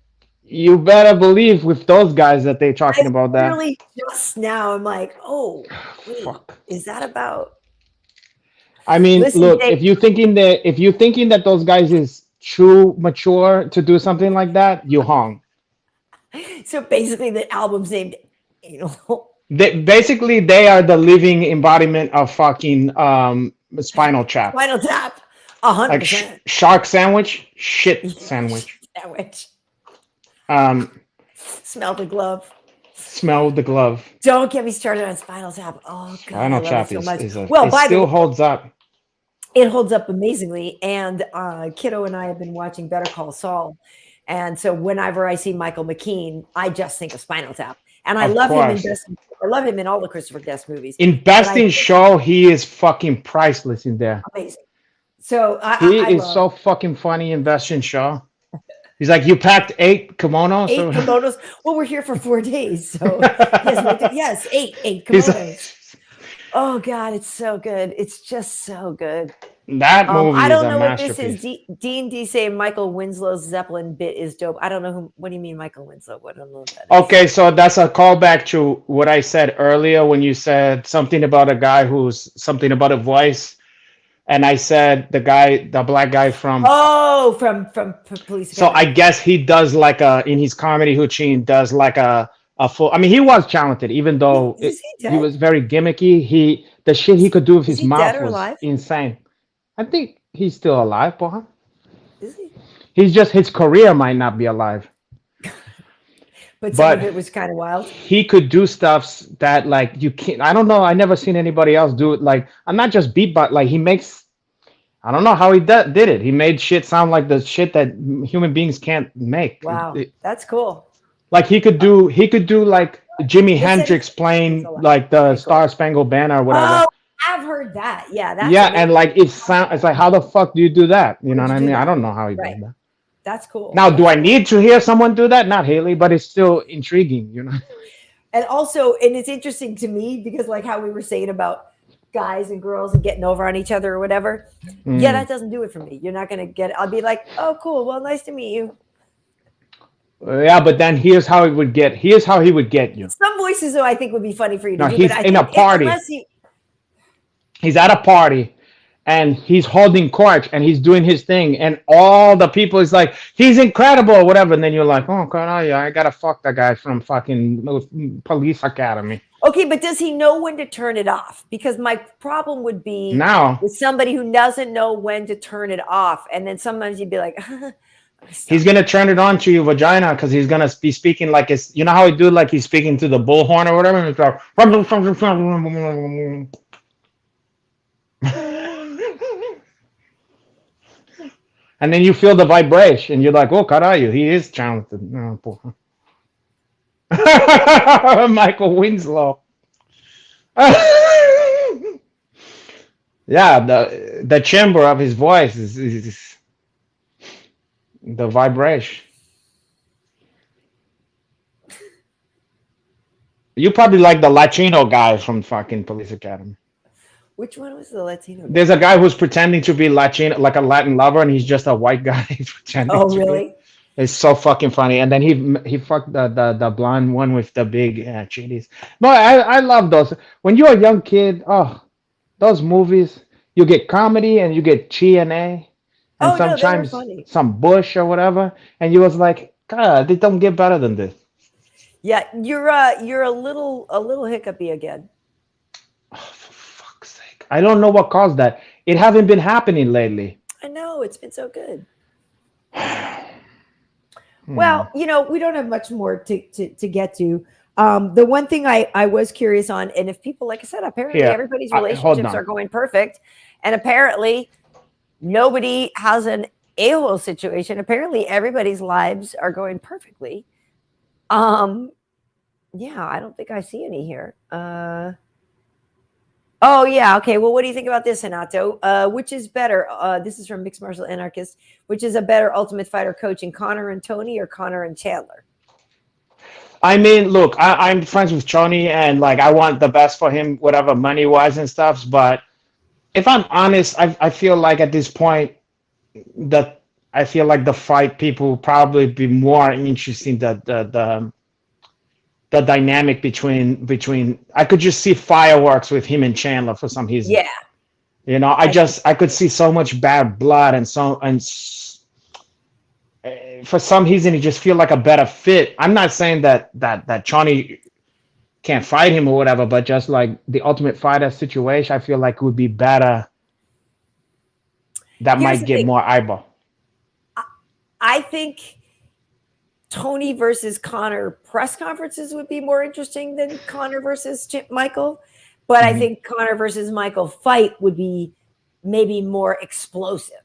You better believe with those guys that they're talking about that. Really, just now, I'm like, oh, wait, fuck. Is that about? I mean, look, if you're thinking that those guys is true mature to do something like that, you hung. So basically, the album's named Anal. They are the living embodiment of fucking Spinal Tap. Spinal Tap, 100%. Like shark sandwich, shit sandwich. Smell the glove. Smell the glove. Don't get me started on Spinal Tap. Oh god, Spinal Tap so much. It still holds up. It holds up amazingly. And Kiddo and I have been watching Better Call Saul, and so whenever I see Michael McKean, I just think of Spinal Tap. And I love him in all the Christopher Guest movies. In Best in Show, he is fucking priceless in there. Amazing. So he is so fucking funny in Best in Show. He's like, you packed 8 kimonos? 8 kimonos? Well, we're here for 4 days. So yes, 8 kimonos. Oh God, it's so good. It's just so good. That movie I don't is know a what masterpiece. this is. D&D saying Michael Winslow's Zeppelin bit is dope. I don't know what do you mean Michael Winslow? I don't know what that is. Okay, so that's a callback to what I said earlier when you said something about a guy who's something about a voice. And I said the black guy from from Police Academy. So I guess he does like in his comedy routine does like a full. I mean, he was talented, even though he was very gimmicky. The shit he could do with his mouth was insane. I think he's still alive, Poha. Is he? He's just his career might not be alive. But some of it was kind of wild. He could do stuff that like you can't. I don't know. I never seen anybody else do it. Like I'm not just beatbox. Like he makes. I don't know how he did it. He made shit sound like the shit that human beings can't make. Wow, that's cool. Like he could do like Jimi Hendrix playing like the Star Spangled Banner or whatever. Oh, I've heard that. Yeah, that's and like it's like how the fuck do you do that? You know what I mean? I don't know how he did that. That's cool. Now, do I need to hear someone do that? Not Haley, but it's still intriguing, you know. And also, and it's interesting to me because like how we were saying about guys and girls and getting over on each other or whatever. Yeah, that doesn't do it for me. You're not gonna get. I'll be like, oh, cool. Well, nice to meet you. Yeah, but then here's how he would get you. Some voices, though, I think would be funny for you to do. He's in a party. He's at a party, and he's holding court, and he's doing his thing, and all the people is like, he's incredible, or whatever. And then you're like, oh God, yeah, I gotta fuck that guy from fucking Police Academy. Okay, but does he know when to turn it off? Because my problem would be now with somebody who doesn't know when to turn it off, and then sometimes you'd be like. He's gonna turn it on to your vagina because he's gonna be speaking like it's. You know how he do like he's speaking to the bullhorn or whatever. And it's like, and then you feel the vibration. You're like, oh, caralho, he is talented. Michael Winslow. Yeah, the timbre of his voice is the vibration. You probably like the Latino guy from fucking Police Academy. Which one was the Latino guy? There's a guy who's pretending to be Latino, like a Latin lover, and he's just a white guy pretending Oh, to be. really? It's so fucking funny. And then he fucked the blonde one with the big chitties. No, I love those. When you're a young kid, oh, those movies, you get comedy and you get G&A and Oh, no, they were sometimes funny. some Bush or whatever. And you was like, God, they don't get better than this. Yeah, you're a little hiccupy again. Oh, for fuck's sake. I don't know what caused that. It haven't been happening lately. I know, it's been so good. Well, we don't have much more to get to. The one thing I was curious on, and if people, like I said, apparently everybody's relationships are going perfect, and apparently nobody has an a-hole situation. Apparently everybody's lives are going perfectly. Yeah, I don't think I see any here. Oh, yeah. Okay. Well, what do you think about this, Renato? Which is better? This is from Mixed Martial Anarchist. Which is a better Ultimate Fighter coaching, Conor and Tony or Conor and Chandler? I mean, look, I'm friends with Tony, and like I want the best for him, whatever money wise and stuff. But if I'm honest, I feel like at this point that I feel like the fight people probably be more interested in the dynamic between I could just see fireworks with him and Chandler for some reason. Yeah. I could see so much bad blood and for some reason it just feel like a better fit. I'm not saying that Johnny can't fight him or whatever, but just like the Ultimate Fighter situation, I feel like it would be better. That might get more eyeball. I think Tony versus Conor press conferences would be more interesting than Conor versus Michael. But I think Conor versus Michael fight would be maybe more explosive.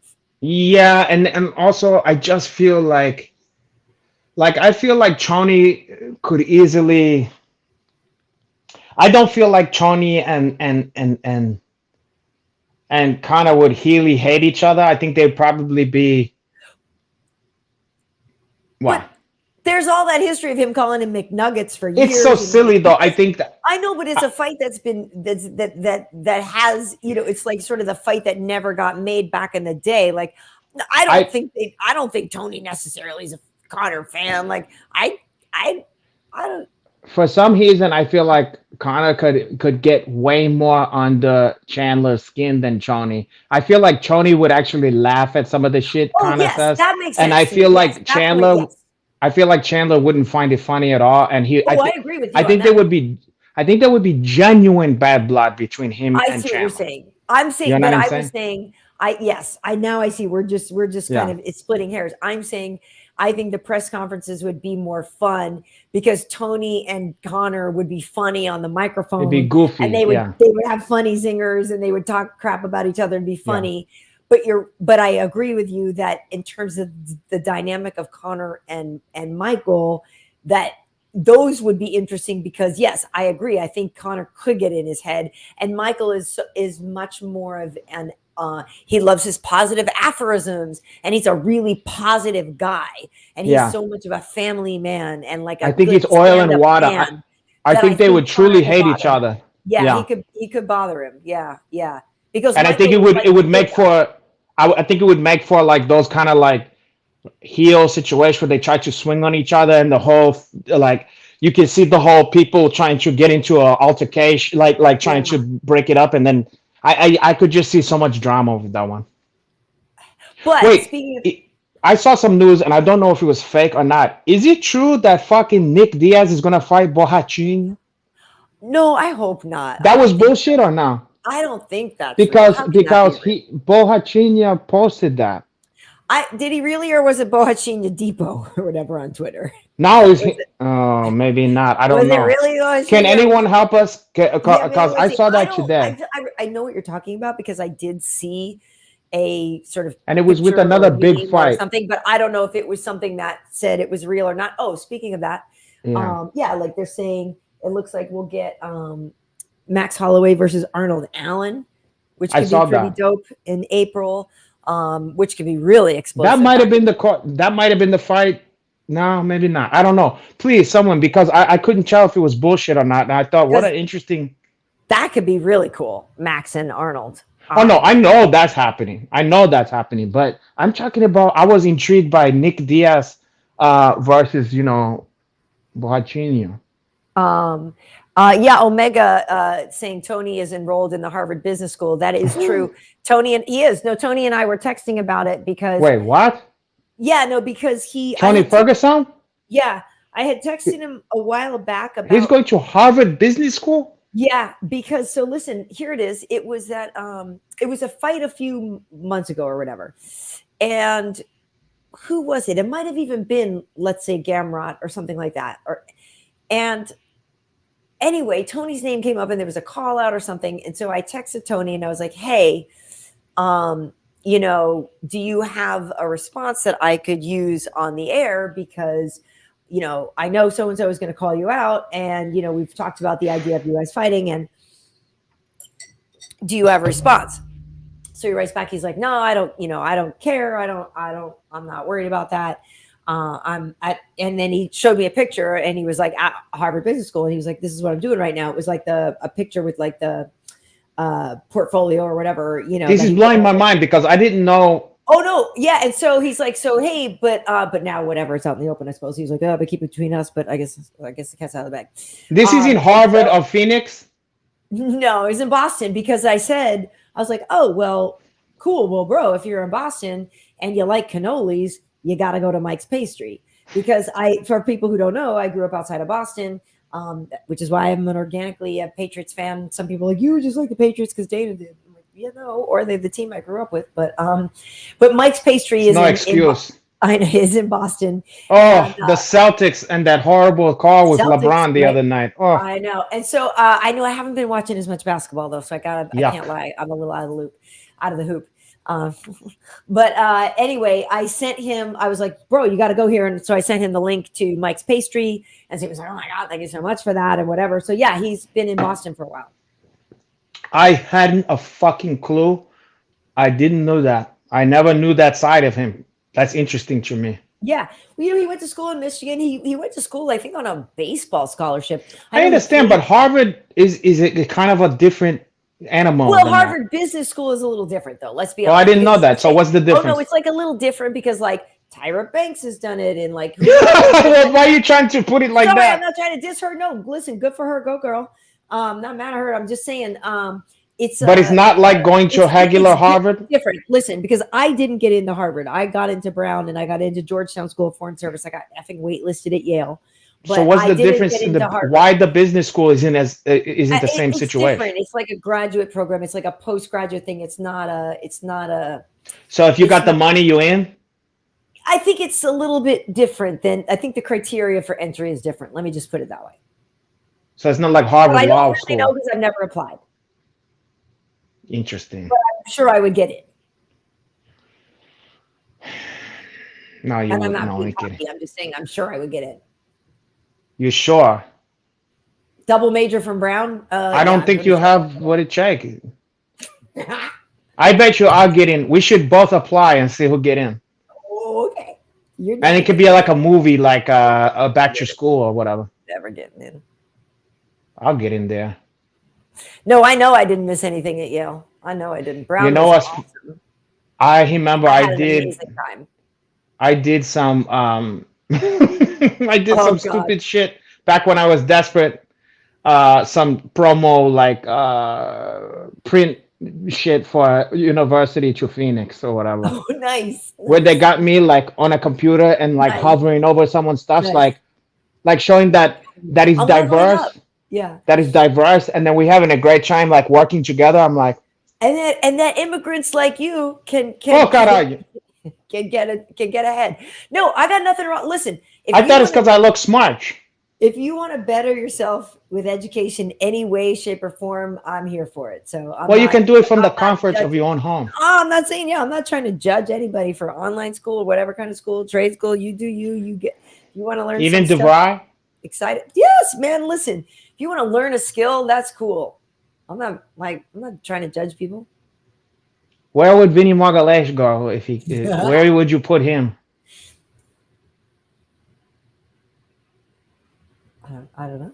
Yeah, and also I just feel like I feel like Tony could easily. I don't feel like Tony and Conor would really hate each other. I think they'd probably be. What? But there's all that history of him calling him McNuggets for years. It's so silly, though. I think that I know, but it's a fight that's been that has it's like sort of the fight that never got made back in the day. Like I don't think Tony necessarily is a Conor fan. Like I don't. For some reason, I feel like Conor could get way more under Chandler's skin than Tony. I feel like Tony would actually laugh at some of the shit Conor says. That makes sense. And I feel like Chandler. I feel like Chandler wouldn't find it funny at all, and I agree with you. I think there would be genuine bad blood between him and Chandler. I see what you're saying. I'm saying, but I was saying, I see. We're just kind of it's splitting hairs. I'm saying I think the press conferences would be more fun because Tony and Conor would be funny on the microphone. It'd be goofy, and they would have funny zingers and they would talk crap about each other and be funny. Yeah. But I agree with you that in terms of the dynamic of Conor and Michael, that those would be interesting because yes, I agree. I think Conor could get in his head, and Michael is much more of an he loves his positive aphorisms, and he's a really positive guy, and he's so much of a family man and like I think he's oil and water. I think they would truly hate each other. Yeah, he could bother him. Yeah. Because and I think it would make for I think it would make for like those kind of like heel situations where they try to swing on each other and the whole like you can see the whole people trying to get into an altercation like trying to break it up, and then I could just see so much drama with that one. But wait, I saw some news and I don't know if it was fake or not. Is it true that fucking Nick Diaz is gonna fight Borrachinha? No, I hope not. That was bullshit or no? I don't think that's because Borrachinha posted that. Did he really, or was it Borrachinha Depot or whatever on Twitter? No, oh, maybe not. I don't know. Was it really? Can anyone help us? Because I saw that today. I know what you're talking about because I did see a sort of, and it was with another big fight, or something. But I don't know if it was something that said it was real or not. Oh, speaking of that, like they're saying it looks like we'll get Max Holloway versus Arnold Allen, which could be pretty dope in April. Which could be really explosive. That might have been the fight No, maybe not. I don't know. Please, someone, because I couldn't tell if it was bullshit or not. And I thought, what Because an interesting. that could be really cool, Max and Arnold. Oh no, I know that's happening. I know that's happening. But I'm talking about. I was intrigued by Nick Diaz, versus Bohachinho. Um, yeah, Omega saying Tony is enrolled in the Harvard Business School. That is true. Tony and he is. No, Tony and I were texting about it because Wait, what? yeah, no, because Tony Ferguson? yeah, I had texted him a while back He's about going to Harvard Business School? yeah, because so listen, here it is. It was that it was a fight a few months ago or whatever. And who was it? It might have even been, let's say, Gamrot or something like that. And anyway, Tony's name came up and there was a call out or something. And so I texted Tony and I was like, hey, do you have a response that I could use on the air? Because, I know so-and-so is going to call you out. And, we've talked about the idea of you guys fighting. And do you have a response? So he writes back. He's like, no, I don't care. I'm not worried about that. And then he showed me a picture and he was like at Harvard Business School. And he was like, this is what I'm doing right now. It was like a picture with like the portfolio or whatever, This is blowing my mind because I didn't know. Oh no, yeah. And so he's like, so hey, but now whatever, it's out in the open, I suppose. He was like, oh, but keep it between us. But I guess the cat's out of the bag. This is in Harvard or Phoenix? No, it was in Boston because I was like, oh well, cool. Well, bro, if you're in Boston and you like cannolis, you got to go to Mike's Pastry because for people who don't know, I grew up outside of Boston, which is why I'm an organically a Patriots fan. Some people are like, you just like the Patriots because Dana did. I'm like, or they're the team I grew up with. But Mike's Pastry is no excuse. Is in Boston. Oh, and, the Celtics and that horrible call with Celtics, LeBron the other night. Oh, I know. And so I know I haven't been watching as much basketball though, so I can't lie. I'm a little out of the hoop. But anyway, I sent him. I was like, bro, you got to go here, and so I sent him the link to Mike's Pastry, and so he was like, oh my god, thank you so much for that, and whatever. So yeah, he's been in Boston for a while. I hadn't a fucking clue. I didn't know that. I never knew that side of him. That's interesting to me. Yeah. Well, he went to school in Michigan. He went to school, I think, on a baseball scholarship. I understand, but Harvard is a kind of a different animal. Well, Harvard Business School is a little different, though. Let's be honest. Oh, I didn't know that. So what's the difference? Oh, no, it's like a little different because, like, Tyra Banks has done it and, like... Why are you trying to put it like that? I'm not trying to diss her. No, listen, good for her. Go, girl. Not mad at her. I'm just saying... But it's not like going to regular Harvard? Different. Listen, because I didn't get into Harvard. I got into Brown and I got into Georgetown School of Foreign Service. I got effing waitlisted at Yale. But so what's the difference in why the business school isn't the same situation? Different. It's like a graduate program. It's like a postgraduate thing. It's not a. So if you got the money, you in? I think it's a little bit different than. I think the criteria for entry is different. Let me just put it that way. So it's not like Harvard I Law don't School. really know because I've never applied. Interesting. But I'm sure I would get it. No, you wouldn't. No, I'm just saying I'm sure I would get it. You sure? Double major from Brown? I don't think you have what it takes. I bet you I'll get in. We should both apply and see who get in. Oh, okay. And it could be like a movie, like a Back to School or whatever. Never getting in. I'll get in there. No, I know I didn't miss anything at Yale. I know I didn't. Brown. You know what? Awesome. I remember I did some stupid shit back when I was desperate. Some promo like print shit for university to Phoenix or whatever. Oh, nice. Where they got me like on a computer and like hovering over someone's stuff, like showing that is diverse. Yeah, that is diverse, and then we having a great time, like working together. I'm like, and that immigrants like you can get ahead. No, I got nothing wrong. Listen, I thought it's because I look smart. If you want to better yourself with education, any way, shape, or form, I'm here for it. So, you can do it from the comfort of your own home. Oh, I'm not saying I'm not trying to judge anybody for online school or whatever kind of school, trade school. You do you. You want to learn. Even DeVry. Excited? Yes, man. Listen. If you want to learn a skill, that's cool. I'm not trying to judge people. Where would Vinny Margalesh go where would you put him? I don't know.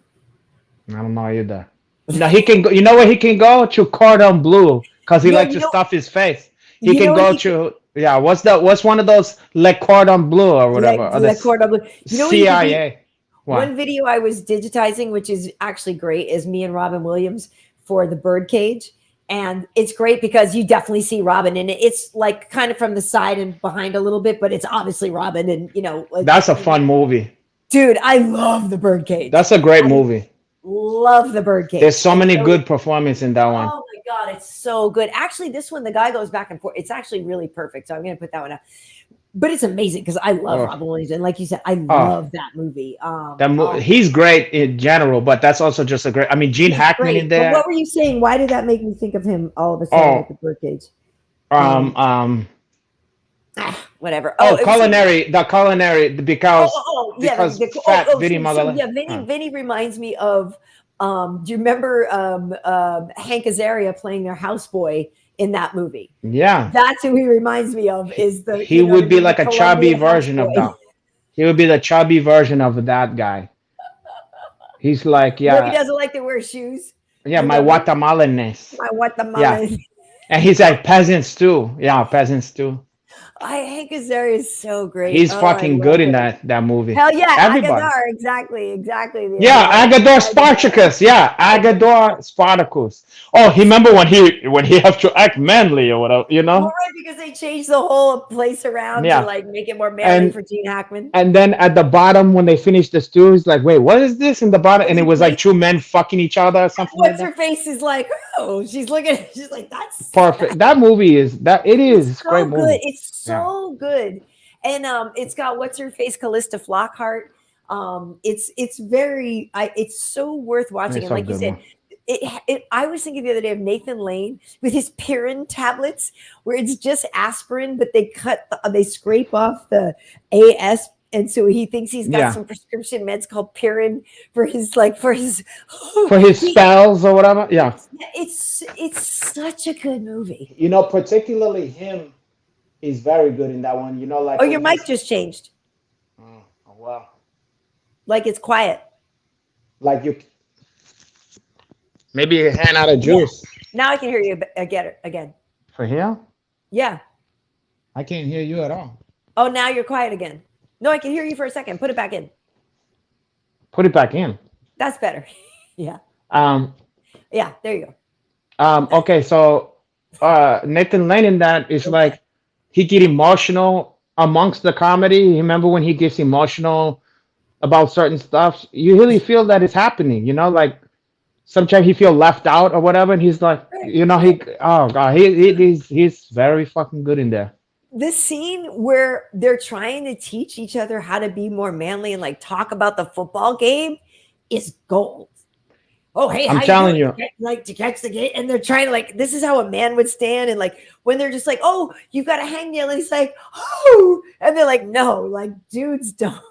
I don't know either. No, he can go. You know where he can go? To Cordon Bleu, because he No, likes you to know, stuff his face. He can what go he to, yeah. What's one of those Le Cordon Bleu or whatever, or the you know what he could be. CIA? What? One video I was digitizing, which is actually great, is me and Robin Williams for the birdcage. And it's great because you definitely see Robin in it. It's like kind of from the side and behind a little bit, but it's obviously Robin. And, That's a fun movie. dude, I love the birdcage. That's a great I movie. love the There's birdcage. so And many so, good performances in that one. oh my God, it's so good. Actually, this one, the guy goes back and forth. It's actually really perfect. So I'm going to put that one out. But it's amazing because I love Oh. Robin Williams. And like you said, I Oh. love that movie. He's great in general, but that's also just a great. I mean, Gene He's Hackman great. in But there. what were you saying? Why did that make me think of him all of a sudden with Oh, the birdcage? Whatever. Oh, It was culinary. The culinary yeah. because fat Vinny So, Magdalene. yeah, Vinny reminds me of. Do you remember Hank Azaria playing their houseboy in that movie? Yeah, That's who he reminds me of. Is the he would be the like a chubby Colombian version of houseboy. that. He would be the chubby version of that guy. He's like, Where he yeah, doesn't like to wear shoes. yeah, my Remember? Guatemalanness. My Yeah, Guatemalan. and he's like peasants too. Yeah, peasants too. Hank Azaria is so great. He's Oh, I fucking love good in him. that movie. Hell yeah, Everybody. Agadar, exactly. The Yeah, Agador Agadar. Spartacus. Yeah, Agador Spartacus. Oh, he remember when he have to act manly or whatever, you Well, know? right, because they changed the whole place around to Yeah, like make it more manly and for Gene Hackman. and then at the bottom when they finished the stew, he's like, "Wait, what is this?" In the bottom, and What's it her was like face? two men fucking each other or something like What's that. her face is like? Oh, she's looking. She's like, that's Perfect. That movie is that it is. It's a great so good. movie. It's Yeah, so good, and it's got what's her face, Callista Flockhart. It's very. It's so worth watching, it's and a like you good said, one. I was thinking the other day of Nathan Lane with his Pirin tablets, where it's just aspirin, but they scrape off the AS, and so he thinks he's got Yeah, some prescription meds called Pirin for his for his spells or whatever. Yeah, it's such a good movie. you know, particularly him is very good in that one. You know, like Oh, when your mic he's just changed. oh, well, Like it's quiet. like you maybe a hand out of Yeah. juice Now I can hear you again. for him. Yeah. I can't hear you at all. Oh, now you're quiet again. No, I can hear you for a second. Put it back in. Put it back in. That's better. Yeah. Um, Yeah. There you go. Okay, so Nathan Lane in that is like he get emotional amongst the comedy. You remember when he gets emotional about certain stuff? You really feel that it's happening, you know, like sometimes he feel left out or whatever, and he's like, you know, oh god, he's very fucking good in there. This scene where they're trying to teach each other how to be more manly and like talk about the football game is gold. Oh, hey, I'm how telling you doing? you. Like to catch the game, and they're trying to like this is how a man would stand, and like when they're just like, oh, you've got a hangnail, and he's like, oh, and they're like, no, like dudes don't.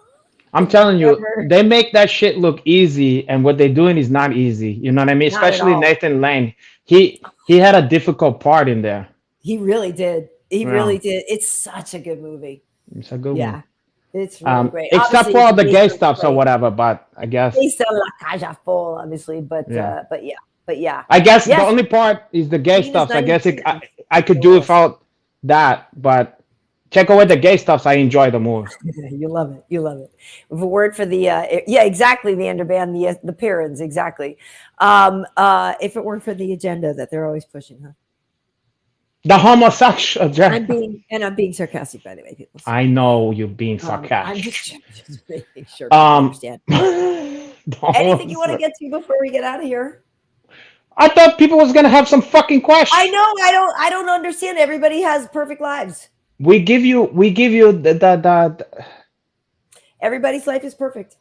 I'm telling you, Never. they make that shit look easy, and what they're doing is not easy. You know what I mean? Not at Especially all. Nathan Lane. He had a difficult part in there. He really did. He Yeah. really did. It's such a good movie. It's a good Yeah, one. it's really great. Except Obviously, for all it's the based gay on stuffs or play. whatever, but I guess Based on La Caja Full, obviously, but Yeah. yeah. I guess the Yes. only part is the gay Venus stuff. I guess 92. I could do without that, but check away the gay stuffs. I enjoy the movie. You love it. You love it. With a word for the yeah, exactly. The underband, the parents, exactly. If it weren't for the agenda that they're always pushing, huh? The homosexual. I'm being sarcastic, by the way, people. I know you're being I'm sarcastic. just making sure people understand. Anything you want to I get to before we get out of here? thought people was gonna have some fucking questions. I know. I don't understand. Everybody has perfect lives. We give you the Everybody's life is perfect.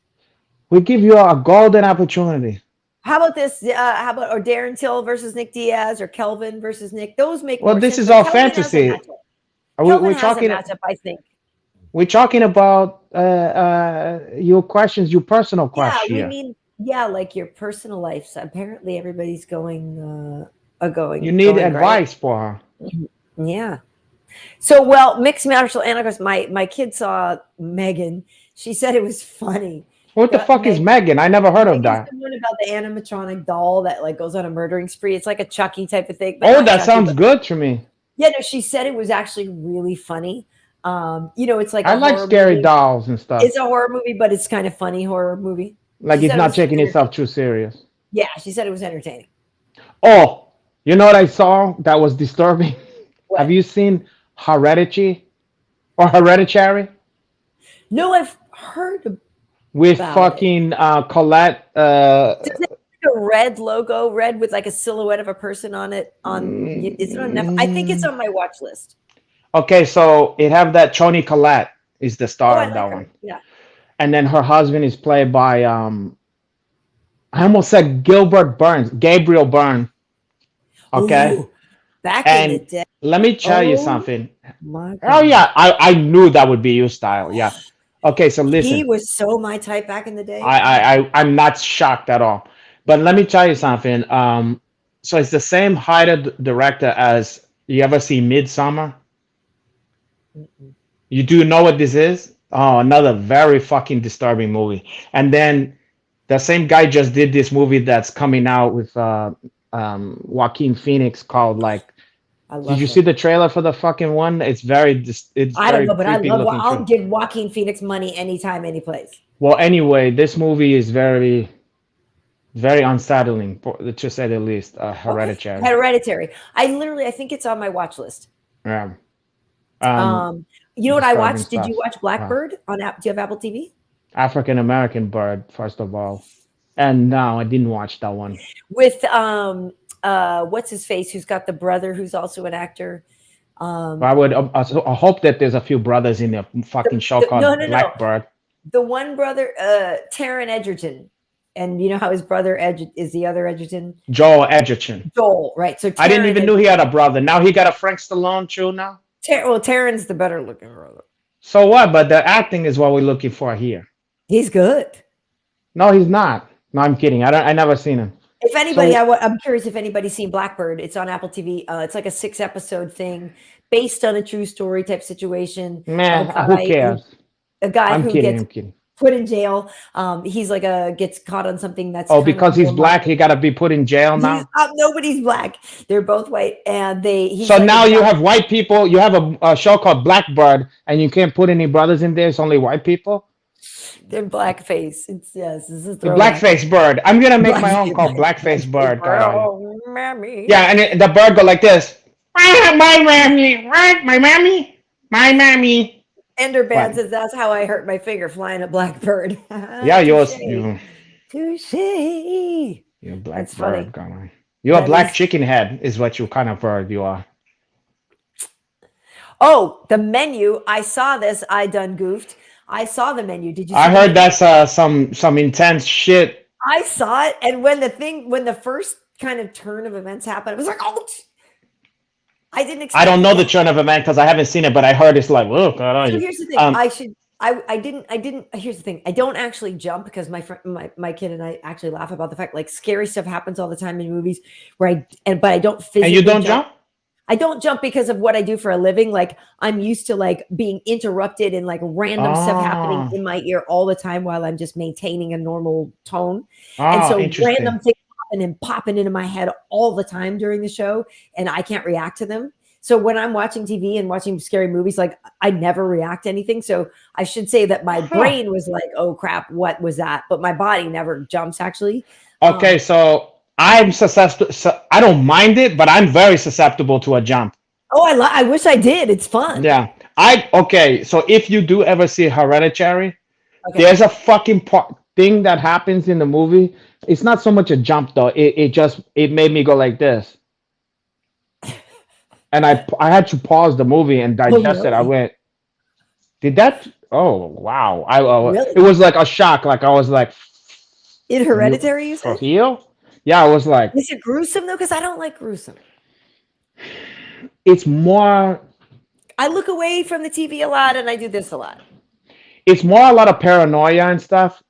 we give you a golden opportunity. How about this? How about or Darren Till versus Nick Diaz or Kelvin versus Nick? Those make Well, more this sense. is But all Kelvin has a fantasy. matchup. We're Kelvin has talking. a matchup, I think. We're talking about your questions, your personal Yeah, questions. we Here. mean like your personal life. So apparently, everybody's going. You need going advice for her. great. Yeah. So, well, mixed martial anarchist. My kid saw Megan. She said it was funny, What the fuck is Meg. Megan? I never heard of Megan's that. the one about the animatronic doll that like goes on a murdering spree. It's like a Chucky type of thing, but Oh, not that Chucky. sounds But good to me. yeah, no, she said it was actually really funny. It's like I a like horror scary movie. dolls and stuff. It's a horror movie, but it's kind of funny horror movie. Like She it's said it not was taking itself entertaining. too serious. Yeah, she said it was entertaining. Oh, you know what I saw that was disturbing? Have What? you seen Hereditary or Hereditary No, I've heard with about it. fucking Colette? Does it have a red logo, red with like a silhouette of a person on it? Is it on Netflix? I think it's Mm, on my watch list. okay, so it have that Toni Collette is the Oh, star I of like that her. one, Yeah. and then her husband is played by I almost said Gabriel Byrne. Okay, Ooh, back in the and day. let me tell you Oh something. my Oh God. yeah, I knew that would be your style. Yeah. Okay, so He listen, was so my type back in the day. I'm not shocked at all. But let me tell you something. So it's the same director as you ever see Midsummer. Mm-mm. You do know what this is? Oh, another very fucking disturbing movie. And then the same guy just did this movie that's coming out with Joaquin Phoenix called like. I Did love you see him. the trailer for the fucking one? It's I don't very know, but I creepy love. looking I'll too. give Joaquin Phoenix money anytime, any place. Well, anyway, this movie is very unsettling, to say the least. Okay, Hereditary. Hereditary. I think it's on my watch list. Yeah. Um, You know what I Disturbing watched? Did you stuff. watch Wow. Blackbird on app? Do you have Apple TV? African American bird, first of all. And no, I didn't watch that one. With what's his face? Who's got the brother? Who's also an actor? But Um, I hope that there's a few brothers in the fucking show no, called no, no. Blackbird. The one brother, Taron Egerton, and you know how his brother is the other Egerton, Joel Edgerton. Joel, right? So I didn't Taron even know he had a brother. Now he got a Frank Stallone too now. Well, Taron's the better looking brother. So what? But the acting is what we're looking for here. He's good. No, he's not. No, I'm kidding. I never seen him. If anybody, So I'm curious if anybody's seen Blackbird. It's on Apple TV. It's like a 6-episode thing based on a true story type situation of man, who cares? a guy I'm who kidding. gets I'm kidding. put in jail. He's like gets caught on something that's Oh, kind of because he's more black, he got to be put in jail he's now. nobody's black. They're both white, and he's So like now a you guy, have white people. You have a show called Blackbird, and you can't put any brothers in there. It's only white people. they're blackface. It's yes, this is a The throwback. blackface bird. I'm gonna make my own called Blackface Blackface Bird. Caray. Oh, mammy. Yeah, and the bird go like this. My mammy, right? My mammy, my mammy. Enderband What? says that's how I hurt my finger flying a blackbird. Yeah, Touche. Touche. Touche. You're a black That's bird, funny. caray. You're a That black is. chicken head, is what you kind of bird you are. Oh, the menu. I saw this. I done goofed. I saw the menu. Did you see I the heard menu? that's some intense shit. I saw it, and when the first kind of turn of events happened, I was like, oh, I didn't expect I don't it know the yet. turn of event because I haven't seen it, but I heard it's like, oh god. So here's the thing. I didn't. Here's the thing. I don't actually jump because my friend, my kid and I actually laugh about the fact like scary stuff happens all the time in movies where but I don't physically And you don't jump. jump? I don't jump because of what I do for a living. Like I'm used to like being interrupted and like random stuff happening Oh, in my ear all the time while I'm just maintaining a normal tone. And oh, so interesting. random things happen and popping into my head all the time during the show, and I can't react to them. So when I'm watching TV and watching scary movies, like I never react to anything. So I should say that my Huh. brain was like, "Oh crap, what was that?" But my body never jumps actually. Okay, Um, so I'm susceptible. So I don't mind it, but I'm very susceptible to a jump. oh, I wish I did. It's fun. Yeah. Okay, so if you do ever see Hereditary, Okay. there's a fucking thing that happens in the movie. It's not so much a jump though. It made me go like this. And I had to pause the movie and Oh, digest it. I really? went, did that? Oh wow! It Really? was like a shock. Like I was like, In you Hereditary, you for said? real? Yeah, I was like, Is it gruesome though? Because I don't like gruesome. it's more. I look away from the TV a lot, and I do this a lot. It's more a lot of paranoia and stuff.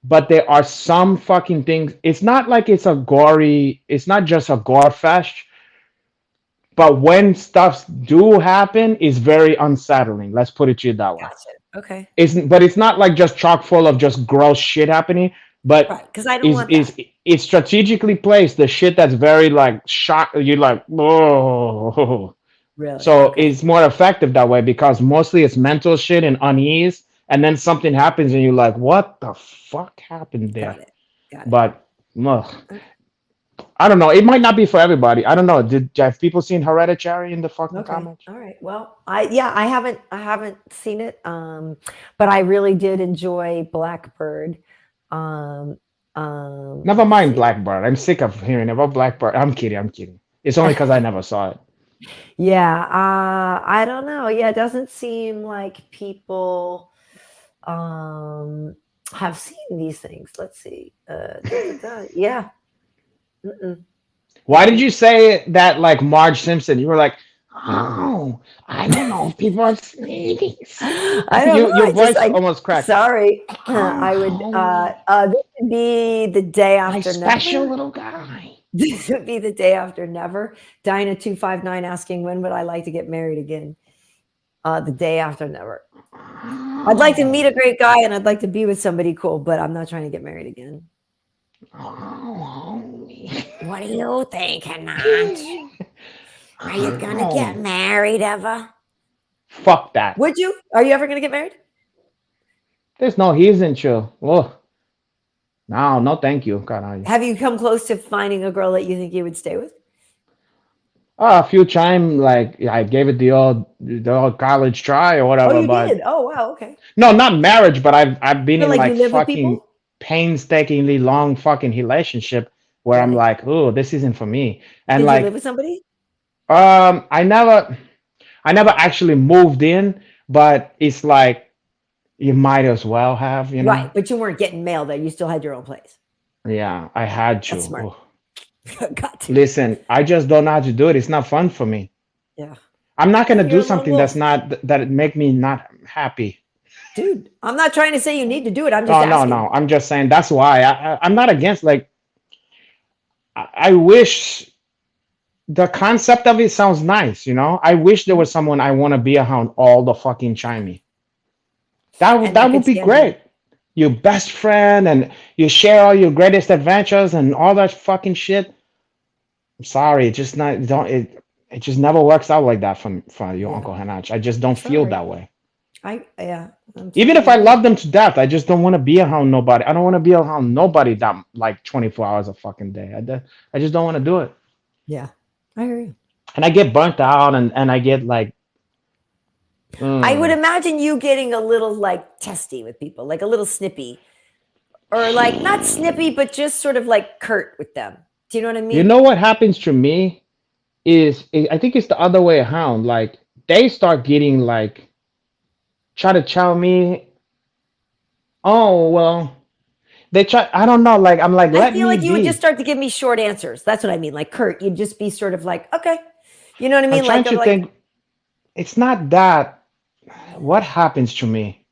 But there are some fucking things. It's not like it's a gory. It's not just a gore fest. But when stuff do happen, it's very unsettling. Let's put it to you that way. Gotcha. Okay. It's not like just chock full of just gross shit happening, but Right. Because I don't is want that. it's strategically placed the shit that's very like shock you're like, whoa. Really. So Okay. it's more effective that way because mostly it's mental shit and unease, and then something happens and you're like, what the fuck happened there? Got it. Got it. But ugh, I don't know. It might not be for everybody. I don't know. Did have people seen Hereditary in the fucking Okay. comments? All right. Well, I haven't seen it. But I really did enjoy Blackbird. Um, Never let's mind see. Blackbird. I'm sick of hearing about Blackbird. I'm kidding. I'm kidding. It's only because I never saw it. Yeah, I don't know. Yeah, it doesn't seem like people have seen these things. Let's see. Yeah. Mm-mm, Why did you say that like Marge Simpson? You were like, oh, I don't know if people have seen these. I don't know. Your I just voice like almost cracked. sorry. I would Oh, this would be the day my after special never. little guy. This would be the day after never. Dinah259 asking when would I like to get married again? The day after never. I'd like to meet a great guy and I'd like to be with somebody cool, but I'm not trying to get married again. Oh, What do you think, Hanat? Are you gonna get married ever? fuck that. Would you? Are you ever gonna get married? There's no he's in chill. Oh, no, no, thank you. God, Have you come close to finding a girl that you think you would stay with? a few times, like I gave it the old college try or Oh, whatever, you but did. Oh, wow. Okay. no, not marriage, but I've been Feel in like you like live with fucking people? painstakingly long fucking relationship where I'm Really? like, oh, this isn't for me. And Did you live like, with somebody? I never actually moved in, but it's like you might as well have, you know? Right, but you weren't getting mail there. You still had your own place. Yeah, I had to. That's smart. Oh. Got to. Listen, I just don't know how to do it. It's not fun for me. Yeah. I'm not Yeah, gonna you're do a lone something that's wolf. not that make me not happy. Dude, I'm not trying to say you need to do it. I'm just No, no, asking. no. I'm just saying that's why I'm not against. Like, I wish the concept of it sounds nice. I wish there was someone I want to be around all the fucking chimey. That would And that that would could be stand you. great. Your best friend and you share all your greatest adventures and all that fucking shit. I'm sorry, it just not don't it just never works out like that for your Yeah. Uncle Hanach. I just don't feel Sorry. that way. Yeah, I'm Even sorry if to I hear that. love them to death, I just don't want to be around nobody. I don't want to be around nobody that like 24 hours a fucking day. I just don't want to do it. Yeah. I hear you. And I get burnt out and I get like, I would mm. imagine you getting a little like testy with people, like a little snippy, or like not snippy, but just sort of like curt with them. Do you know what I You mean? know what happens to me I think it's the other way around. Like they start getting like try to tell me, oh well, they try. I don't know. Like I'm like, I let feel me like you would just be. start to give me short answers. That's what I mean. Like curt, you'd just be sort of like, okay. You know what I I'm mean? trying Like, to think. It's not that. What happens to me?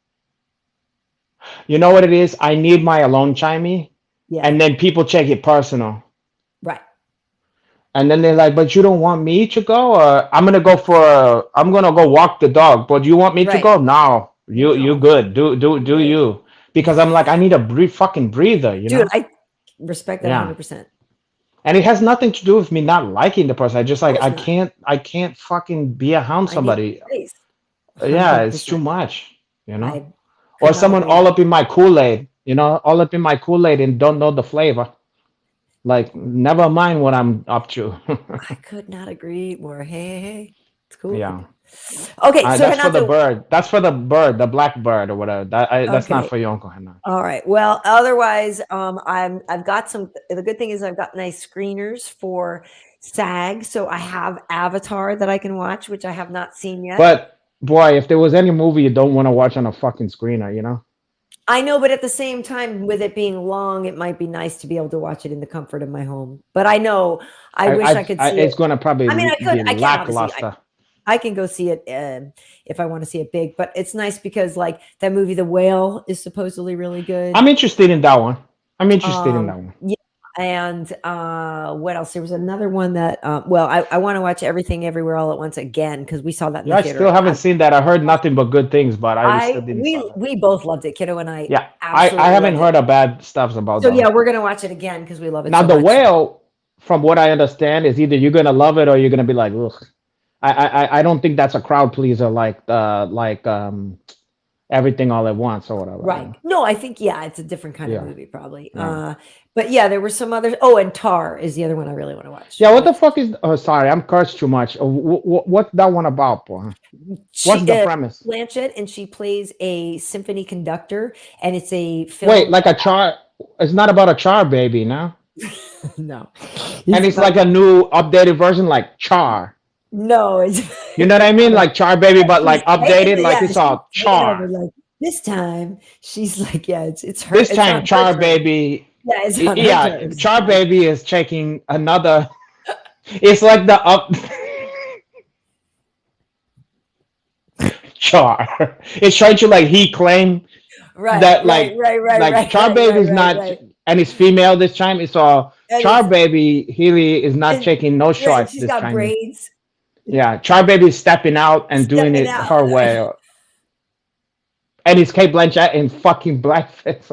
You know what it is? I need my alone chimey, yeah, and then people check it personal. right. And then they're like, "But you don't want me to go, or I'm gonna go walk the dog. But you want me to Right. go? No, you No, good. Do right. you? Because I'm like, I need a fucking breather, you Dude, know? I respect that Yeah. 100%. And it has nothing to do with me not liking the person. I just Of like course not. I can't fucking be around I need somebody. space. Yeah, it's too 100%. much, you know? I Or could not someone agree all more. up in my Kool-Aid, all up in my Kool-Aid and don't know the flavor. Like, never mind what I'm up to. I could not agree more. Hey. It's cool. Yeah. Okay, so That's for the Renato, bird. That's for the bird, the black bird or whatever. That's not okay. for your Uncle Henna. All right. Well, otherwise, I've got some. The good thing is I've got nice screeners for SAG, so I have Avatar that I can watch, which I have not seen yet. But boy, if there was any movie you don't want to watch on a fucking screener. I know, but at the same time, with it being long, it might be nice to be able to watch it in the comfort of my home. But I know I wish I could see it. It's gonna probably I mean, I could. be I can obviously. lackluster. I can go see it if I want to see it big. But it's nice because like that movie, The Whale, is supposedly really good. I'm interested in that one. I'm interested in that one. Yeah, And what else? There was another one that, well, I want to watch Everything Everywhere All at Once again because we saw that in the I theater. still haven't seen that. I heard nothing but good things, but I still didn't saw that. We both loved it. Kiddo and I Yeah, absolutely I haven't loved heard it. of bad stuff about So that. yeah, we're gonna watch it again because we love it Now so the much. whale, from what I understand, is either you're gonna love it or you're gonna be like, ugh. I don't think that's a crowd pleaser like everything all at once or whatever. Right. No, I think it's a different kind of Yeah. movie probably. Yeah. But yeah, there were some others. Oh, and Tar is the other one I really want to watch. Yeah, what the fuck is? Oh, sorry, I'm cursed too much. What's that one about, boy? What's the premise? Blanchett, and she plays a symphony conductor, and it's a film. Wait, like a char? It's not about a char baby, no? No. And it's like a new updated version, like Char. No, it's You know what I mean? Like Char baby, but like updated, like it's all Char. Like, this time she's like, it's her. This time Char baby. Yeah, it's on her terms. Char baby is checking another. It's like the up. Char. It's trying to like he claimed that like Char baby's not, and it's female this time. It's all Char baby. Healy is not checking no shorts she's this got time. braids. Yeah, Char baby's stepping out and doing it her way. And it's Kate Blanchett in fucking blackface.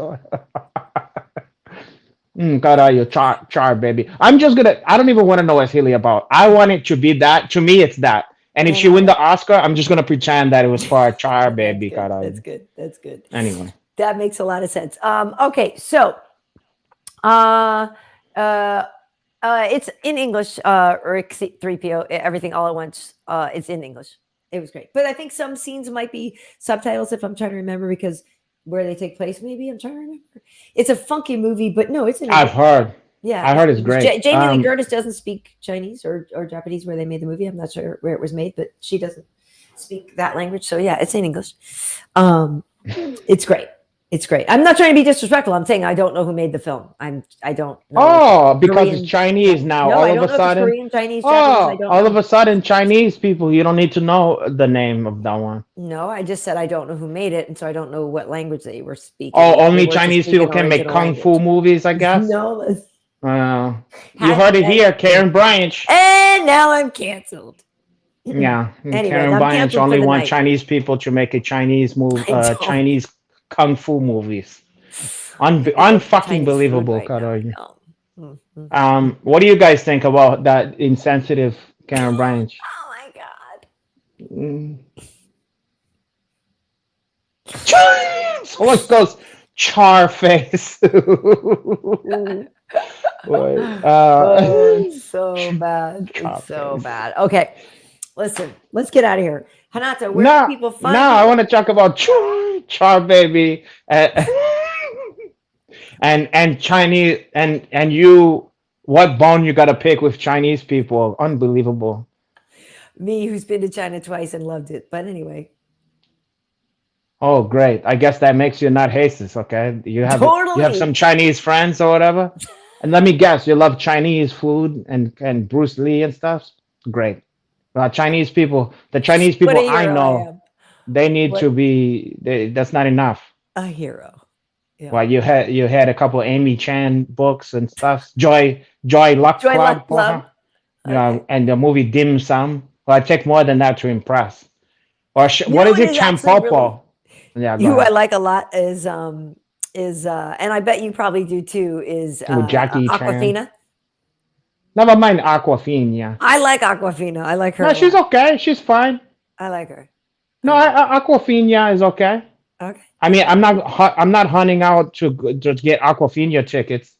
God, you char baby. I don't even want to know what Healy about. I want it to be that. To me, it's that. And if she win the Oscar, I'm just gonna pretend that it was for a char baby. That's good. That's good. Anyway, that makes a lot of sense. Okay, so, it's in English. Rick 3PO, Everything All at Once. It's in English. It was great, but I think some scenes might be subtitles if I'm trying to remember because where they take place. Maybe I'm trying to remember. It's a funky movie, but no, it's in English. I've heard. Yeah, I heard it's great. Jamie Lee Curtis doesn't speak Chinese or Japanese where they made the movie. I'm not sure where it was made, but she doesn't speak that language. So yeah, it's in English. It's great. It's great. I'm not trying to be disrespectful. I'm saying I don't know who made the film. I don't know. Oh, because it's Chinese now. No, all I of don't a know sudden. Korean, Chinese, Japanese. I don't all know. of a sudden, Chinese people. You don't need to know the name of that one. No, I just said I don't know who made it, and so I don't know what language they were speaking. Oh, only Chinese people can make kung fu movies, I guess. No. You heard it here, Karyn Bryant. And now I'm canceled. Yeah, Anyway, Karyn Bryant only want Chinese people to make a Chinese movie, Chinese kung fu movies. Unfucking believable, Karyn. What do you guys think about that insensitive Karyn Bryant? Oh my god! Someone goes char face. It's so bad. It's so bad. Okay, listen, let's get out of here. Hanata, where do people find you? I want to talk about char baby and Chinese and you. What bone you got to pick with Chinese people? Unbelievable. Me, who's been to China twice and loved it. But anyway. Oh, great! I guess that makes you not racist. Okay, you have some Chinese friends or whatever. And let me guess, you love Chinese food and Bruce Lee and stuff? Great. Chinese people, the Chinese people I know, they need to be, that's not enough. A hero. Yeah. Well, you had a couple of Amy Chan books and stuff. Joy Luck Club. Okay. And the movie Dim Sum. Well, I take more than that to impress. Or what is it, Champopo? Really, who I like a lot is and I bet you probably do too, is Jackie Awkwafina. Chan. Never mind Awkwafina. I like Awkwafina. I like her. No, she's okay. She's fine. I like her. No, Awkwafina is okay. Okay. I mean, I'm not hunting out to get Awkwafina tickets.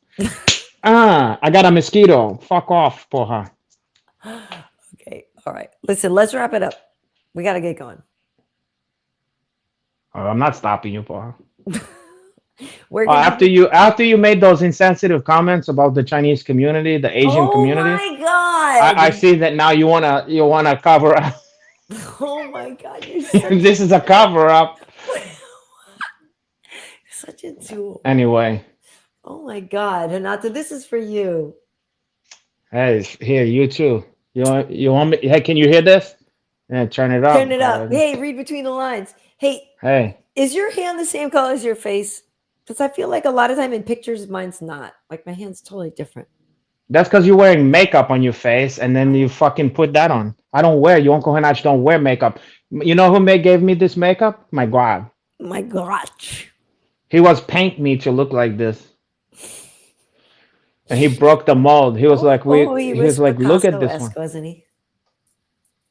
I got a mosquito. Fuck off for her. Okay. All right. Listen, let's wrap it up. We got to get going. I'm not stopping you, for her. After you made those insensitive comments about the Chinese community, the Asian community. Oh my god! I see that now you wanna cover up. Oh my god! This is a cover up. Such a tool. Anyway. Oh my god, Hanata, this is for you. Hey, here you too. You want me? Hey, can you hear this? Yeah, turn it up. Turn it up. Hey, read between the lines. Hey. Hey. Is your hand the same color as your face? Because I feel like a lot of time in pictures, mine's not. Like my hand's totally different. That's because you're wearing makeup on your face, and then you fucking put that on. I don't wear. Your Uncle Henach don't wear makeup. You know who gave me this makeup? My God. My gosh. He was paint me to look like this, and he broke the mold. He was like, he He was was like, look at this Picasso-esque, one. wasn't he?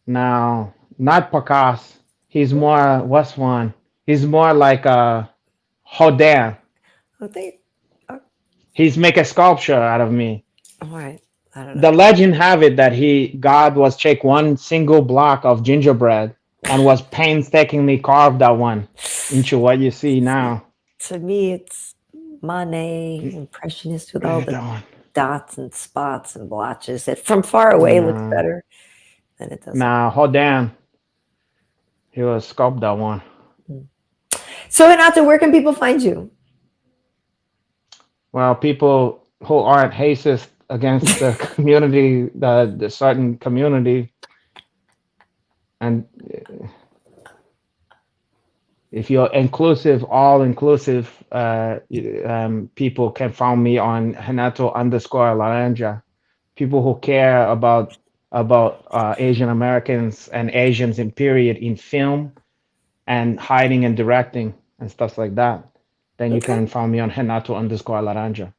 No, not Picasso. He's more. What's one? He's more like Rodin. Oh, they. Oh, He's make a sculpture out of me. all right. I don't know. The legend have it that God was take one single block of gingerbread and was painstakingly carved that one into what you see now. To me, it's Monet, impressionist with all the dots and spots and blotches. That from far away looks better than it does. Nah, Rodin. He was sculpted that one. So, Renato, where can people find you? Well, people who aren't racist against the community, the certain community, and if you're inclusive, all inclusive, people can find me on Renato_Laranja. People who care about Asian Americans and Asians in period in film and hiding and directing and stuff like that, then you can find me on Renato_Laranja.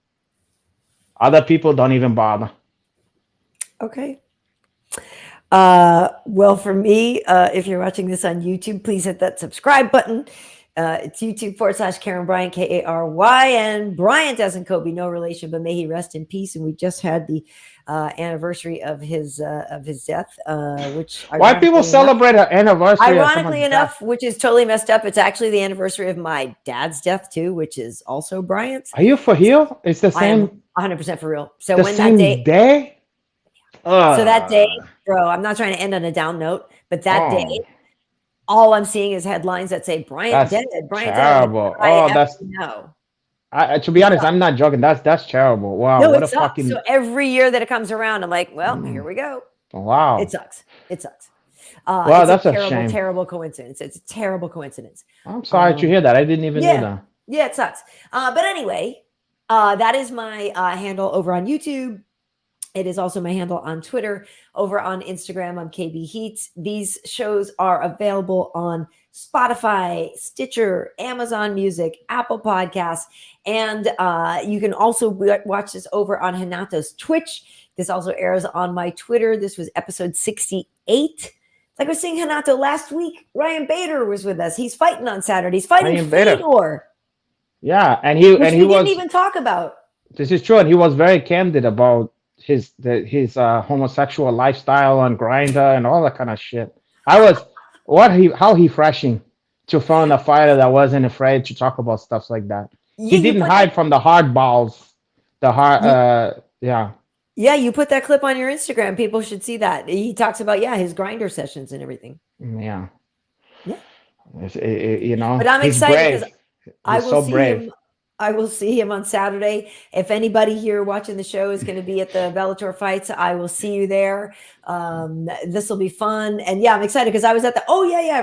Other people don't even bother. Okay. Well, for me, if you're watching this on YouTube, please hit that subscribe button. It's YouTube.com/Karyn Bryant, Karyn. Bryant as in Kobe, no relation, but may he rest in peace. And we just had the anniversary of his death, which why people celebrate an anniversary? Ironically enough, which is totally messed up. It's actually the anniversary of my dad's death too, which is also Bryant's. Are you for real? It's the same. 100% for real. So the when same that day. So that day, bro, I'm not trying to end on a down note, but that day, all I'm seeing is headlines that say Bryant dead. Bryant terrible. dead. That's no. To be honest, I'm not joking. That's terrible. Wow. No, what it a sucks. fucking. So every year that it comes around, I'm like, well, here we go. Wow. It sucks. It sucks. Well, that's a terrible, shame. terrible coincidence. It's a terrible coincidence. I'm sorry to hear that. I didn't even know that. Yeah, it sucks. But anyway, that is my handle over on YouTube. It is also my handle on Twitter. Over on Instagram, I'm KB Heats. These shows are available on Spotify, Stitcher, Amazon Music, Apple Podcasts, and you can also watch this over on Renato's Twitch. This also airs on my Twitter. This was episode 68. Like I was saying, Renato, last week, Ryan Bader was with us. He's fighting on Saturday. He's fighting Fedor. Yeah, and he didn't even talk about. This is true, and he was very candid about his homosexual lifestyle on Grindr and all that kind of shit. How refreshing to find a fighter that wasn't afraid to talk about stuff like that. Yeah, he didn't hide from the hard balls. Yeah, you put that clip on your Instagram. People should see that. He talks about his Grindr sessions and everything. Yeah. But I'm excited because I will see him. I will see him on Saturday. If anybody here watching the show is going to be at the Bellator fights, I will see you there. This will be fun. And yeah, I'm excited because I was at the,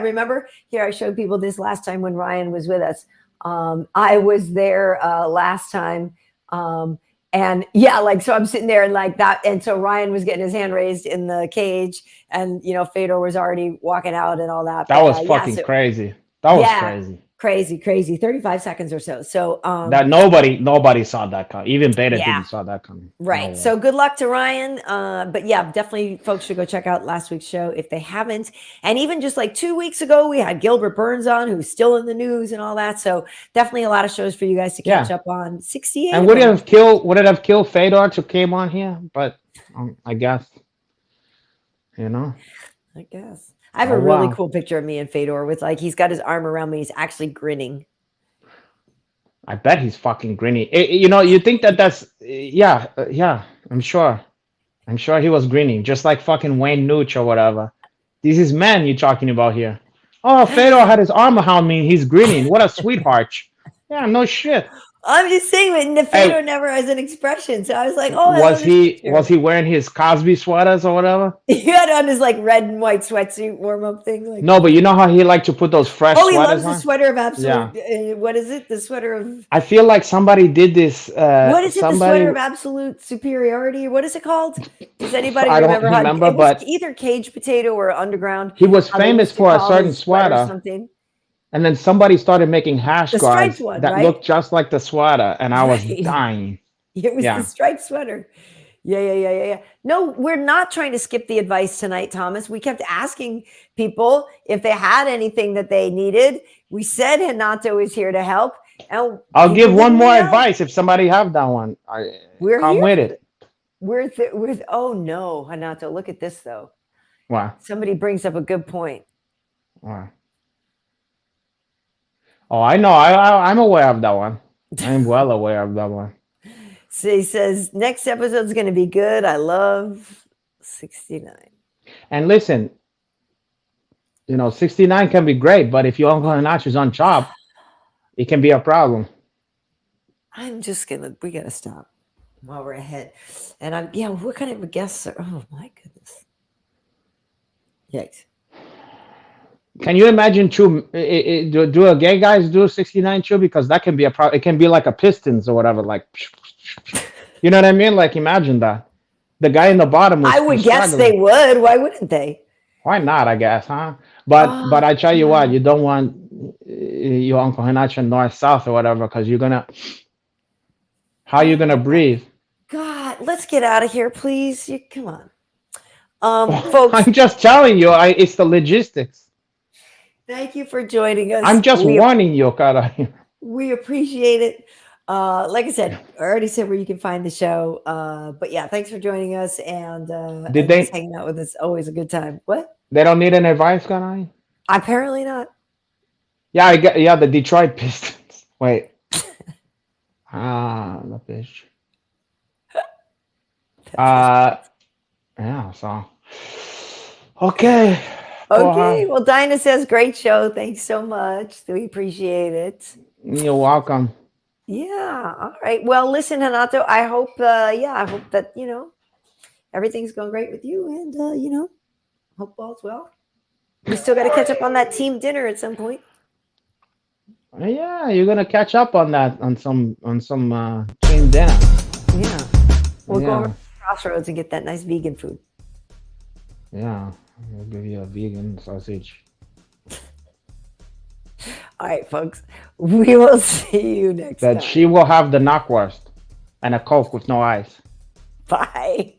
remember here, I showed people this last time when Ryan was with us. I was there last time. And yeah, so I'm sitting there and like that. And so Ryan was getting his hand raised in the cage and, Fedor was already walking out and all that. That was fucking crazy. That was crazy. Crazy 35 seconds or so that nobody saw that coming. Even Beta didn't saw that coming. Right. So good luck to Ryan, but yeah, definitely folks should go check out last week's show if they haven't. And even just like 2 weeks ago we had Gilbert Burns on, who's still in the news and all that, so definitely a lot of shows for you guys to catch up on. 68 and would it have killed Fedor to came on here, but I guess I guess I have a really cool picture of me and Fedor with he's got his arm around me. He's actually grinning. I bet he's fucking grinning. You think that's I'm sure he was grinning, just like fucking Wayne Nooch or whatever. This is man you're talking about here. Oh, Fedor had his arm around me. He's grinning. What a sweetheart. Yeah, no shit. I'm just saying, but Nefedo never has an expression. So I was like, oh, I love this picture. Was he wearing his Cosby sweaters or whatever? He had on his like red and white sweatsuit warm up thing. Like, no, but you know how he liked to put those fresh oh, he sweaters loves on? the sweater of absolute. Yeah. What is it? The sweater of. I feel like somebody did this. What is it? The sweater of absolute superiority? What is it called? Does anybody remember? I don't remember, it was but either Cage Potato or Underground. He was famous for a certain sweater. Something. And then somebody started making hash guards one, that looked just like the sweater, and I was dying. It was the striped sweater. Yeah. No, we're not trying to skip the advice tonight, Thomas. We kept asking people if they had anything that they needed. We said Renato is here to help. And I'll give one more advice if somebody have that one. I'm with it. Oh no, Renato, look at this though. Wow. Somebody brings up a good point. Wow. Oh, I know. I'm aware of that one. I'm well aware of that one. So he says, next episode is going to be good. I love 69. And listen, 69 can be great, but if your Uncle Renato is on top, it can be a problem. We got to stop while we're ahead. And what kind of a guests are, oh my goodness. Yikes. Can you imagine do a gay guys do 69 Chew? Because that can be a problem. It can be like a Pistons or whatever. Like, you know what I mean? Like, imagine that. The guy in the bottom. I would guess they would. Why wouldn't they? Why not? I guess, huh? But I tell you what, you don't want your Uncle Renato north south or whatever, because how are you gonna breathe? God, let's get out of here, please. Come on, folks. I'm just telling you, it's the logistics. Thank you for joining us. I'm just warning you, cara. We appreciate it. Like I said, I already said where you can find the show. But yeah, thanks for joining us and just hanging out with us. Always a good time. What? They don't need an advice, cara? Apparently not. Yeah, the Detroit Pistons. Wait. The fish. Yeah, so okay. Okay, well, Dinah says, great show. Thanks so much. We appreciate it. You're welcome. Yeah. All right. Well, listen, Renato, I hope that, everything's going great with you and, hope all's well. We still got to catch up on that team dinner at some point. Yeah, you're going to catch up on that, on some team dinner. Yeah. We'll go over to Crossroads and get that nice vegan food. Yeah. We'll give you a vegan sausage. All right, folks. We will see you next time. She will have the knockwurst and a Coke with no ice. Bye.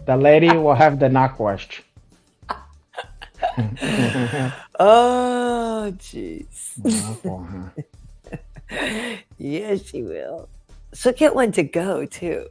The lady will have the knockwurst. Oh, jeez. Yes, she will. She'll get one to go, too.